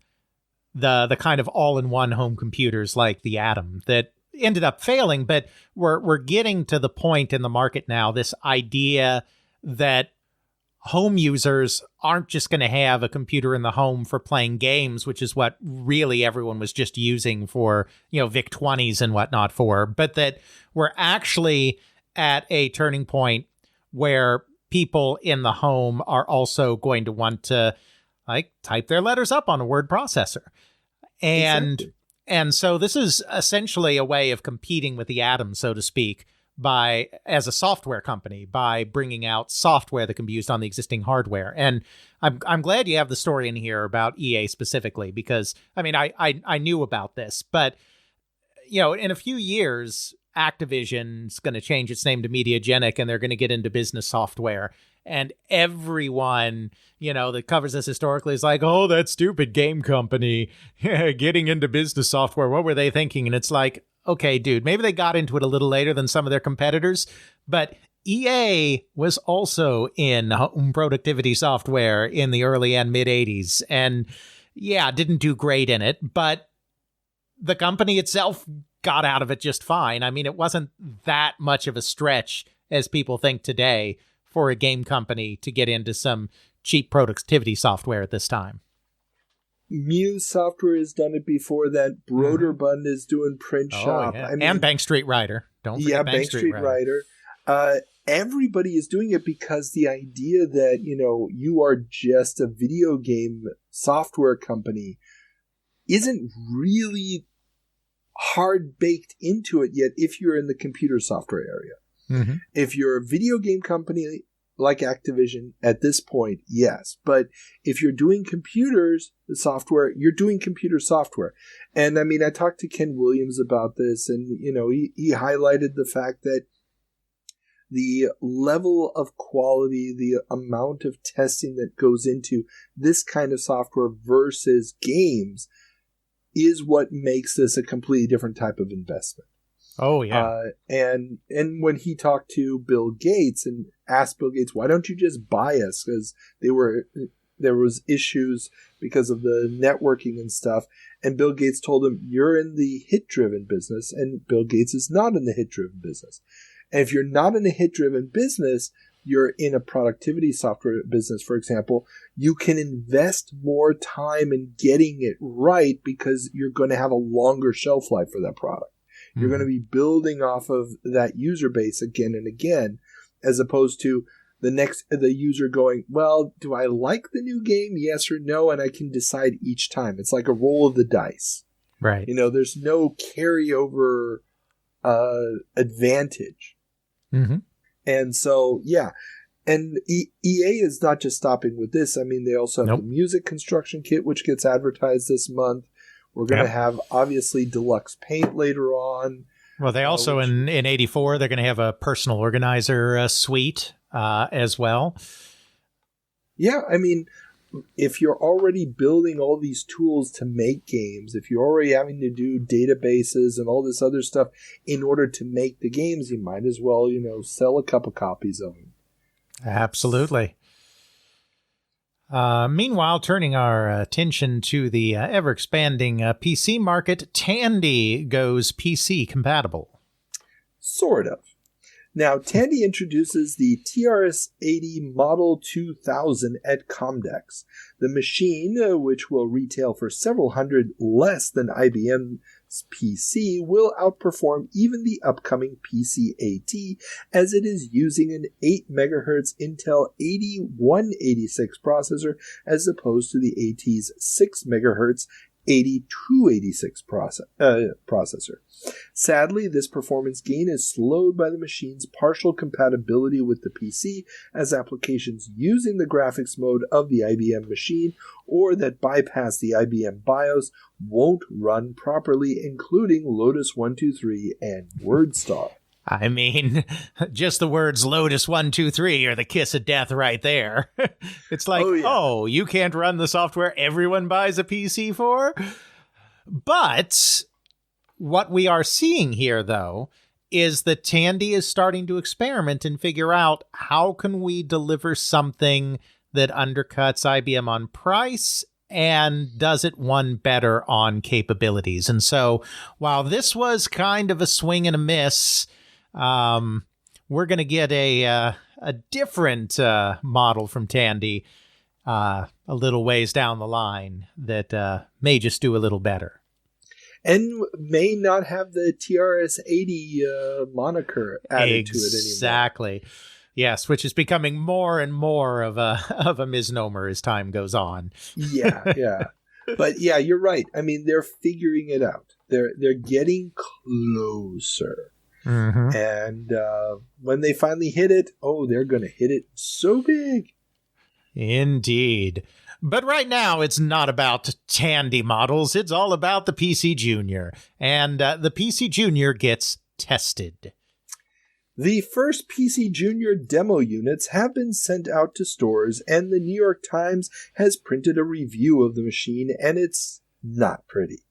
the kind of all-in-one home computers like the Atom that ended up failing, but we're getting to the point in the market now, this idea that home users aren't just going to have a computer in the home for playing games, which is what really everyone was just using for, VIC-20s and whatnot for, but that we're actually at a turning point where people in the home are also going to want to like type their letters up on a word processor. And so this is essentially a way of competing with the atom, so to speak, as a software company, by bringing out software that can be used on the existing hardware. And I'm glad you have the story in here about EA specifically, because I mean, I knew about this, but in a few years, Activision's going to change its name to Mediagenic, and they're going to get into business software. And everyone, that covers this historically is like, oh, that stupid game company getting into business software. What were they thinking? And it's like, okay, dude, maybe they got into it a little later than some of their competitors, but EA was also in home productivity software in the early and mid 80s. And yeah, didn't do great in it, but the company itself got out of it just fine. I mean, it wasn't that much of a stretch as people think today for a game company to get into some cheap productivity software at this time. Muse Software has done it before that. Broderbund is doing Print Shop. Yeah. And Bank Street Writer. Don't forget Bank Street Writer. Everybody is doing it because the idea that, you are just a video game software company isn't really hard baked into it yet if you're in the computer software area. Mm-hmm. If you're a video game company like Activision at this point, yes. But if you're doing software, you're doing computer software. And I mean, I talked to Ken Williams about this, and, he highlighted the fact that the level of quality, the amount of testing that goes into this kind of software versus games is what makes this a completely different type of investment. Oh, yeah. And when he talked to Bill Gates and asked Bill Gates, why don't you just buy us? Because there was issues because of the networking and stuff. And Bill Gates told him, you're in the hit-driven business, and Bill Gates is not in the hit-driven business. And if you're not in a hit-driven business, you're in a productivity software business, for example, you can invest more time in getting it right because you're going to have a longer shelf life for that product. You're going to be building off of that user base again and again, as opposed to the user going, well, do I like the new game? Yes or no? And I can decide each time. It's like a roll of the dice. Right. There's no carryover advantage. Mm-hmm. And so, yeah. And EA is not just stopping with this. I mean, they also have the music construction kit, which gets advertised this month. We're going to have, obviously, deluxe paint later on. Well, they also, in 84, they're going to have a personal organizer suite as well. Yeah, I mean, if you're already building all these tools to make games, if you're already having to do databases and all this other stuff in order to make the games, you might as well, sell a couple copies of them. Absolutely. Meanwhile, turning our attention to the ever-expanding PC market, Tandy goes PC compatible. Sort of. Now, Tandy introduces the TRS-80 Model 2000 at Comdex. The machine, which will retail for several hundred less than IBM's PC, will outperform even the upcoming PC-AT, as it is using an 8 MHz Intel 8186 processor as opposed to the AT's 6 MHz 8286 processor. Sadly, this performance gain is slowed by the machine's partial compatibility with the PC, as applications using the graphics mode of the IBM machine or that bypass the IBM BIOS won't run properly, including Lotus 123 and WordStar. I mean, just the words Lotus 123 are the kiss of death right there. It's like, oh, you can't run the software everyone buys a PC for? But what we are seeing here, though, is that Tandy is starting to experiment and figure out how can we deliver something that undercuts IBM on price and does it one better on capabilities. And so while this was kind of a swing and a miss, we're going to get a different model from Tandy a little ways down the line that may just do a little better. And may not have the TRS-80 moniker added to it anymore. Exactly. Yes, which is becoming more and more of a misnomer as time goes on. Yeah. But yeah, you're right. I mean, they're figuring it out. They're getting closer. Mm-hmm. And when they finally hit it, they're going to hit it so big. Indeed. But right now, it's not about Tandy models. It's all about the PC Junior. And the PC Junior gets tested. The first PC Junior demo units have been sent out to stores, and the New York Times has printed a review of the machine, and it's not pretty.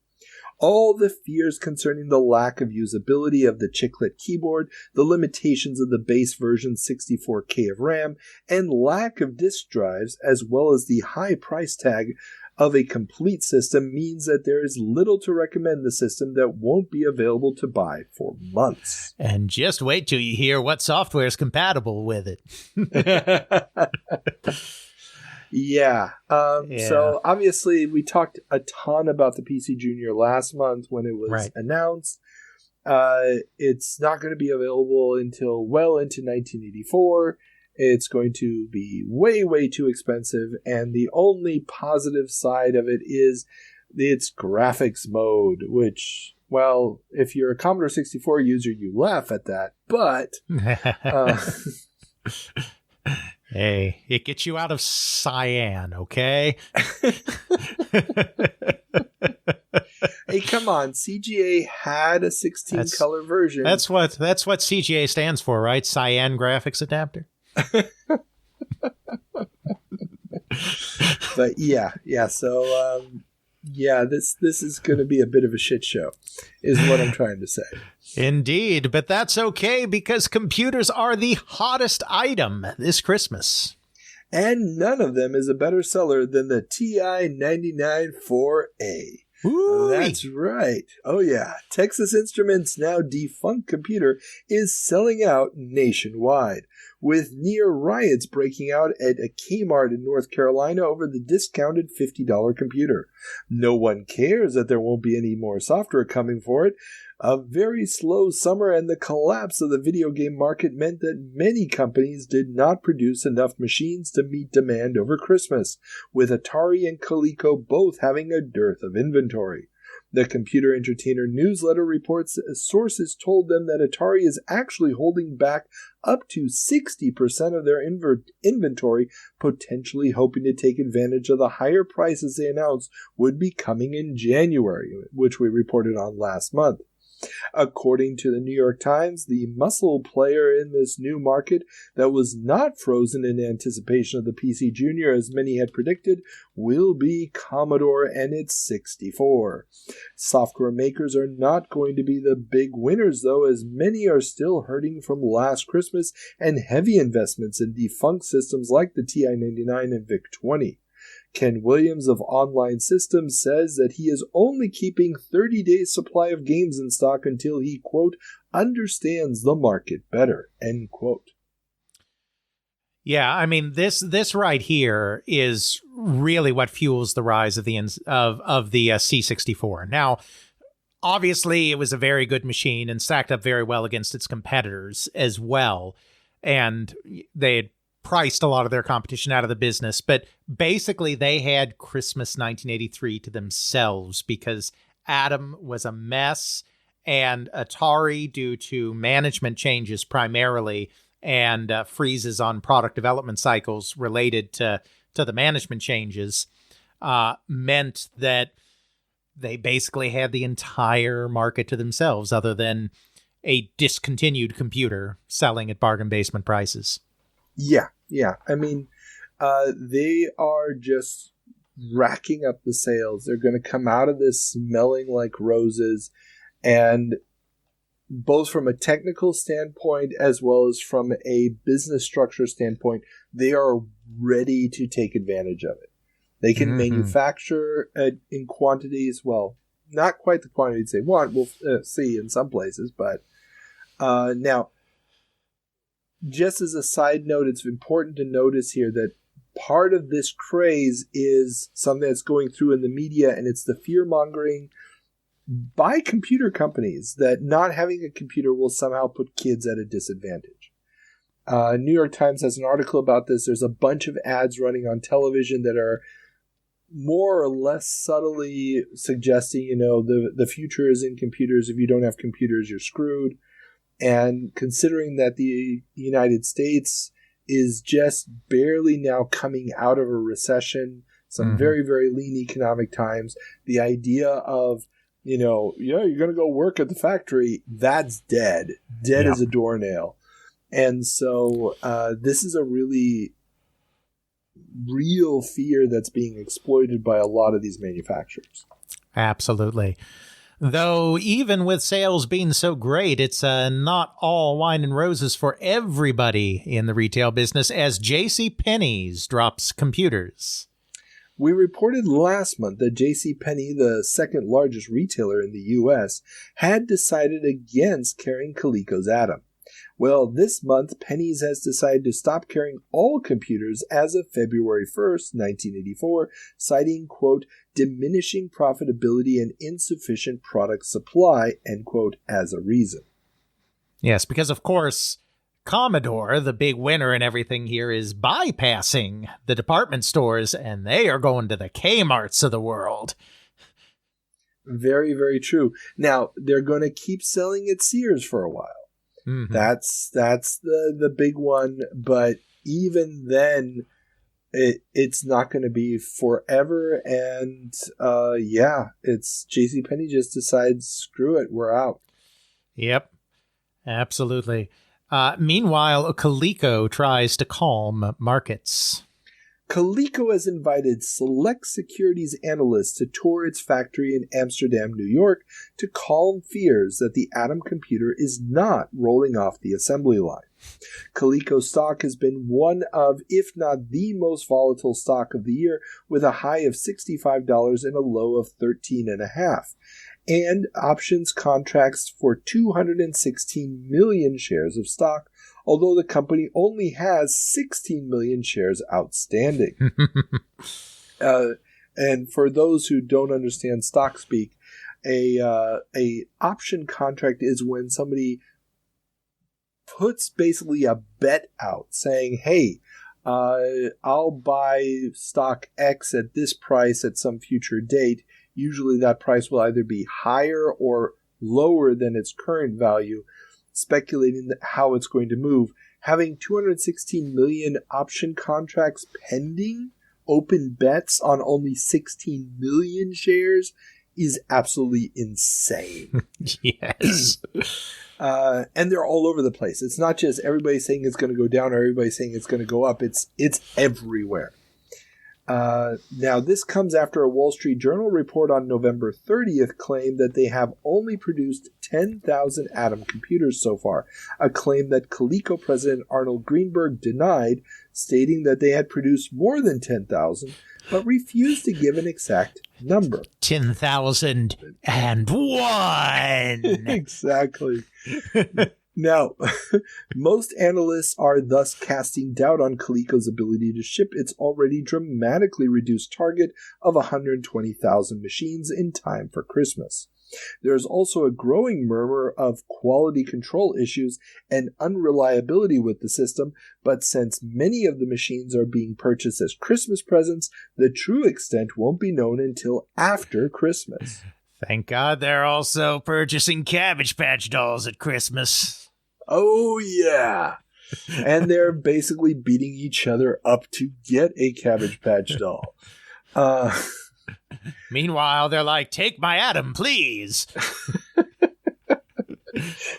All the fears concerning the lack of usability of the chiclet keyboard, the limitations of the base version 64K of RAM, and lack of disk drives, as well as the high price tag of a complete system, means that there is little to recommend the system that won't be available to buy for months. And just wait till you hear what software is compatible with it. Yeah. So obviously we talked a ton about the PC Junior last month when it was announced. It's not going to be available until well into 1984. It's going to be way, way too expensive. And the only positive side of it is its graphics mode, which, well, if you're a Commodore 64 user, you laugh at that. But hey, it gets you out of cyan, okay? Hey, come on. CGA had a 16-color version. That's what CGA stands for, right? Cyan Graphics Adapter. But yeah. So this is going to be a bit of a shit show, is what I'm trying to say. Indeed, but that's okay because computers are the hottest item this Christmas. And none of them is a better seller than the TI-99 4A. Ooh. That's right. Oh yeah. Texas Instruments' now defunct computer is selling out nationwide, with near riots breaking out at a Kmart in North Carolina over the discounted $50 computer. No one cares that there won't be any more software coming for it. A very slow summer and the collapse of the video game market meant that many companies did not produce enough machines to meet demand over Christmas, with Atari and Coleco both having a dearth of inventory. The Computer Entertainer newsletter reports that sources told them that Atari is actually holding back up to 60% of their inventory, potentially hoping to take advantage of the higher prices they announced would be coming in January, which we reported on last month. According to the New York Times, the muscle player in this new market that was not frozen in anticipation of the PC Junior as many had predicted will be Commodore and its 64. Software makers are not going to be the big winners, though, as many are still hurting from last Christmas and heavy investments in defunct systems like the TI-99 and VIC-20. Ken Williams of Online Systems says that he is only keeping 30 days supply of games in stock until he, quote, understands the market better, end quote. Yeah, I mean, this right here is really what fuels the rise of the C64. Now, obviously, it was a very good machine and stacked up very well against its competitors as well, and they had priced a lot of their competition out of the business, but basically they had Christmas 1983 to themselves because Atom was a mess and Atari, due to management changes primarily and freezes on product development cycles related to the management changes, meant that they basically had the entire market to themselves other than a discontinued computer selling at bargain basement prices. Yeah. I mean, they are just racking up the sales. They're going to come out of this smelling like roses, and both from a technical standpoint as well as from a business structure standpoint, they are ready to take advantage of it. They can manufacture in quantities, well, not quite the quantities they want. We'll see in some places, but now, just as a side note, it's important to notice here that part of this craze is something that's going through in the media, and it's the fear-mongering by computer companies that not having a computer will somehow put kids at a disadvantage. New York Times has an article about this. There's a bunch of ads running on television that are more or less subtly suggesting, the future is in computers. If you don't have computers, you're screwed. And considering that the United States is just barely now coming out of a recession, some very, very lean economic times, the idea of, you're going to go work at the factory, that's dead. Dead as a doornail. And so this is a really real fear that's being exploited by a lot of these manufacturers. Absolutely. Though even with sales being so great, it's not all wine and roses for everybody in the retail business as JCPenney's drops computers. We reported last month that JCPenney, the second largest retailer in the U.S., had decided against carrying Coleco's Atom. Well, this month, Penny's has decided to stop carrying all computers as of February 1st, 1984, citing, quote, diminishing profitability and insufficient product supply, end quote, as a reason. Yes, because, of course, Commodore, the big winner in everything here, is bypassing the department stores, and they are going to the Kmarts of the world. Very, very true. Now, they're going to keep selling at Sears for a while. Mm-hmm. That's the big one, but even then, it's not going to be forever. And it's JCPenney just decides, screw it, we're out. Yep, absolutely. Meanwhile, Coleco tries to calm markets. Coleco has invited select securities analysts to tour its factory in Amsterdam, New York, to calm fears that the Atom computer is not rolling off the assembly line. Coleco stock has been one of, if not the most volatile stock of the year, with a high of $65 and a low of $13.50, and options contracts for 216 million shares of stock, although the company only has 16 million shares outstanding. And for those who don't understand stock speak, a option contract is when somebody puts basically a bet out saying, hey, I'll buy stock X at this price at some future date. Usually that price will either be higher or lower than its current value, speculating how it's going to move. Having 216 million option contracts pending, open bets on only 16 million shares, is absolutely insane. Yes. And they're all over the place. It's not just everybody saying it's going to go down or everybody saying it's going to go up. It's everywhere. Now, this comes after a Wall Street Journal report on November 30th claimed that they have only produced 10,000 Atom computers so far, a claim that Coleco President Arnold Greenberg denied, stating that they had produced more than 10,000, but refused to give an exact number. 10,001! Exactly. Now, most analysts are thus casting doubt on Coleco's ability to ship its already dramatically reduced target of 120,000 machines in time for Christmas. There is also a growing murmur of quality control issues and unreliability with the system, but since many of the machines are being purchased as Christmas presents, the true extent won't be known until after Christmas. Thank God they're also purchasing Cabbage Patch dolls at Christmas. Oh, yeah. And they're basically beating each other up to get a Cabbage Patch doll. Meanwhile, they're like, take my Atom, please.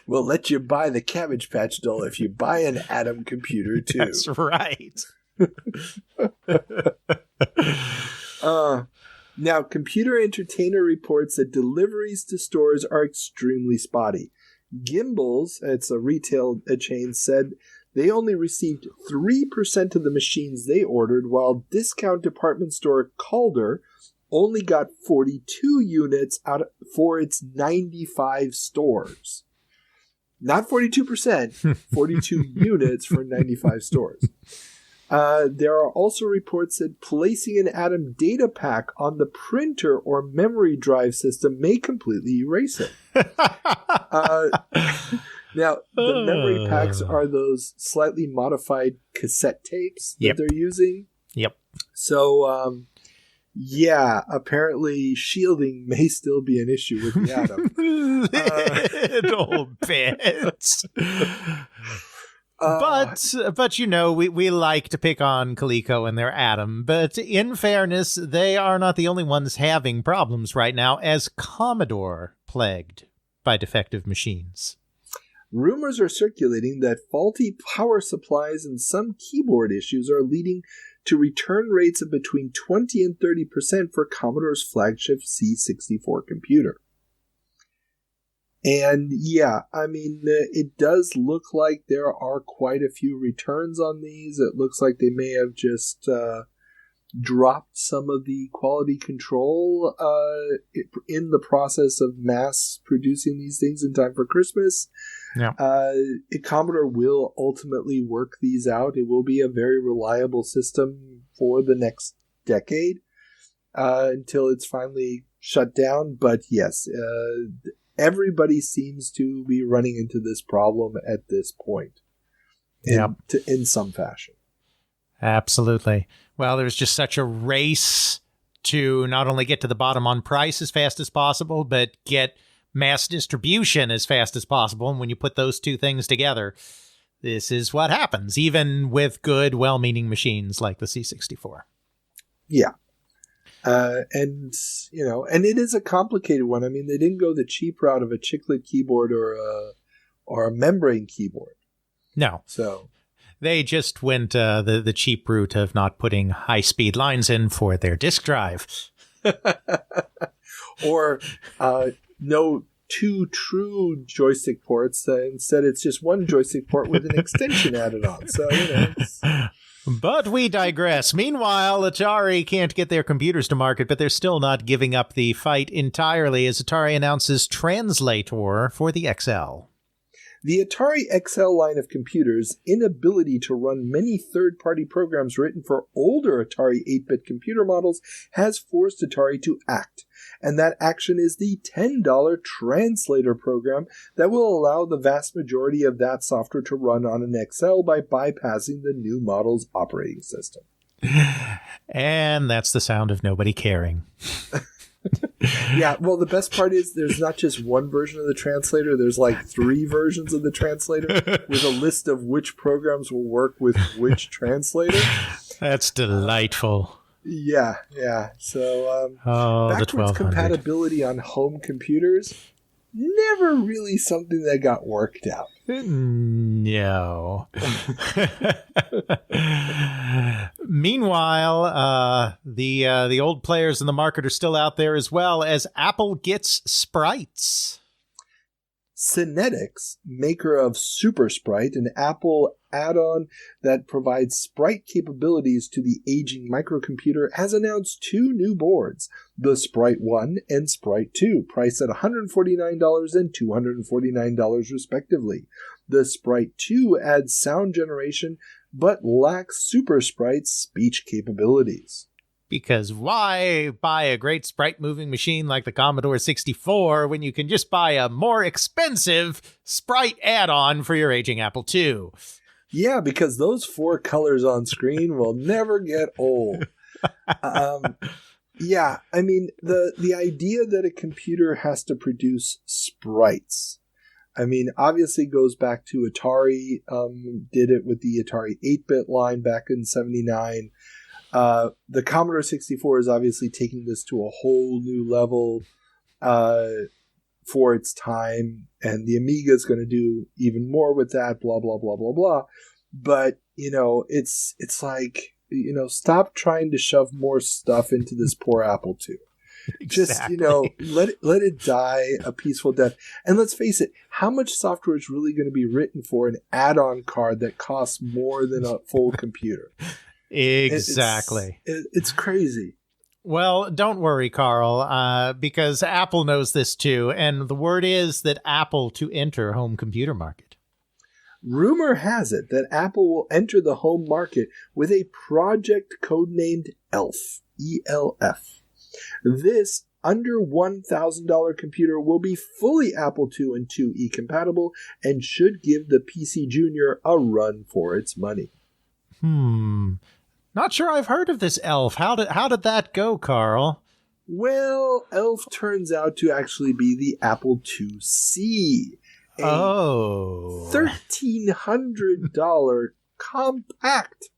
We'll let you buy the Cabbage Patch doll if you buy an Atom computer, too. That's right. Now, Computer Entertainer reports that deliveries to stores are extremely spotty. Gimbals, it's a retail chain, said they only received 3% of the machines they ordered, while discount department store Calder only got 42 units for its 95 stores. Not 42%, 42 units for 95 stores. There are also reports that placing an Atom data pack on the printer or memory drive system may completely erase it. Now, the memory packs are those slightly modified cassette tapes that they're using. Yep. So, yeah, apparently shielding may still be an issue with the Atom. Little bit. But you know, we like to pick on Coleco and their Atom, but in fairness, they are not the only ones having problems right now, as Commodore plagued by defective machines. Rumors are circulating that faulty power supplies and some keyboard issues are leading to return rates of between 20 and 30% for Commodore's flagship C64 computer. And yeah, I mean, it does look like there are quite a few returns on these. It looks like they may have just dropped some of the quality control in the process of mass producing these things in time for Christmas. Yeah. Commodore will ultimately work these out. It will be a very reliable system for the next decade until it's finally shut down. But yes, everybody seems to be running into this problem at this point in some fashion. Absolutely. Well, there's just such a race to not only get to the bottom on price as fast as possible, but get mass distribution as fast as possible. And when you put those two things together, this is what happens, even with good, well-meaning machines like the C64. Yeah. And it is a complicated one. I mean, they didn't go the cheap route of a chiclet keyboard or a membrane keyboard. No. So they just went the cheap route of not putting high-speed lines in for their disk drive. Or no two true joystick ports. Instead, it's just one joystick port with an extension added on. So, But we digress. Meanwhile, Atari can't get their computers to market, but they're still not giving up the fight entirely as Atari announces Translator for the XL. The Atari XL line of computers' inability to run many third-party programs written for older Atari 8-bit computer models has forced Atari to act, and that action is the $10 Translator program that will allow the vast majority of that software to run on an XL by bypassing the new model's operating system. And that's the sound of nobody caring. Yeah, well, the best part is there's not just one version of the translator. There's like 3 versions of the translator with a list of which programs will work with which translator. That's delightful. Yeah. So backwards compatibility on home computers, never really something that got worked out. No. Meanwhile, the old players in the market are still out there as well as Apple gets sprites. Synetics, maker of Super Sprite, an Apple add-on that provides sprite capabilities to the aging microcomputer, has announced 2 new boards, the Sprite 1 and Sprite 2, priced at $149 and $249 respectively. The Sprite 2 adds sound generation, but lacks Super Sprite's speech capabilities. Because why buy a great sprite moving machine like the Commodore 64 when you can just buy a more expensive sprite add-on for your aging Apple II? Yeah, because those 4 colors on screen will never get old. Yeah, I mean, the idea that a computer has to produce sprites, I mean, obviously goes back to Atari, did it with the Atari 8-bit line back in 79. The Commodore 64 is obviously taking this to a whole new level for its time, and the Amiga is going to do even more with that, blah, blah, blah, blah, blah. But, it's like, stop trying to shove more stuff into this poor Apple II. Exactly. Just, let it die a peaceful death. And let's face it, how much software is really going to be written for an add-on card that costs more than a full computer? Exactly. It's crazy. Well, don't worry, Carl, because Apple knows this too, and the word is that Apple to enter home computer market. Rumor has it that Apple will enter the home market with a project codenamed ELF, E-L-F. This under $1,000 computer will be fully Apple II and IIe compatible and should give the PC Junior a run for its money. Not sure I've heard of this ELF. How did that go, Carl? Well, ELF turns out to actually be the Apple IIc. $1,300 compact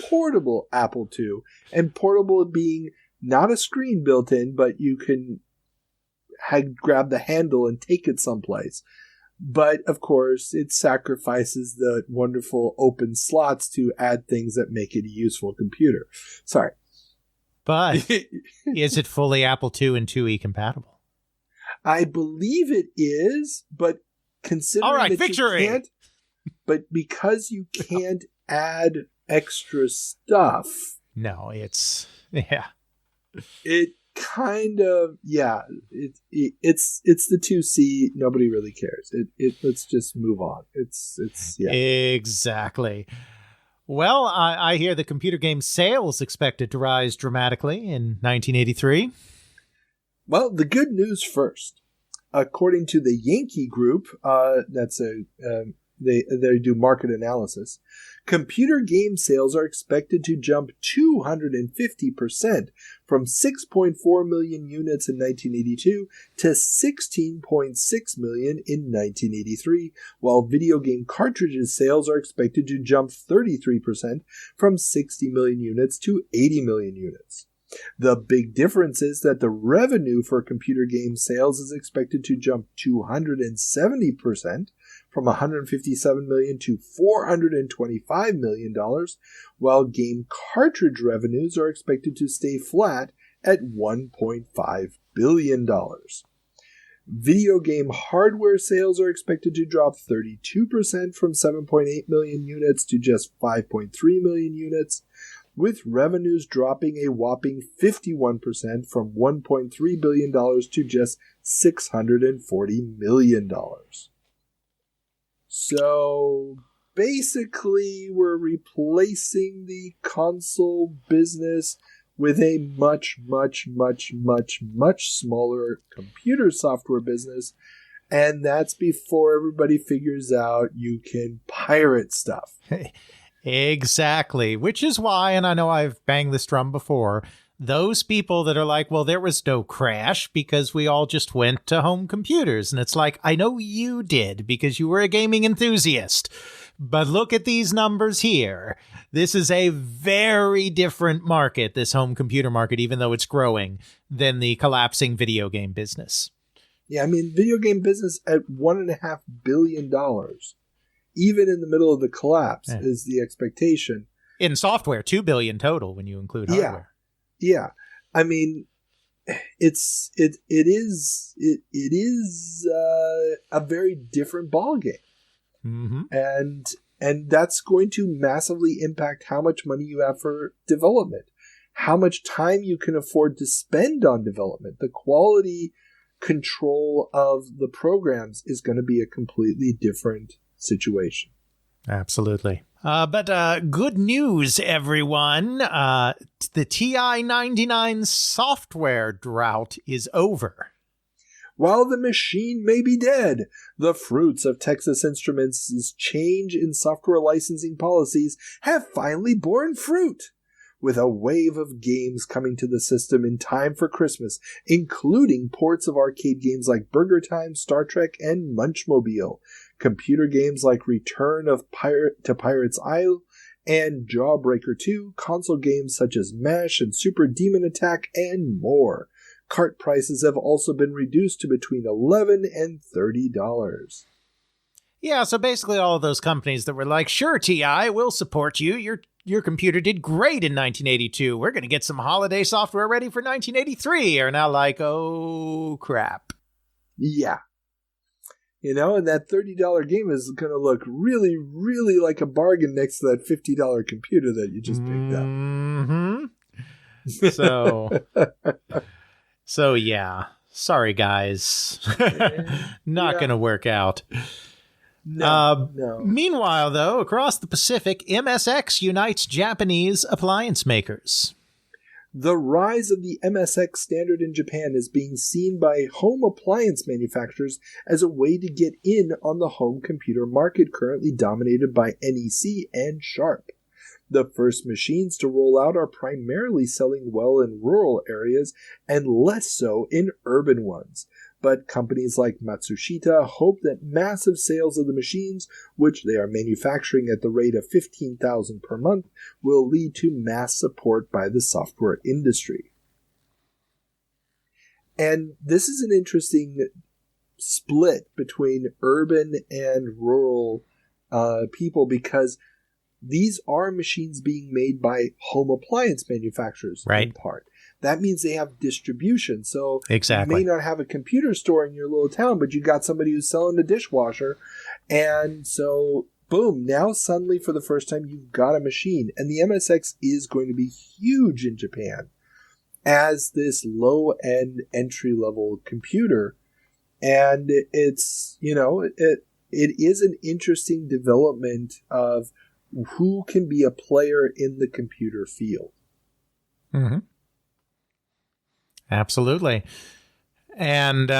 portable Apple II. And portable being not a screen built in, but you can grab the handle and take it someplace. But, of course, it sacrifices the wonderful open slots to add things that make it a useful computer. Sorry. But is it fully Apple II and IIe compatible? I believe it is, but considering all right, that victory! You can't, but because you can't add extra stuff. No, it's It kind of it's the 2C. Nobody really cares. Let's just move on. It's exactly. Well, I hear the computer game sales expected to rise dramatically in 1983. Well, the good news first. According to the Yankee Group, they do market analysis. Computer game sales are expected to jump 250% from 6.4 million units in 1982 to 16.6 million in 1983, while video game cartridges sales are expected to jump 33% from 60 million units to 80 million units. The big difference is that the revenue for computer game sales is expected to jump 270% from $157 million to $425 million, while game cartridge revenues are expected to stay flat at $1.5 billion. Video game hardware sales are expected to drop 32% from 7.8 million units to just 5.3 million units, with revenues dropping a whopping 51% from $1.3 billion to just $640 million. So basically, we're replacing the console business with a much, much, much, much, much smaller computer software business. And that's before everybody figures out you can pirate stuff. Exactly, which is why, and I know I've banged this drum before, those people that are like, well, there was no crash because we all just went to home computers. And it's like, I know you did because you were a gaming enthusiast. But look at these numbers here. This is a very different market, this home computer market, even though it's growing, than the collapsing video game business. Yeah, I mean, video game business at $1.5 billion, even in the middle of the collapse, is the expectation. In software, $2 billion total when you include hardware. Yeah. I mean, it is a very different ballgame. Mm-hmm. And that's going to massively impact how much money you have for development, how much time you can afford to spend on development. The quality control of the programs is going to be a completely different situation. Absolutely. But good news, everyone. The TI-99 software drought is over. While the machine may be dead, the fruits of Texas Instruments' change in software licensing policies have finally borne fruit, with a wave of games coming to the system in time for Christmas, including ports of arcade games like Burger Time, Star Trek, and Munchmobile, computer games like Return to Pirate's Isle and Jawbreaker 2, console games such as MASH and Super Demon Attack, and more. Cart prices have also been reduced to between $11 and $30. Yeah, so basically all of those companies that were like, sure, TI, we'll support you. Your computer did great in 1982. We're going to get some holiday software ready for 1983. Are now like, oh, crap. Yeah. You know, and that $30 game is going to look really, really like a bargain next to that $50 computer that you just picked up. Mm-hmm. So yeah. Sorry, guys. Not going to work out. No. Meanwhile, though, across the Pacific, MSX unites Japanese appliance makers. The rise of the MSX standard in Japan is being seen by home appliance manufacturers as a way to get in on the home computer market currently dominated by NEC and Sharp. The first machines to roll out are primarily selling well in rural areas and less so in urban ones. But companies like Matsushita hope that massive sales of the machines, which they are manufacturing at the rate of 15,000 per month, will lead to mass support by the software industry. And this is an interesting split between urban and rural people, because these are machines being made by home appliance manufacturers in part. That means they have distribution. So exactly. You may not have a computer store in your little town, but you got somebody who's selling a dishwasher. And so, boom, now suddenly for the first time, you've got a machine. And the MSX is going to be huge in Japan as this low-end entry-level computer. And it's, it is an interesting development of who can be a player in the computer field. Mm-hmm. Absolutely. And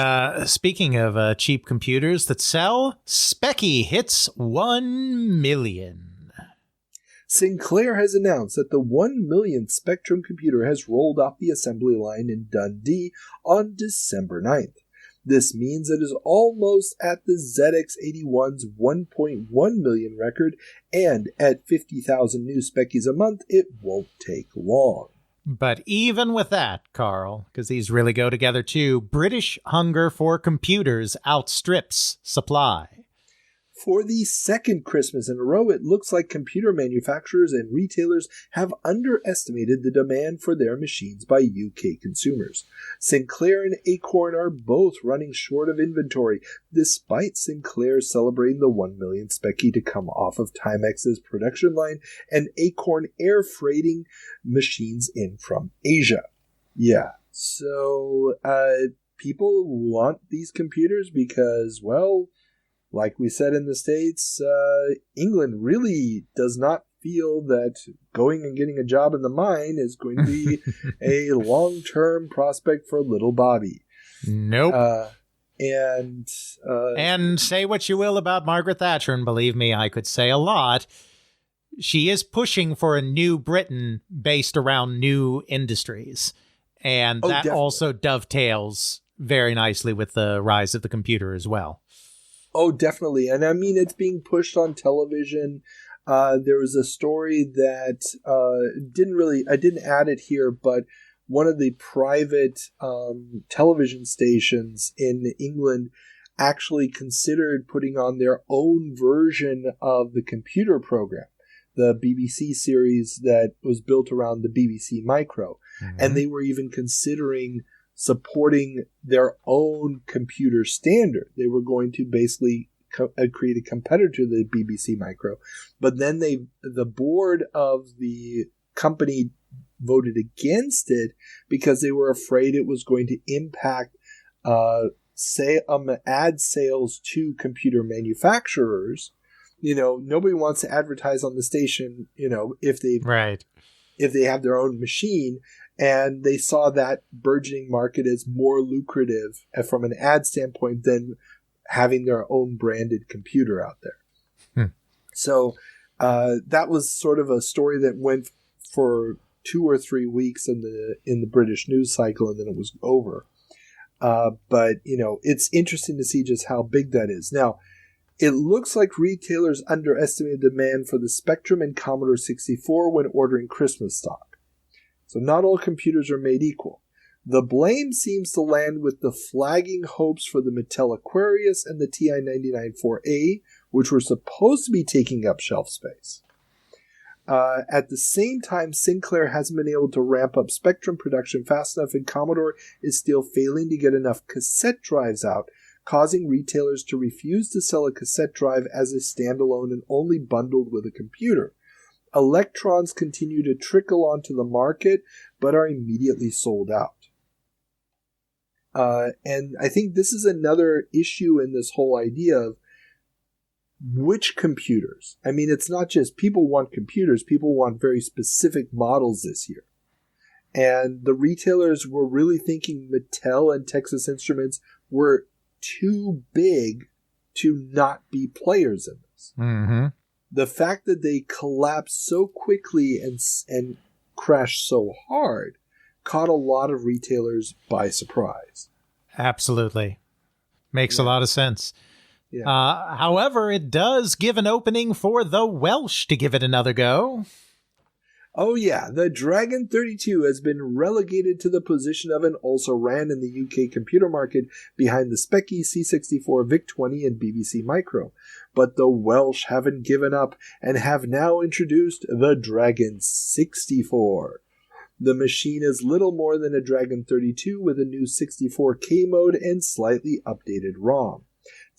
speaking of cheap computers that sell, Speccy hits 1 million. Sinclair has announced that the 1 millionth Spectrum computer has rolled off the assembly line in Dundee on December 9th. This means it is almost at the ZX81's 1.1 million record, and at 50,000 new Speccies a month, it won't take long. But even with that, Carl, because these really go together too, British hunger for computers outstrips supply. For the second Christmas in a row, it looks like computer manufacturers and retailers have underestimated the demand for their machines by UK consumers. Sinclair and Acorn are both running short of inventory, despite Sinclair celebrating the 1 million Speccy to come off of Timex's production line and Acorn air freighting machines in from Asia. Yeah, so people want these computers because, well, like we said in the States, England really does not feel that going and getting a job in the mine is going to be a long-term prospect for little Bobby. Nope. And say what you will about Margaret Thatcher, and believe me, I could say a lot. She is pushing for a new Britain based around new industries. And that definitely. Also dovetails very nicely with the rise of the computer as well. Oh, definitely. And I mean, it's being pushed on television. There was a story that I didn't add it here, but one of the private television stations in England actually considered putting on their own version of the computer program, the BBC series that was built around the BBC Micro. Mm-hmm. And they were even considering supporting their own computer standard. They were going to basically create a competitor to the BBC Micro. But then the board of the company voted against it because they were afraid it was going to impact ad sales to computer manufacturers. Nobody wants to advertise on the station, if they have their own machine. And they saw that burgeoning market as more lucrative from an ad standpoint than having their own branded computer out there. So that was sort of a story that went for 2 or 3 weeks in the British news cycle, and then it was over. But it's interesting to see just how big that is. Now, it looks like retailers underestimated demand for the Spectrum and Commodore 64 when ordering Christmas stock. So not all computers are made equal. The blame seems to land with the flagging hopes for the Mattel Aquarius and the TI-99-4A, which were supposed to be taking up shelf space. At the same time, Sinclair hasn't been able to ramp up Spectrum production fast enough, and Commodore is still failing to get enough cassette drives out, causing retailers to refuse to sell a cassette drive as a standalone and only bundled with a computer. Electrons continue to trickle onto the market, but are immediately sold out. And I think this is another issue in this whole idea of which computers. I mean, it's not just people want computers, people want very specific models this year. And the retailers were really thinking Mattel and Texas Instruments were too big to not be players in this. Mm-hmm. The fact that they collapsed so quickly and crashed so hard caught a lot of retailers by surprise. Absolutely. Makes a lot of sense. Yeah. However, it does give an opening for the Welsh to give it another go. Oh yeah, the Dragon 32 has been relegated to the position of an also-ran in the UK computer market behind the Speccy, C64, VIC-20, and BBC Micro. But the Welsh haven't given up and have now introduced the Dragon 64. The machine is little more than a Dragon 32 with a new 64K mode and slightly updated ROM.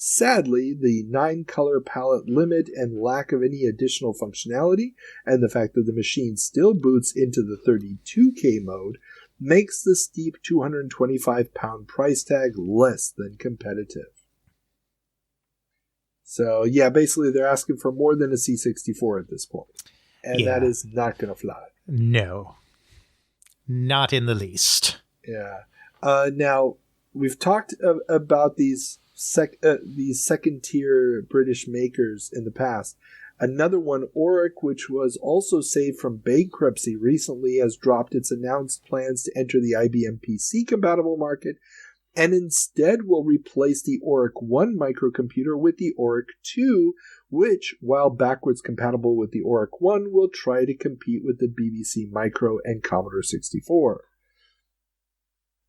Sadly, the 9-color palette limit and lack of any additional functionality, and the fact that the machine still boots into the 32K mode, makes the steep £225 price tag less than competitive. So, yeah, basically they're asking for more than a C64 at this point. And that is not going to fly. No. Not in the least. Yeah. Now, we've talked about these second-tier British makers in the past. Another one, Oric, which was also saved from bankruptcy recently, has dropped its announced plans to enter the IBM PC-compatible market, and instead will replace the Oric 1 microcomputer with the Oric 2, which, while backwards compatible with the Oric 1, will try to compete with the BBC Micro and Commodore 64.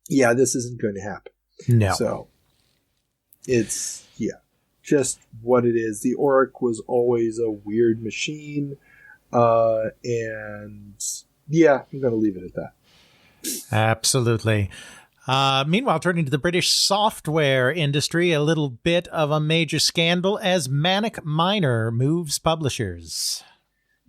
Yeah, this isn't going to happen. No. So, it's, just what it is. The Oric was always a weird machine, and, I'm going to leave it at that. Absolutely. Meanwhile, turning to the British software industry, a little bit of a major scandal as Manic Miner moves publishers.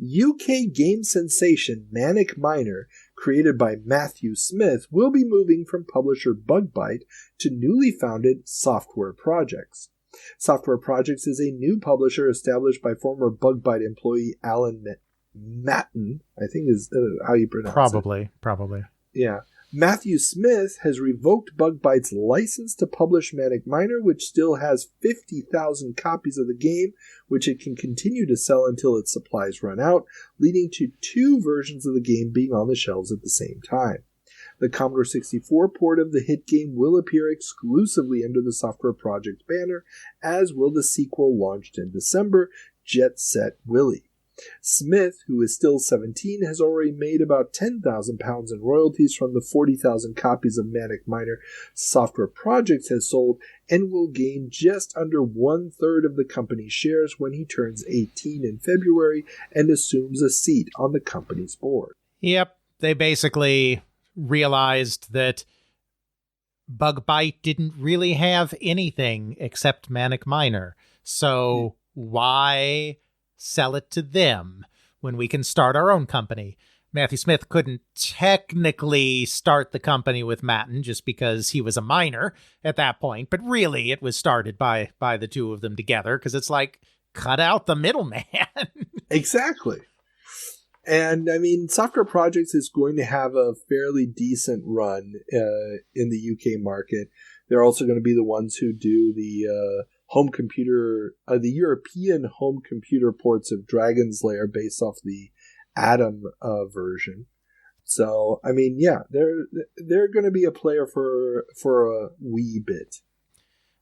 UK game sensation Manic Miner, created by Matthew Smith, will be moving from publisher Bug-Byte to newly founded Software Projects. Software Projects is a new publisher established by former Bug-Byte employee Alan Matten, I think is how you pronounce it. Probably. Yeah. Matthew Smith has revoked Bug-Byte's license to publish Manic Miner, which still has 50,000 copies of the game, which it can continue to sell until its supplies run out, leading to 2 versions of the game being on the shelves at the same time. The Commodore 64 port of the hit game will appear exclusively under the Software Project banner, as will the sequel launched in December, Jet Set Willy. Smith, who is still 17, has already made about £10,000 in royalties from the 40,000 copies of Manic Miner Software Projects has sold, and will gain just under 1/3 of the company's shares when he turns 18 in February and assumes a seat on the company's board. Yep, they basically realized that Bug-Byte didn't really have anything except Manic Miner, so why sell it to them when we can start our own company? Matthew Smith couldn't technically start the company with Matten just because he was a minor at that point, but really it was started by the two of them together, because it's like, cut out the middleman. Exactly. And I mean, Software Projects is going to have a fairly decent run in the UK market. They're also going to be the ones who do the home computer, the European home computer ports of Dragon's Lair based off the Atom version. So, I mean, they're going to be a player for a wee bit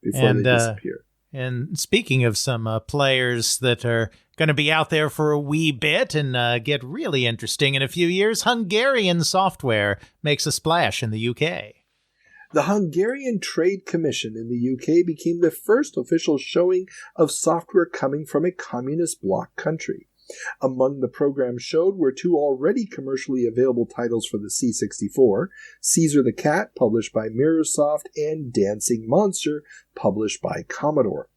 before they disappear. And speaking of some players that are going to be out there for a wee bit and get really interesting in a few years, Hungarian software makes a splash in the UK. The Hungarian Trade Commission in the UK became the first official showing of software coming from a communist bloc country. Among the programs showed were 2 already commercially available titles for the C64, Caesar the Cat, published by Mirrorsoft, and Dancing Monster, published by Commodore.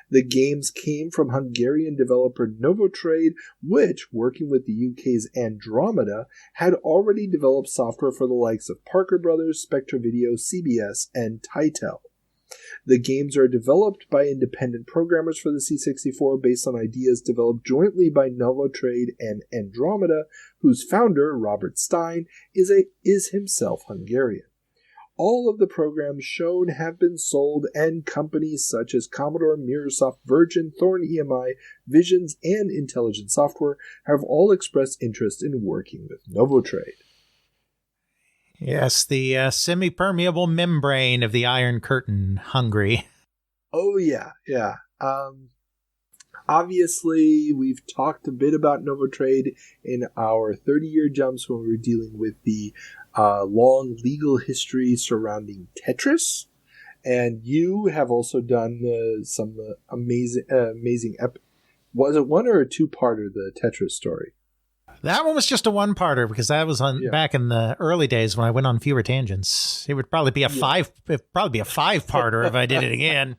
The games came from Hungarian developer Novotrade, which, working with the UK's Andromeda, had already developed software for the likes of Parker Brothers, Spectra Video, CBS, and Titel. The games are developed by independent programmers for the C64 based on ideas developed jointly by Novotrade and Andromeda, whose founder, Robert Stein, is himself Hungarian. All of the programs shown have been sold, and companies such as Commodore, Microsoft, Virgin, Thorn EMI, Visions, and Intelligent Software have all expressed interest in working with Novotrade. Yes, the semi-permeable membrane of the Iron Curtain, Hungary. Oh, yeah. Obviously, we've talked a bit about Novotrade in our 30-year jumps when we were dealing with the long legal history surrounding Tetris. And you have also done some amazing was it one or a two-parter, the Tetris story? That one was just a one-parter because that was back in the early days when I went on fewer tangents. It would probably be a five-parter if I did it again.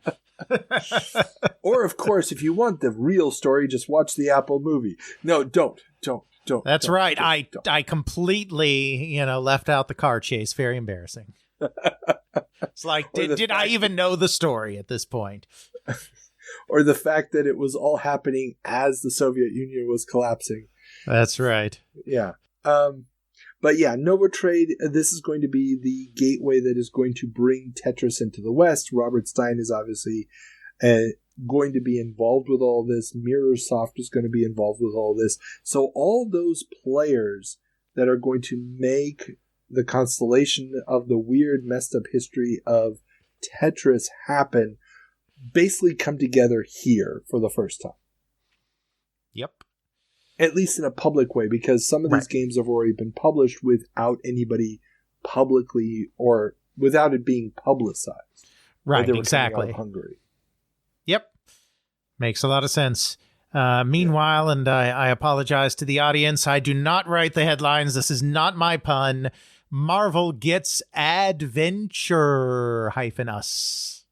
Or, of course, if you want the real story, just watch the Apple movie. No, don't. That's right. I completely, left out the car chase. Very embarrassing. It's like, did I even know the story at this point? Or the fact that it was all happening as the Soviet Union was collapsing. That's right. Yeah. But yeah, Novotrade, this is going to be the gateway that is going to bring Tetris into the West. Robert Stein is obviously going to be involved with all this. Mirrorsoft is going to be involved with all this. So all those players that are going to make the constellation of the weird, messed up history of Tetris happen basically come together here for the first time. Yep. At least in a public way, because some of these games have already been published without anybody publicly or without it being publicized. Right, exactly. Out of Hungary. Yep. Makes a lot of sense. Meanwhile, and I apologize to the audience, I do not write the headlines. This is not my pun. Marvel gets adventure-us.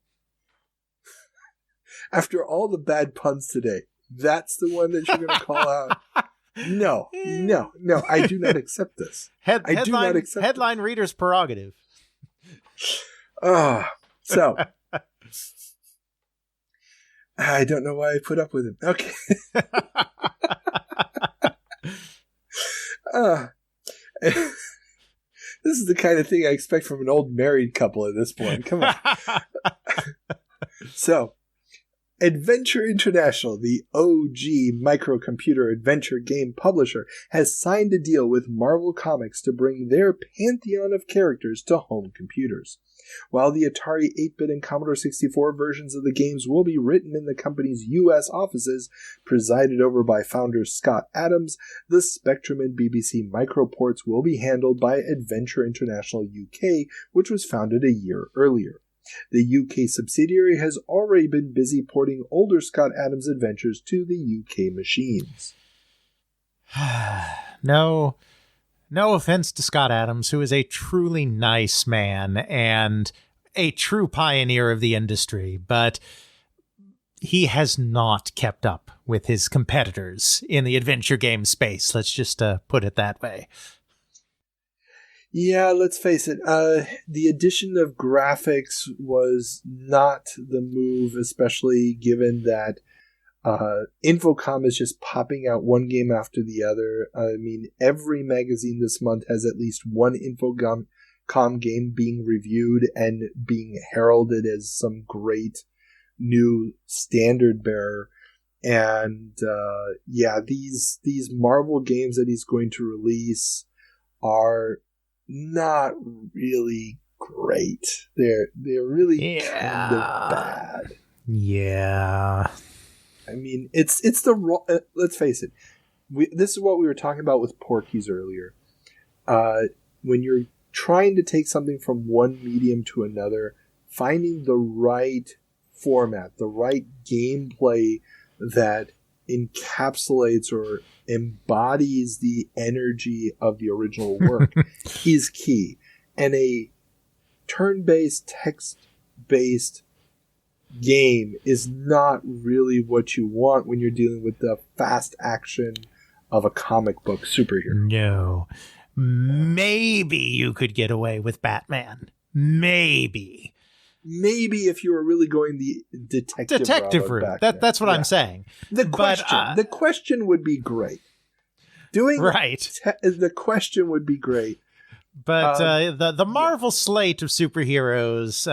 After all the bad puns today, that's the one that you're going to call out. No, I do not accept this. I do not accept headline reader's prerogative. So I don't know why I put up with him. Okay. This is the kind of thing I expect from an old married couple at this point. Come on. So, Adventure International, the OG microcomputer adventure game publisher, has signed a deal with Marvel Comics to bring their pantheon of characters to home computers. While the Atari 8-bit and Commodore 64 versions of the games will be written in the company's U.S. offices, presided over by founder Scott Adams, the Spectrum and BBC microports will be handled by Adventure International UK, which was founded a year earlier. The UK subsidiary has already been busy porting older Scott Adams adventures to the UK machines. No offense to Scott Adams, who is a truly nice man and a true pioneer of the industry, but he has not kept up with his competitors in the adventure game space. Let's just put it that way. Yeah, let's face it. The addition of graphics was not the move, especially given that Infocom is just popping out one game after the other. I mean, every magazine this month has at least one Infocom game being reviewed and being heralded as some great new standard bearer. And these Marvel games that he's going to release are not really great. They're really kind of bad. Yeah. I mean, it's the let's face it. This is what we were talking about with Porky's earlier. When you're trying to take something from one medium to another, finding the right format, the right gameplay that encapsulates or embodies the energy of the original work is key. And a turn-based, text-based game is not really what you want when you're dealing with the fast action of a comic book superhero. No. Maybe you could get away with Batman. Maybe. maybe if you were really going the detective route. That's what I'm saying. The question would be great. The question would be great. But the Marvel slate of superheroes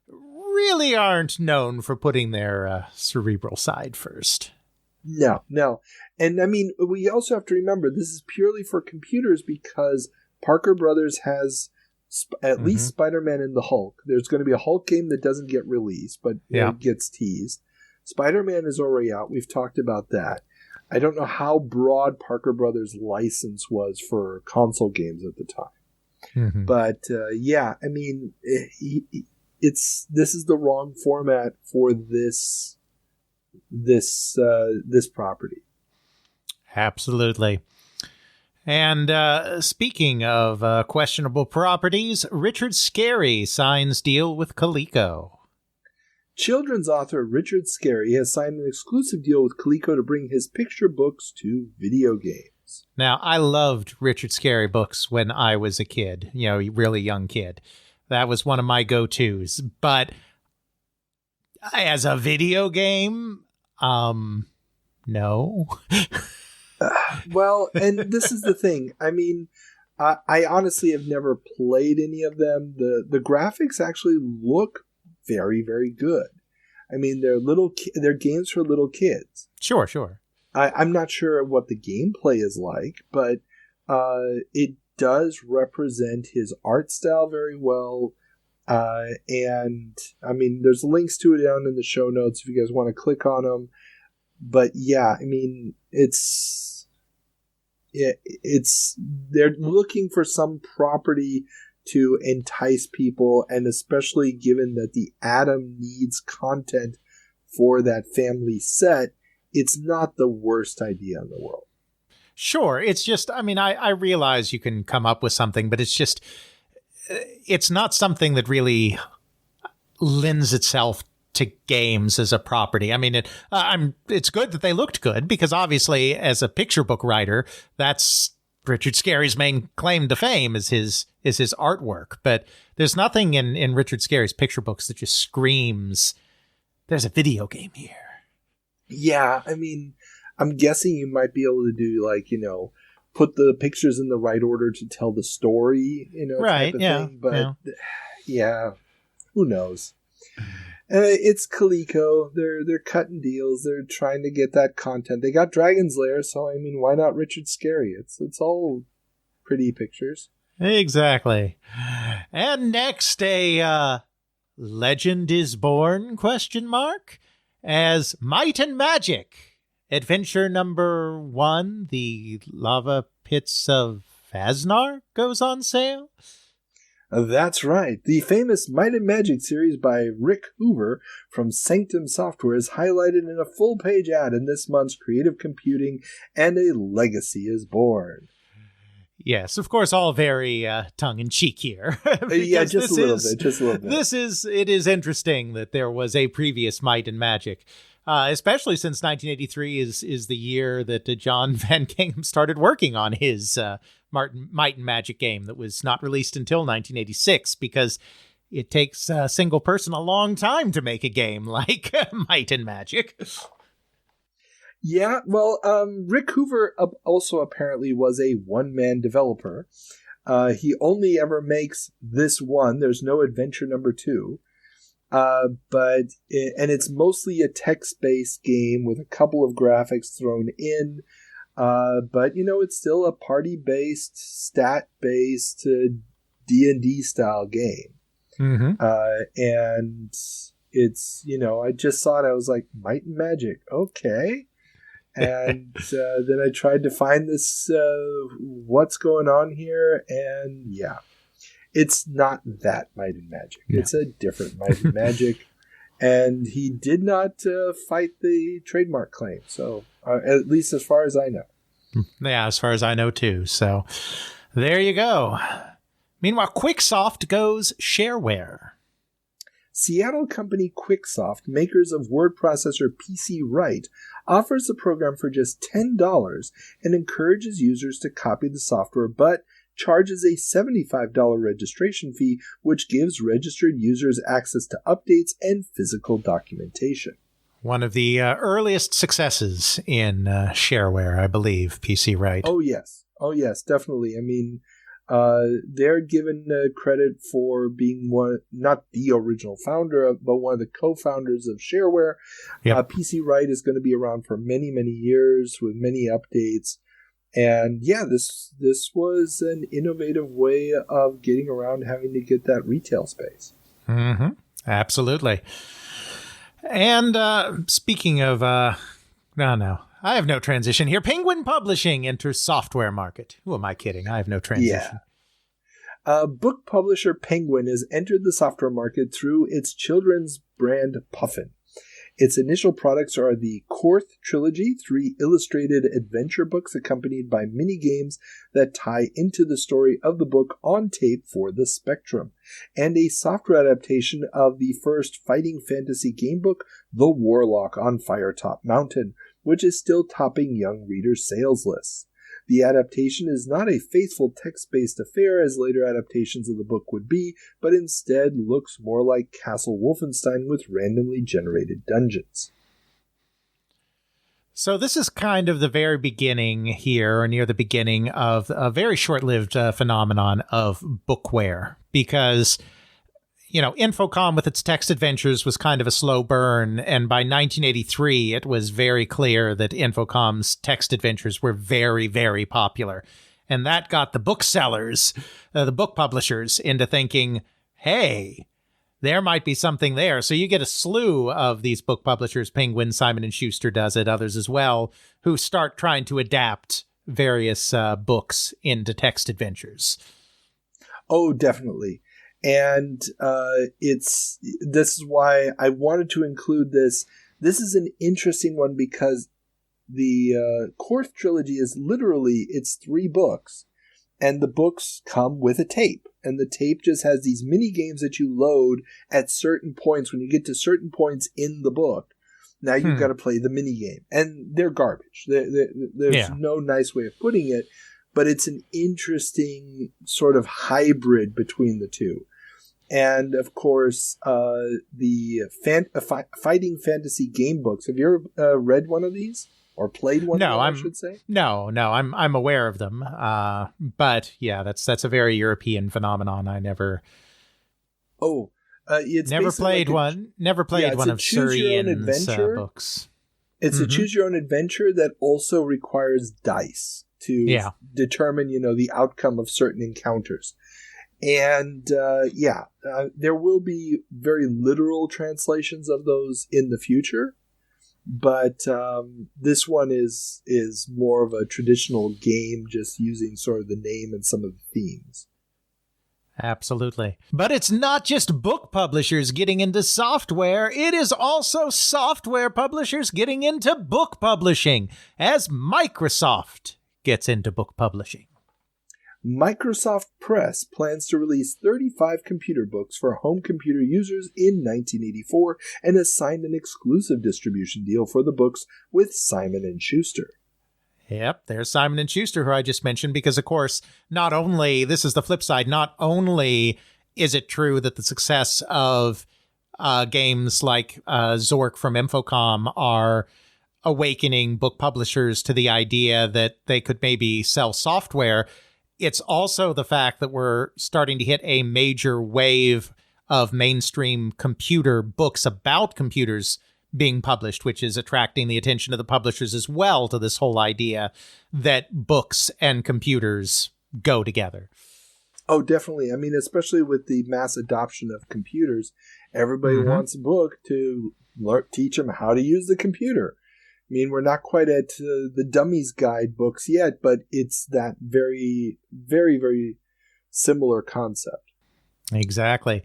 really aren't known for putting their cerebral side first. No. And I mean, we also have to remember this is purely for computers because Parker Brothers has at least Spider-Man and the Hulk. There's going to be a Hulk game that doesn't get released, but it gets teased. Spider-Man is already out. We've talked about that. I don't know how broad Parker Brothers' license was for console games at the time. But I mean, this is the wrong format for this property. Absolutely. And speaking of questionable properties, Richard Scarry signs deal with Coleco. Children's author Richard Scarry has signed an exclusive deal with Coleco to bring his picture books to video games. Now, I loved Richard Scarry books when I was a kid, really young kid. That was one of my go-tos. But as a video game, no. Well, and this is the thing. I mean, I honestly have never played any of them. The graphics actually look very, very good. I mean, they're games for little kids. Sure. I'm not sure what the gameplay is like, but it does represent his art style very well. And I mean, there's links to it down in the show notes if you guys want to click on them. But yeah, I mean, they're looking for some property to entice people, and especially given that the Atom needs content for that family set, it's not the worst idea in the world. Sure. It's just, I mean, I realize you can come up with something, but it's not something that really lends itself to games as a property. I mean, it's good that they looked good because obviously as a picture book writer, that's Richard Scarry's main claim to fame is his artwork. But there's nothing in Richard Scarry's picture books that just screams, there's a video game here. Yeah, I mean, I'm guessing you might be able to do put the pictures in the right order to tell the story, right? Type of thing. But yeah, who knows? It's Coleco. They're cutting deals. They're trying to get that content. They got Dragon's Lair, so I mean, why not Richard Scarry? It's all pretty pictures. Exactly. And next, a legend is born? ? As Might and Magic Adventure number 1, The Lava Pits of Faznar, goes on sale. That's right. The famous Might and Magic series by Rick Hoover from Sanctum Software is highlighted in a full-page ad in this month's Creative Computing, and a legacy is born. Yes, of course, all very tongue-in-cheek here. Yeah, just a little bit. It is interesting that there was a previous Might and Magic, especially since 1983 is the year that John Van Gingham started working on his Might and Magic game that was not released until 1986 because it takes a single person a long time to make a game like Might and Magic. Yeah, well, Rick Hoover also apparently was a one-man developer. He only ever makes this one. There's no adventure number 2. But it's mostly a text-based game with a couple of graphics thrown in. But, it's still a party-based, stat-based D&D style game. Mm-hmm. And it's, I just saw it. I was like, Might and Magic. Okay. And then I tried to find this, what's going on here. And yeah, it's not that Might and Magic. No. It's a different Might and Magic. And he did not fight the trademark claim. So at least as far as I know. Yeah, as far as I know too. So there you go. Meanwhile, Quicksoft goes shareware. Seattle company Quicksoft, makers of word processor PC Write, offers the program for just $10 and encourages users to copy the software, but charges a $75 registration fee, which gives registered users access to updates and physical documentation. One of the earliest successes in shareware, I believe, PC Right. Oh, yes, definitely. I mean, they're given credit for being not the original founder, but one of the co-founders of shareware. Yep. PC Right is going to be around for many, many years with many updates. And yeah, this was an innovative way of getting around having to get that retail space. Mm-hmm. Absolutely. And speaking of, I have no transition here. Penguin Publishing enters software market. Who am I kidding? I have no transition. Yeah. Book publisher Penguin has entered the software market through its children's brand Puffin. Its initial products are the Korth Trilogy, 3 illustrated adventure books accompanied by mini-games that tie into the story of the book on tape for the Spectrum, and a software adaptation of the first fighting fantasy game book, The Warlock on Firetop Mountain, which is still topping young readers' sales lists. The adaptation is not a faithful text-based affair as later adaptations of the book would be, but instead looks more like Castle Wolfenstein with randomly generated dungeons. So this is kind of the very beginning here, or near the beginning of a very short-lived phenomenon of bookware, because Infocom with its text adventures was kind of a slow burn, and by 1983, it was very clear that Infocom's text adventures were very, very popular. And that got the booksellers, the book publishers, into thinking, hey, there might be something there. So you get a slew of these book publishers, Penguin, Simon & Schuster does it, others as well, who start trying to adapt various books into text adventures. Oh, definitely. And this is why I wanted to include this. This is an interesting one because the Korth Trilogy is literally, it's 3 books, and the books come with a tape. And the tape just has these mini games that you load at certain points. When you get to certain points in the book, now you've got to play the mini game. And they're garbage. There's no nice way of putting it, but it's an interesting sort of hybrid between the two. And, of course, the fighting fantasy game books. Have you ever read one of these? Or played one of them, I should say? No, I'm aware of them. But, yeah, that's a very European phenomenon. I never... it's never played one. Never played one of Surian's books. It's a choose-your-own-adventure that also requires dice to determine, the outcome of certain encounters. And, there will be very literal translations of those in the future, but this one is more of a traditional game, just using sort of the name and some of the themes. Absolutely. But it's not just book publishers getting into software, it is also software publishers getting into book publishing, as Microsoft gets into book publishing. Microsoft Press plans to release 35 computer books for home computer users in 1984 and has signed an exclusive distribution deal for the books with Simon & Schuster. Yep, there's Simon & Schuster, who I just mentioned, because, of course, this is the flip side, not only is it true that the success of games like Zork from Infocom are awakening book publishers to the idea that they could maybe sell software, it's also the fact that we're starting to hit a major wave of mainstream computer books about computers being published, which is attracting the attention of the publishers as well to this whole idea that books and computers go together. Oh, definitely. I mean, especially with the mass adoption of computers, everybody wants a book to teach them how to use the computer. I mean, we're not quite at the Dummies Guide books yet, but it's that very, very, very similar concept. Exactly.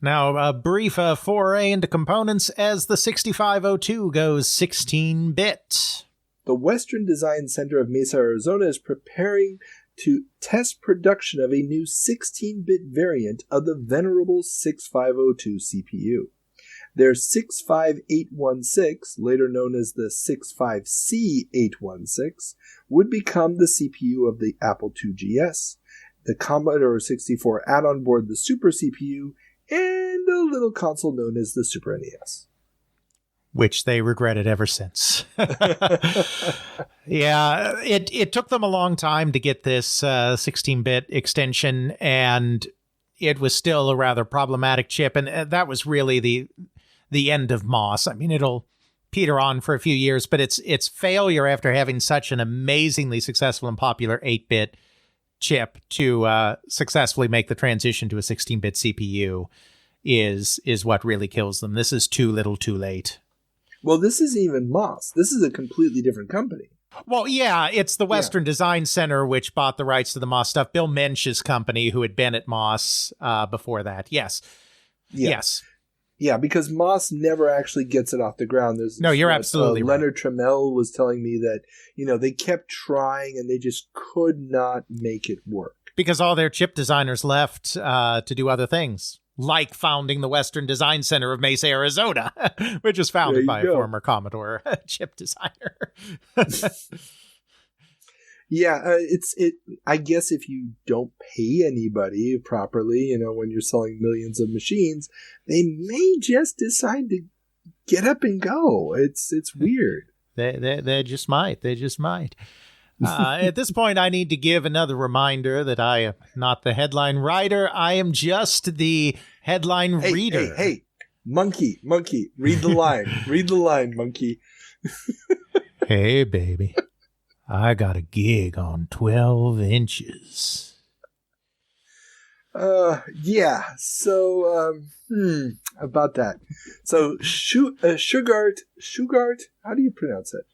Now, a brief foray into components as the 6502 goes 16-bit. The Western Design Center of Mesa, Arizona is preparing to test production of a new 16-bit variant of the venerable 6502 CPU. Their 65816, later known as the 65C816, would become the CPU of the Apple II GS, the Commodore 64 add-on board, the Super CPU, and a little console known as the Super NES. Which they regretted ever since. Yeah, it took them a long time to get this 16-bit extension, and it was still a rather problematic chip, and that was really the end of MOS. I mean, it'll peter on for a few years, but its failure after having such an amazingly successful and popular 8-bit chip to successfully make the transition to a 16-bit CPU is what really kills them. This is too little too late. Well, this isn't even MOS. This is a completely different company. Well, yeah, it's the Western Design Center, which bought the rights to the MOS stuff. Bill Mensch's company, who had been at MOS before that. Yes. Yeah. Yes. Yeah, because MOS never actually gets it off the ground. No, you're absolutely right. Leonard Trammell was telling me that, they kept trying and they just could not make it work. Because all their chip designers left to do other things, like founding the Western Design Center of Mesa, Arizona, which was founded by a former Commodore chip designer. Yeah, I guess if you don't pay anybody properly, when you're selling millions of machines, they may just decide to get up and go. It's weird. They just might. They just might. At this point, I need to give another reminder that I am not the headline writer. I am just the headline reader. Hey, monkey, read the line. Read the line, monkey. Hey, baby, I got a gig on 12 inches. Yeah, so, about that. So, Shugart, how do you pronounce it?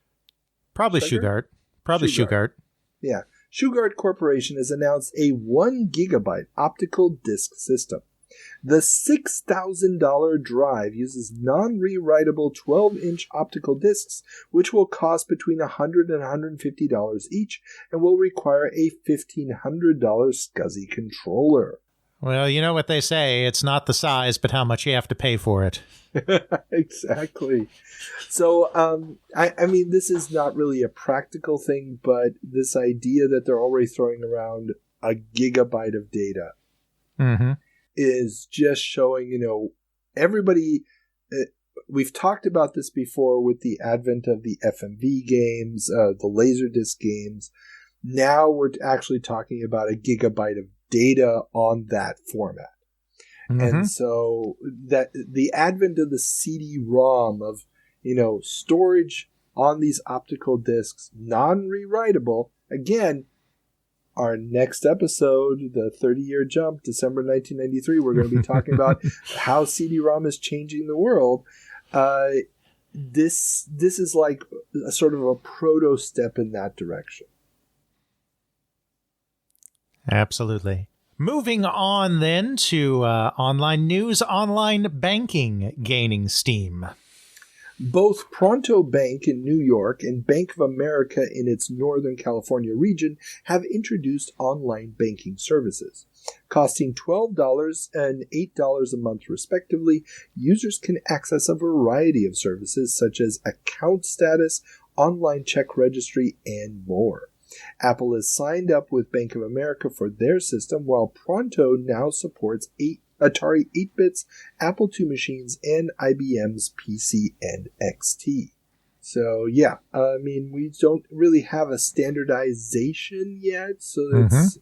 Probably Shugart. Probably Shugart. Yeah. Shugart Corporation has announced a 1 gigabyte optical disc system. The $6,000 drive uses non-rewritable 12-inch optical discs, which will cost between $100 and $150 each, and will require a $1,500 SCSI controller. Well, you know what they say, it's not the size, but how much you have to pay for it. Exactly. So, I mean, this is not really a practical thing, but this idea that they're already throwing around a gigabyte of data is just showing, everybody, we've talked about this before with the advent of the FMV games, the Laserdisc games. Now we're actually talking about a gigabyte of data on that format. And so that the advent of the CD-ROM of, storage on these optical discs, non-rewritable, again, our next episode, the 30-year jump, December 1993, we're going to be talking about how CD-ROM is changing the world. This is like a sort of a proto step in that direction. Absolutely. Moving on then to online news, online banking gaining steam. Both Pronto Bank in New York and Bank of America in its Northern California region have introduced online banking services. Costing $12 and $8 a month respectively, users can access a variety of services such as account status, online check registry, and more. Apple has signed up with Bank of America for their system, while Pronto now supports Atari 8-bits, Apple II machines, and IBM's PC and XT. So, yeah, I mean, we don't really have a standardization yet, so it's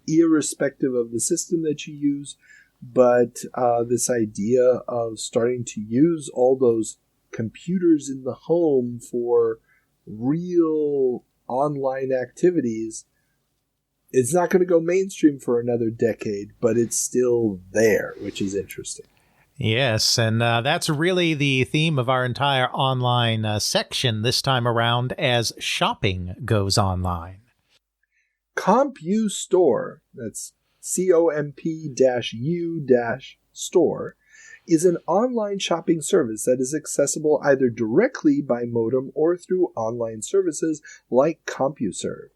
irrespective of the system that you use, but this idea of starting to use all those computers in the home for real online activities, it's not going to go mainstream for another decade, but it's still there, which is interesting. Yes, and that's really the theme of our entire online section this time around as shopping goes online. CompU Store, that's COMP-U-Store, is an online shopping service that is accessible either directly by modem or through online services like CompuServe,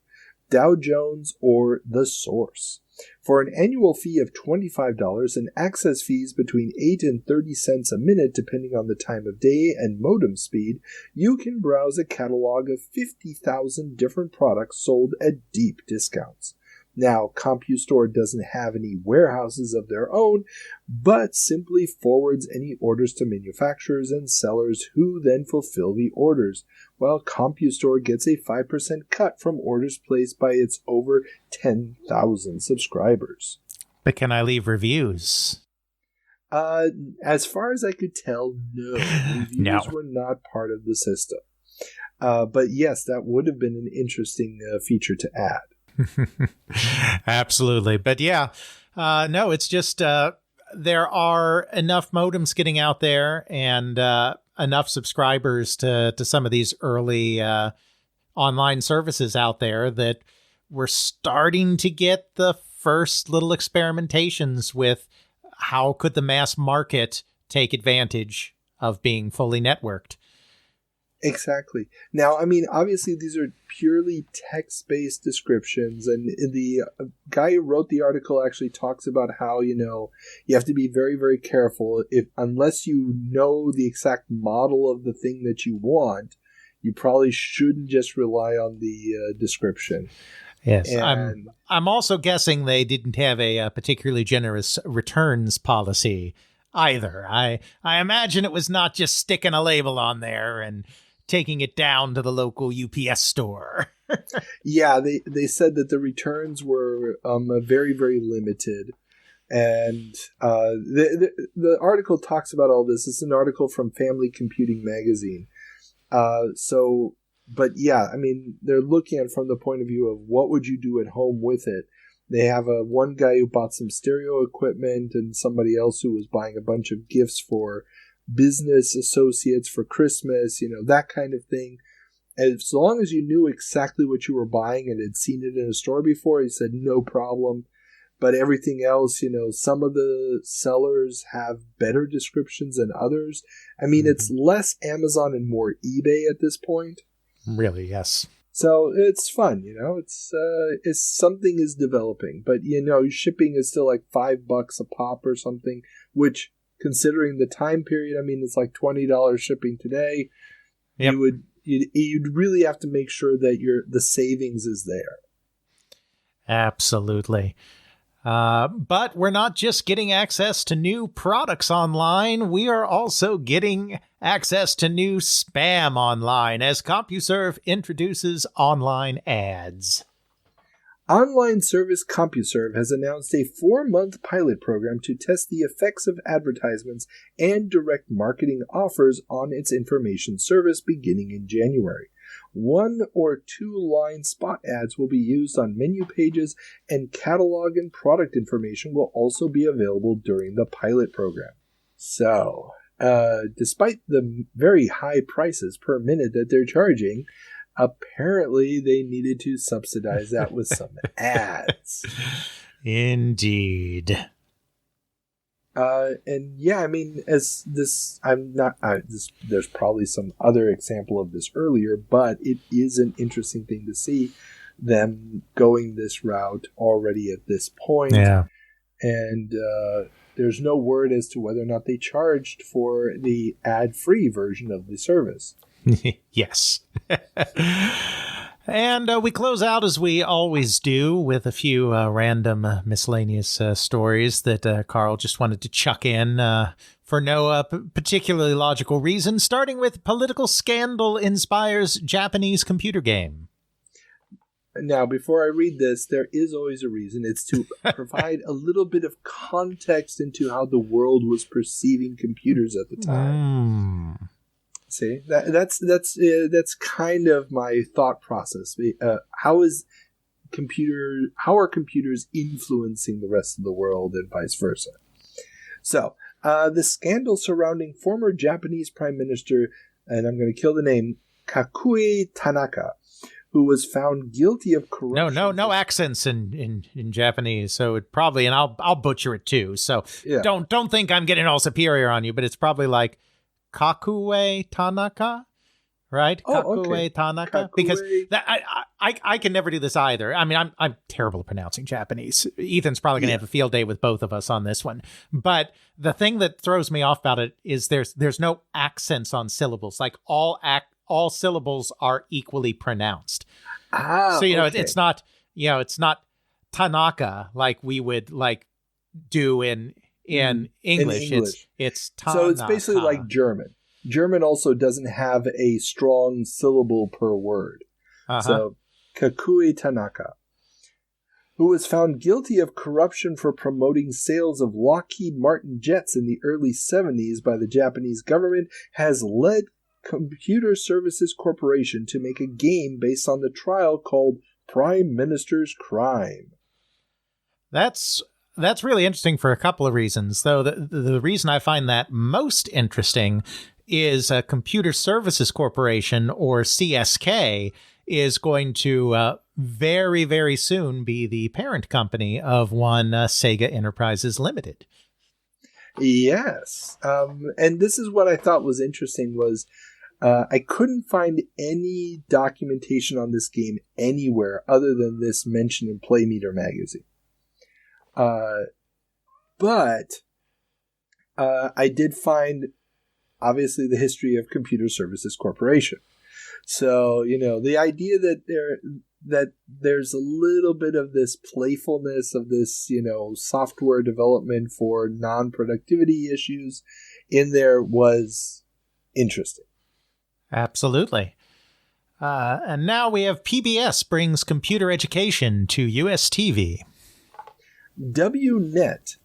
Dow Jones, or The Source. For an annual fee of $25 and access fees between 8 and 30 cents a minute depending on the time of day and modem speed, you can browse a catalog of 50,000 different products sold at deep discounts. Now, CompuStore doesn't have any warehouses of their own, but simply forwards any orders to manufacturers and sellers who then fulfill the orders, while CompuStore gets a 5% cut from orders placed by its over 10,000 subscribers. But can I leave reviews? As far as I could tell, no. Reviews were not part of the system. But yes, that would have been an interesting feature to add. Absolutely. But yeah, no, it's just there are enough modems getting out there and enough subscribers to some of these early online services out there that we're starting to get the first little experimentations with how could the mass market take advantage of being fully networked. Exactly. Now, I mean, obviously these are purely text-based descriptions, and the guy who wrote the article actually talks about how, you have to be very, very careful unless you know the exact model of the thing that you want, you probably shouldn't just rely on the description. Yes, and I'm also guessing they didn't have a particularly generous returns policy either. I imagine it was not just sticking a label on there and taking it down to the local UPS store. Yeah, they said that the returns were very, very limited. And the article talks about all this. It's an article from Family Computing Magazine. But yeah, I mean, they're looking at it from the point of view of what would you do at home with it. They have one guy who bought some stereo equipment and somebody else who was buying a bunch of gifts for business associates for Christmas, that kind of thing. As long as you knew exactly what you were buying and had seen it in a store before, he said no problem. But everything else, some of the sellers have better descriptions than others. I mean, It's less Amazon and more eBay at this point. Really, yes. So it's fun, it's something is developing, but shipping is still like $5 a pop or something, which considering the time period, I mean, it's like $20 shipping today. Yep. You'd really have to make sure that the savings is there. Absolutely. But we're not just getting access to new products online. We are also getting access to new spam online as CompuServe introduces online ads. Online service CompuServe has announced a 4-month pilot program to test the effects of advertisements and direct marketing offers on its information service beginning in January. 1 or 2 line spot ads will be used on menu pages, and catalog and product information will also be available during the pilot program. So, despite the very high prices per minute that they're charging, apparently they needed to subsidize that with some ads. Indeed. And yeah, I mean, there's probably some other example of this earlier, but it is an interesting thing to see them going this route already at this point. Yeah. And there's no word as to whether or not they charged for the ad-free version of the service. Yes. And we close out, as we always do, with a few random miscellaneous stories that Carl just wanted to chuck in for no particularly logical reason, starting with political scandal inspires Japanese computer game. Now, before I read this, there is always a reason. It's to provide a little bit of context into how the world was perceiving computers at the time. See, that's kind of my thought process. How are computers influencing the rest of the world and vice versa? So, the scandal surrounding former Japanese Prime Minister, and I'm going to kill the name, Kakue Tanaka, who was found guilty of corruption. No accents in Japanese, so it probably, and I'll butcher it too. So yeah. Don't think I'm getting all superior on you, but it's probably like Kakue Tanaka, right? Kakue Tanaka, because I can never do this either. I mean, I'm terrible at pronouncing Japanese. Ethan's probably going to have a field day with both of us on this one. But the thing that throws me off about it is there's no accents on syllables. Like all syllables are equally pronounced. So okay. it's not Tanaka, like we would like do in English. It's Tanaka. So it's basically like German. German also doesn't have a strong syllable per word. So Kakui Tanaka, who was found guilty of corruption for promoting sales of Lockheed Martin jets in the early 70s by the Japanese government, has led Computer Services Corporation to make a game based on the trial called Prime Minister's Crime. That's really interesting for a couple of reasons, though. The reason I find that most interesting is Computer Services Corporation, or CSK, is going to very, very soon be the parent company of one Sega Enterprises Limited. Yes. And this is what I thought was interesting was I couldn't find any documentation on this game anywhere other than this mention in Playmeter magazine. But I did find, obviously, the history of Computer Services Corporation. So, the idea that there's a little bit of this playfulness of this, software development for non-productivity issues in there was interesting. Absolutely. And now we have PBS brings computer education to US TV. WNET,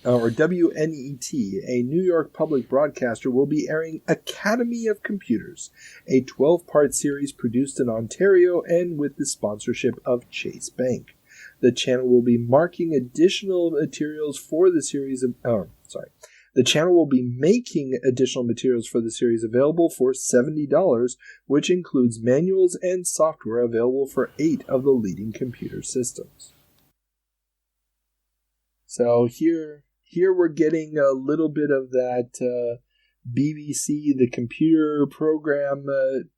WNET, a New York public broadcaster, will be airing Academy of Computers, a 12-part series produced in Ontario and with the sponsorship of Chase Bank. The channel will be marking additional materials for the series The channel will be making additional materials for the series available for $70, which includes manuals and software available for 8 of the leading computer systems. So here we're getting a little bit of that BBC, the computer program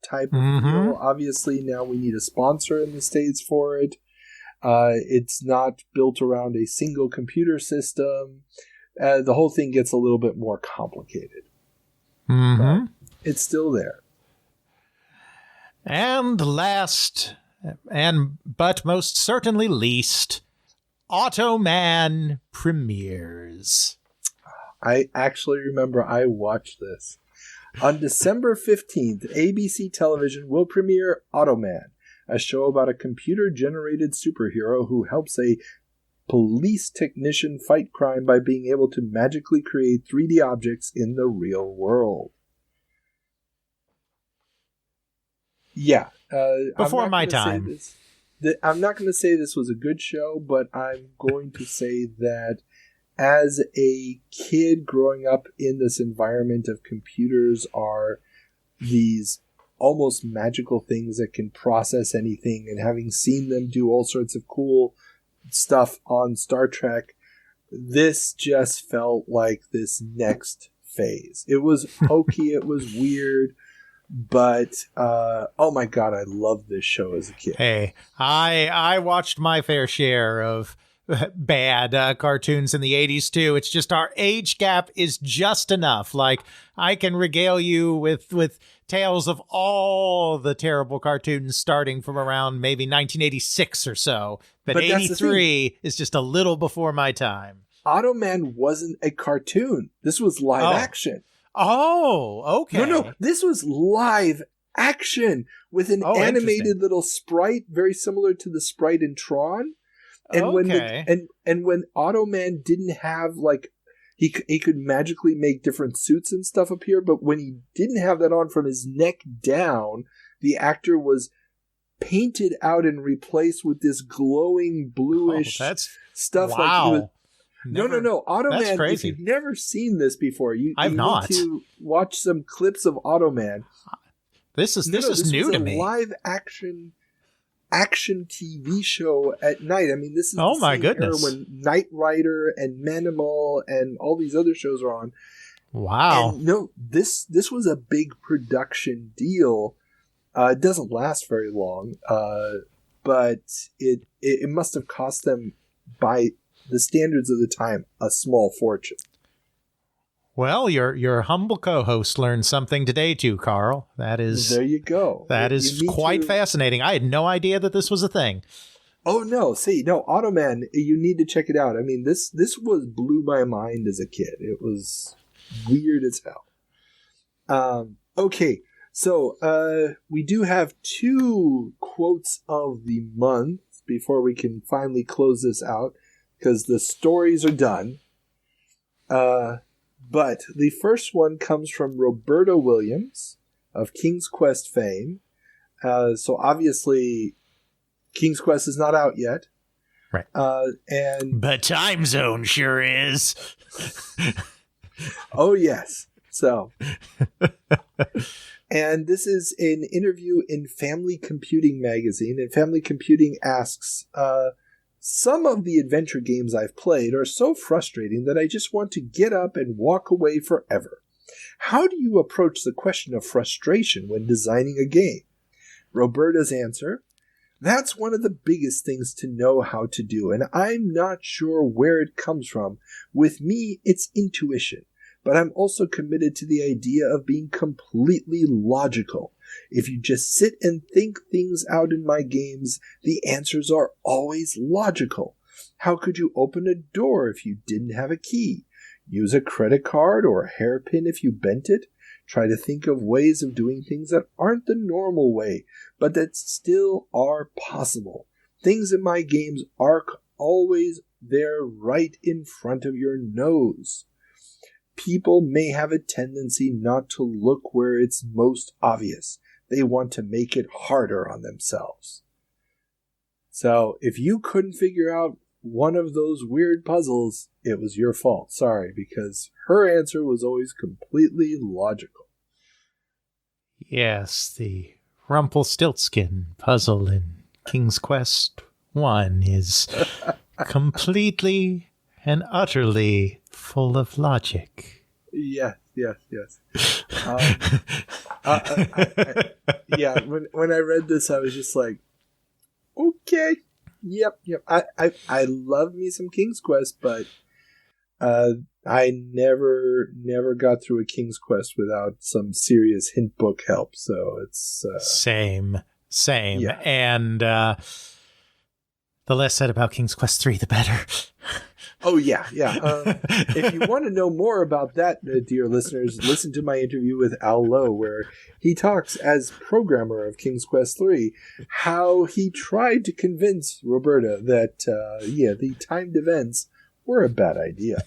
type of deal. Obviously, now we need a sponsor in the States for it. It's not built around a single computer system. The whole thing gets a little bit more complicated. But it's still there. And last, but most certainly least, Automan premieres. I actually remember I watched this. On December 15th, ABC Television will premiere Automan, a show about a computer-generated superhero who helps a police technician fight crime by being able to magically create 3D objects in the real world. Yeah. Before my time. I'm not going to say this was a good show, but I'm going to say that as a kid growing up in this environment of computers are these almost magical things that can process anything, and having seen them do all sorts of cool stuff on Star Trek, this just felt like this next phase. It was hokey, it was weird, but oh my god, I loved this show as a kid. Hey, I watched my fair share of bad cartoons in the 80s too. It's just our age gap is just enough. Like, I can regale you with tales of all the terrible cartoons starting from around maybe 1986 or so. But 83 is just a little before my time. Automan wasn't a cartoon. This was live action. Oh, okay. No, this was live action with an animated little sprite, very similar to the sprite in Tron. And when when Automan didn't have, like, he could magically make different suits and stuff appear, but when he didn't have that on from his neck down, the actor was painted out and replaced with this glowing bluish stuff. Wow. Like No. Automan, if you've never seen this before, you need to watch some clips of Automan. This is new to me. Live action TV show at night. I mean, this is the same era when Knight Rider and Manimal and all these other shows are on. Wow. And this was a big production deal. It doesn't last very long, but it must have cost them, by the standards of the time, a small fortune. Well, your humble co-host learned something today too, Carl. That is, there you go. That is quite fascinating. I had no idea that this was a thing. Oh no! See, no, Automan. You need to check it out. I mean, this blew my mind as a kid. It was weird as hell. Okay, so we do have 2 quotes of the month before we can finally close this out because the stories are done. But the first one comes from Roberta Williams of King's Quest fame. So obviously, King's Quest is not out yet. Right. But Time Zone sure is. Oh, yes. So, and this is an interview in Family Computing magazine. And Family Computing asks, some of the adventure games I've played are so frustrating that I just want to get up and walk away forever. How do you approach the question of frustration when designing a game? Roberta's answer, that's one of the biggest things to know how to do, and I'm not sure where it comes from. With me, it's intuition, but I'm also committed to the idea of being completely logical. If you just sit and think things out in my games, the answers are always logical. How could you open a door if you didn't have a key? Use a credit card or a hairpin if you bent it? Try to think of ways of doing things that aren't the normal way, but that still are possible. Things in my games are always there right in front of your nose. People may have a tendency not to look where it's most obvious. They want to make it harder on themselves. So if you couldn't figure out one of those weird puzzles, it was your fault. Sorry, because her answer was always completely logical. Yes, the Rumpelstiltskin puzzle in King's Quest 1 is completely and utterly full of logic. Yes. Yeah, when I read this, I was just like, okay. Yep. I love me some King's Quest, but I never got through a King's Quest without some serious hint book help. So it's same. Yeah. And the less said about King's Quest 3, the better. Oh yeah. If you want to know more about that, dear listeners, listen to my interview with Al Lowe, where he talks as programmer of King's Quest 3 how he tried to convince Roberta that the timed events were a bad idea.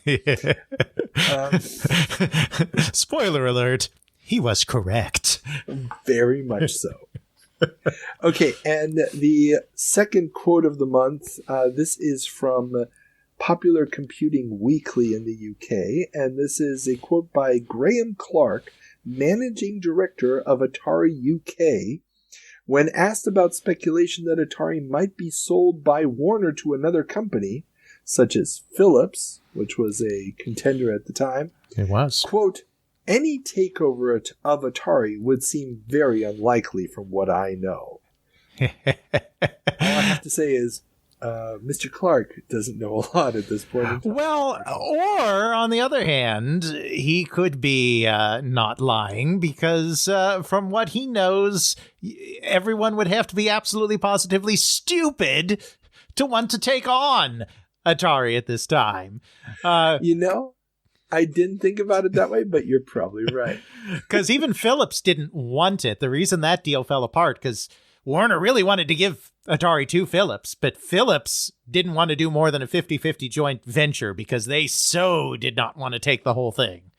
Spoiler alert, he was correct. Very much so. Okay, and the second quote of the month, this is from Popular Computing Weekly in the UK, and this is a quote by Graham Clark, managing director of Atari UK, when asked about speculation that Atari might be sold by Warner to another company, such as Philips, which was a contender at the time. It was. Quote, any takeover of Atari would seem very unlikely from what I know. All I have to say is, Mr. Clark doesn't know a lot at this point in time. Well, or on the other hand, he could be not lying because from what he knows, everyone would have to be absolutely positively stupid to want to take on Atari at this time. I didn't think about it that way, but you're probably right. Because even Philips didn't want it. The reason that deal fell apart, because Warner really wanted to give Atari to Philips, but Philips didn't want to do more than a 50-50 joint venture because they so did not want to take the whole thing.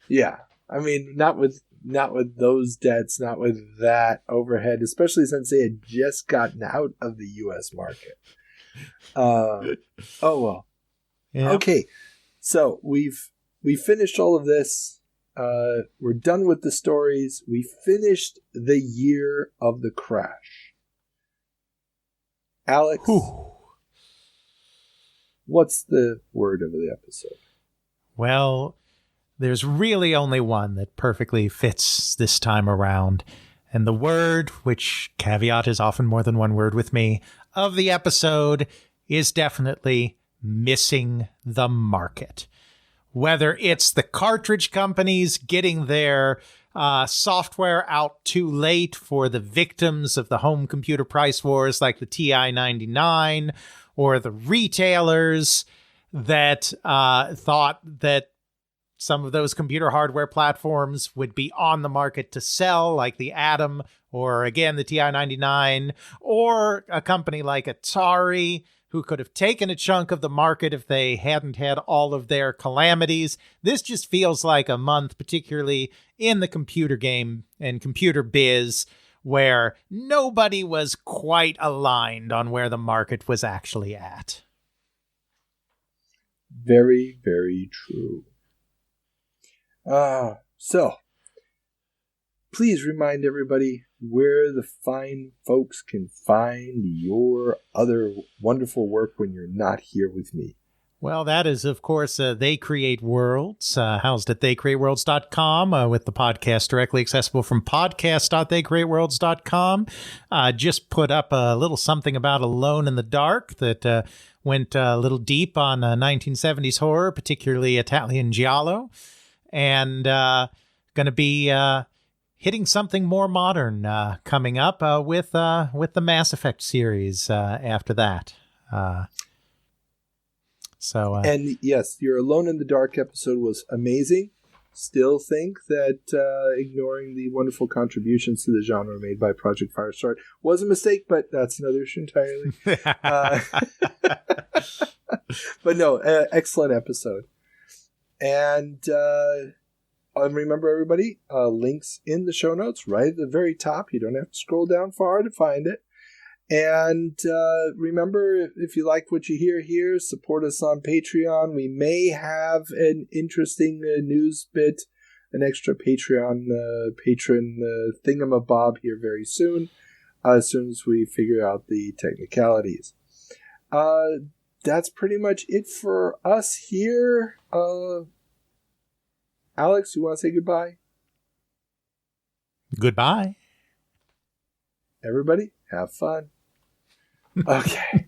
Yeah. I mean, not with those debts, not with that overhead, especially since they had just gotten out of the U.S. market. Oh, well. Yeah. Okay. So we finished all of this. We're done with the stories. We finished the year of the crash. Alex, what's the word of the episode? Well, there's really only one that perfectly fits this time around. And the word, which caveat is often more than one word with me, of the episode is definitely missing the market. Whether it's the cartridge companies getting their software out too late for the victims of the home computer price wars like the TI-99, or the retailers that thought that some of those computer hardware platforms would be on the market to sell, like the Atom, or again, the TI-99, or a company like Atari, who could have taken a chunk of the market if they hadn't had all of their calamities. This just feels like a month, particularly in the computer game and computer biz, where nobody was quite aligned on where the market was actually at. Very, very true. So, please remind everybody where the fine folks can find your other wonderful work when you're not here with me. Well, that is, of course, They Create Worlds, housed at theycreateworlds.com, with the podcast directly accessible from podcast.theycreateworlds.com. Just put up a little something about Alone in the Dark that went a little deep on 1970s horror, particularly Italian giallo, and going to be hitting something more modern coming up with the Mass Effect series after that. And yes, your Alone in the Dark episode was amazing. Still think that ignoring the wonderful contributions to the genre made by Project Firestarter was a mistake, but that's another issue entirely. But no, excellent episode. And remember, everybody, links in the show notes right at the very top. You don't have to scroll down far to find it. And remember, if you like what you hear here, support us on Patreon. We may have an interesting news bit, an extra Patreon patron thingamabob here very soon, as soon as we figure out the technicalities. That's pretty much it for us here. Alex, you want to say goodbye? Goodbye. Everybody, have fun. Okay.